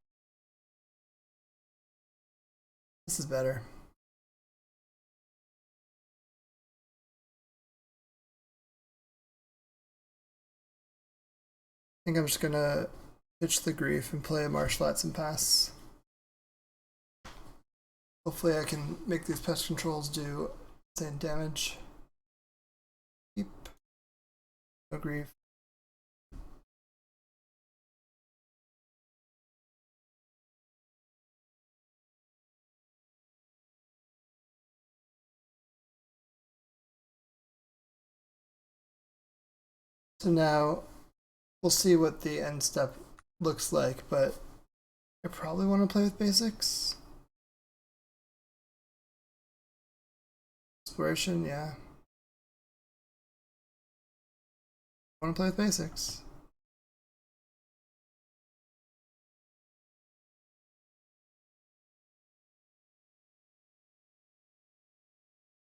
This is better. I think I'm just gonna pitch the grief and play a Marshflats and pass. Hopefully I can make these pest controls do insane damage. Keep. No grief. So now we'll see what the end step looks like, but I probably want to play with basics. Exploration, yeah. I want to play with basics.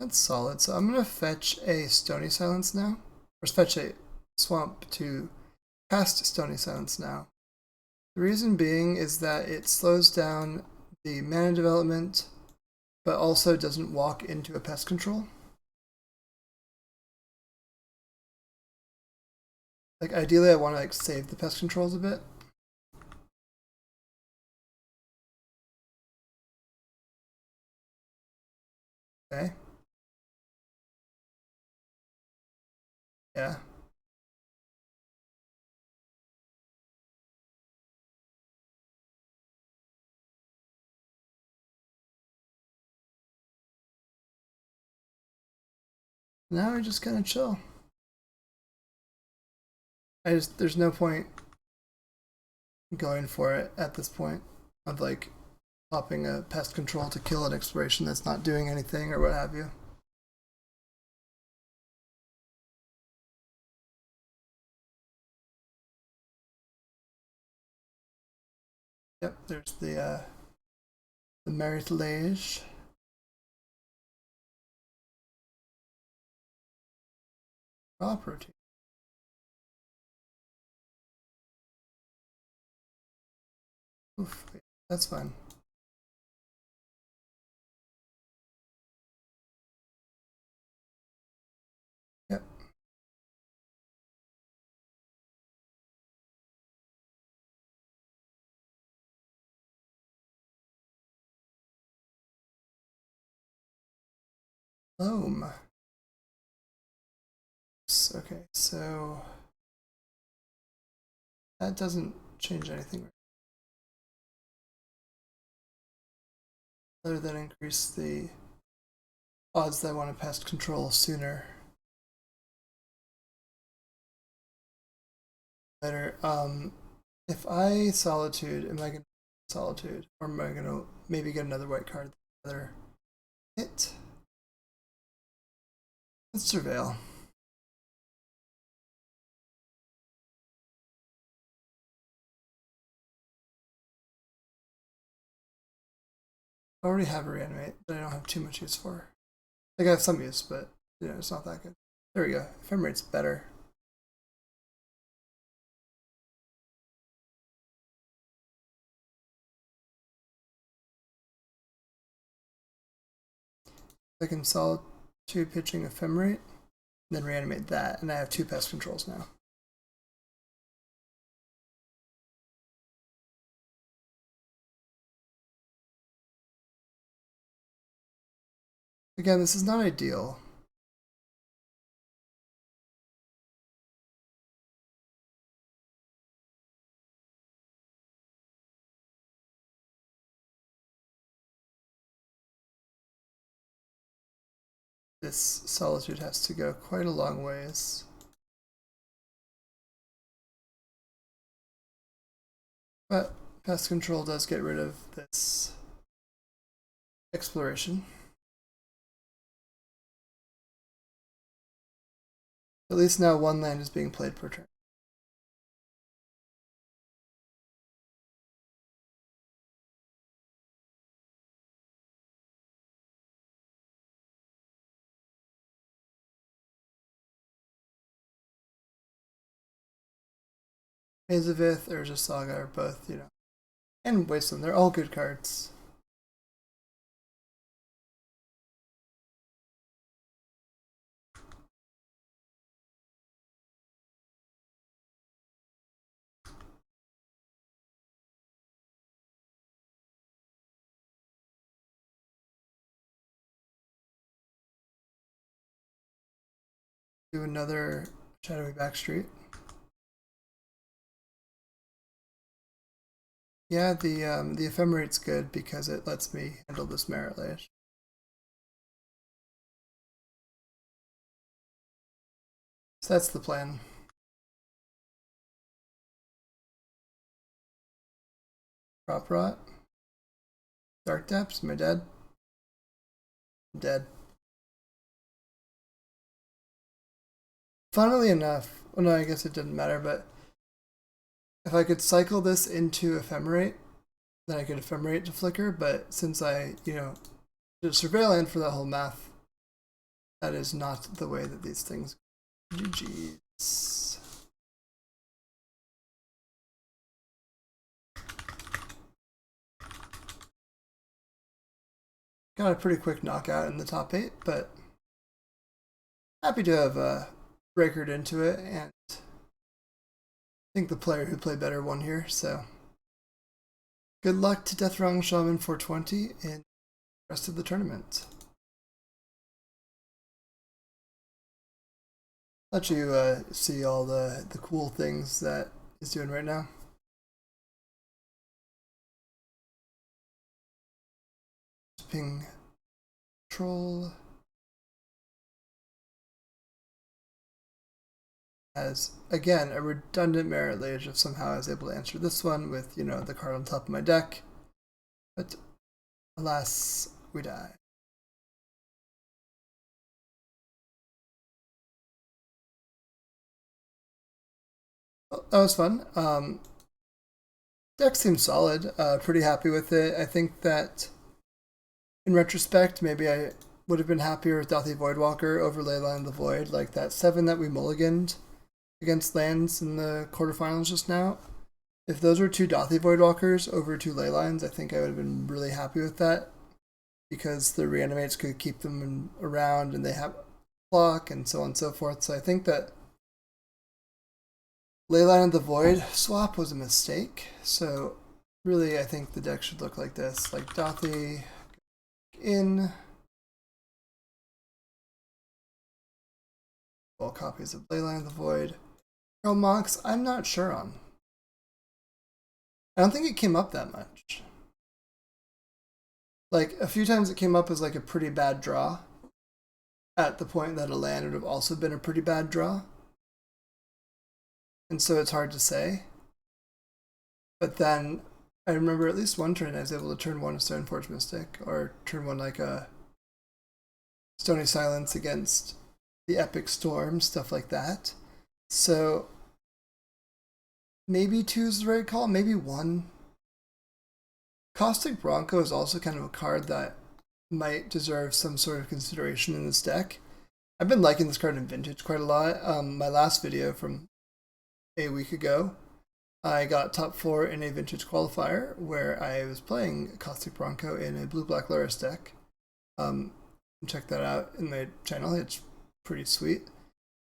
That's solid. So I'm going to fetch a Stony Silence now. Or fetch a Swamp to cast Stony Silence now. The reason being is that it slows down the mana development, but also doesn't walk into a pest control. Like ideally I want to like save the pest controls a bit. Okay. Yeah. Now we're just kind of chill. There's no point going for it at this point of like popping a pest control to kill an exploration that's not doing anything or what have you. Yep, there's the Meritlage. Crop routine. Oof, that's fine. Yep. Loam. Okay, so that doesn't change anything. Other than increase the odds that I want to pest control sooner. Better. If I Solitude, am I going to Solitude? Or am I going to maybe get another white card? Another hit? Let's Surveil. I already have a Reanimate that I don't have too much use for. Like I have some use, but you know, it's not that good. There we go. Ephemerate's better. I can Solitude pitching Ephemerate, then Reanimate that, and I have 2 pest controls now. Again, this is not ideal. This Solitude has to go quite a long ways. But pest control does get rid of this exploration. At least now 1 land is being played per turn. Azavith, Urza Saga are both, you know, and Wasteland, they're all good cards. Do another Shadowy Backstreet. Yeah, the Ephemerate's good because it lets me handle this Merit Lage. So that's the plan. Crop Rot. Dark Depths, am I dead? I'm dead. Funnily enough, well no, I guess it didn't matter, but if I could cycle this into Ephemerate, then I could Ephemerate to Flicker, but since I, you know, did Surveillant for that whole math, that is not the way that these things go. GG's. Got a pretty quick knockout in the top 8, but happy to have breakered into it, and I think the player who played better won here, so good luck to Deathrong Shaman 420 in the rest of the tournament. Let you see all the cool things that he's doing right now. Ping Troll as, again, a redundant Merit Lage if somehow I was able to answer this one with, you know, the card on top of my deck. But alas, we die. Well, that was fun. Deck seems solid. Pretty happy with it. I think that in retrospect, maybe I would have been happier with Dauthi Voidwalker over Leyline of the Void, like that 7 that we mulliganed against lands in the quarterfinals just now. If those were 2 Dauthi Voidwalkers over 2 Leylines, I think I would have been really happy with that, because the Reanimates could keep them around and they have block and so on and so forth. So I think that Leyline of the Void swap was a mistake. So really, I think the deck should look like this, like Dauthi in all copies of Leyline of the Void. Earl Mox, I'm not sure on. I don't think it came up that much. Like, a few times it came up as like a pretty bad draw, at the point that a land would have also been a pretty bad draw. And so it's hard to say. But then I remember at least one turn I was able to turn one a Stoneforge Mystic, or turn one like a Stony Silence against the Epic Storm, stuff like that. So maybe 2 is the right call, maybe 1. Caustic Bronco is also kind of a card that might deserve some sort of consideration in this deck. I've been liking this card in Vintage quite a lot. My last video from a week ago, I got top 4 in a Vintage qualifier where I was playing Caustic Bronco in a blue-black Loris deck. Check that out in my channel, it's pretty sweet.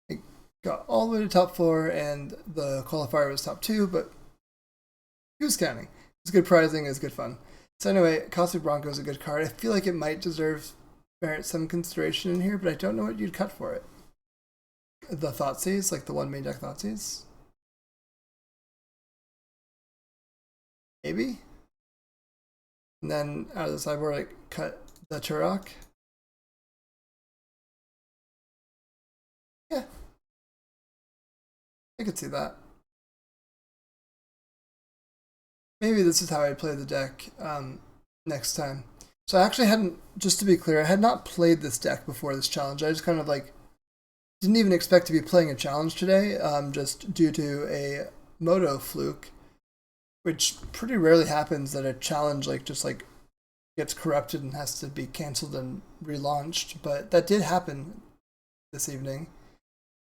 I got all the way to top 4 and the qualifier was top 2, but who's counting? It's good prizing, it's good fun. So anyway, Caustic Bronco is a good card. I feel like it might merit some consideration in here, but I don't know what you'd cut for it. The Thoughtseize, like the one main deck Thoughtseize? Maybe? And then out of the sideboard, I cut the Turok. Yeah. I could see that. Maybe this is how I play the deck next time. So I actually hadn't, just to be clear, I had not played this deck before this challenge. I just kind of like didn't even expect to be playing a challenge today, just due to a moto fluke, which pretty rarely happens that a challenge just gets corrupted and has to be canceled and relaunched. But that did happen this evening.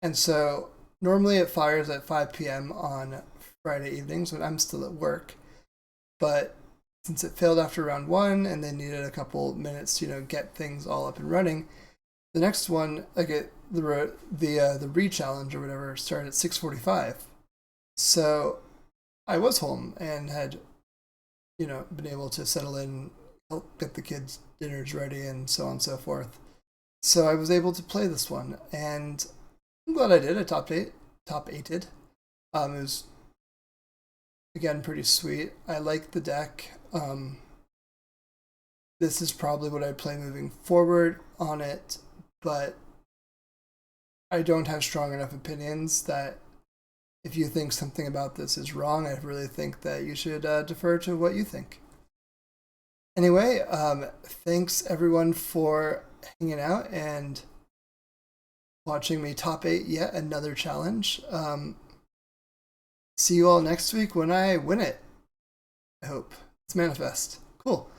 And so normally it fires at 5 p.m. on Friday evenings when I'm still at work. But since it failed after round 1 and they needed a couple minutes to, get things all up and running, the next one, the re-challenge or whatever, started at 6:45. So I was home and had, been able to settle in, help get the kids' dinners ready and so on and so forth. So I was able to play this one, and I'm glad I did. I top eighted. It was, again, pretty sweet. I like the deck. This is probably what I'd play moving forward on it, but I don't have strong enough opinions that if you think something about this is wrong, I really think that you should defer to what you think. Anyway, thanks everyone for hanging out and watching me top 8 yet another challenge. See you all next week when I win it. I hope. Let's manifest. Cool.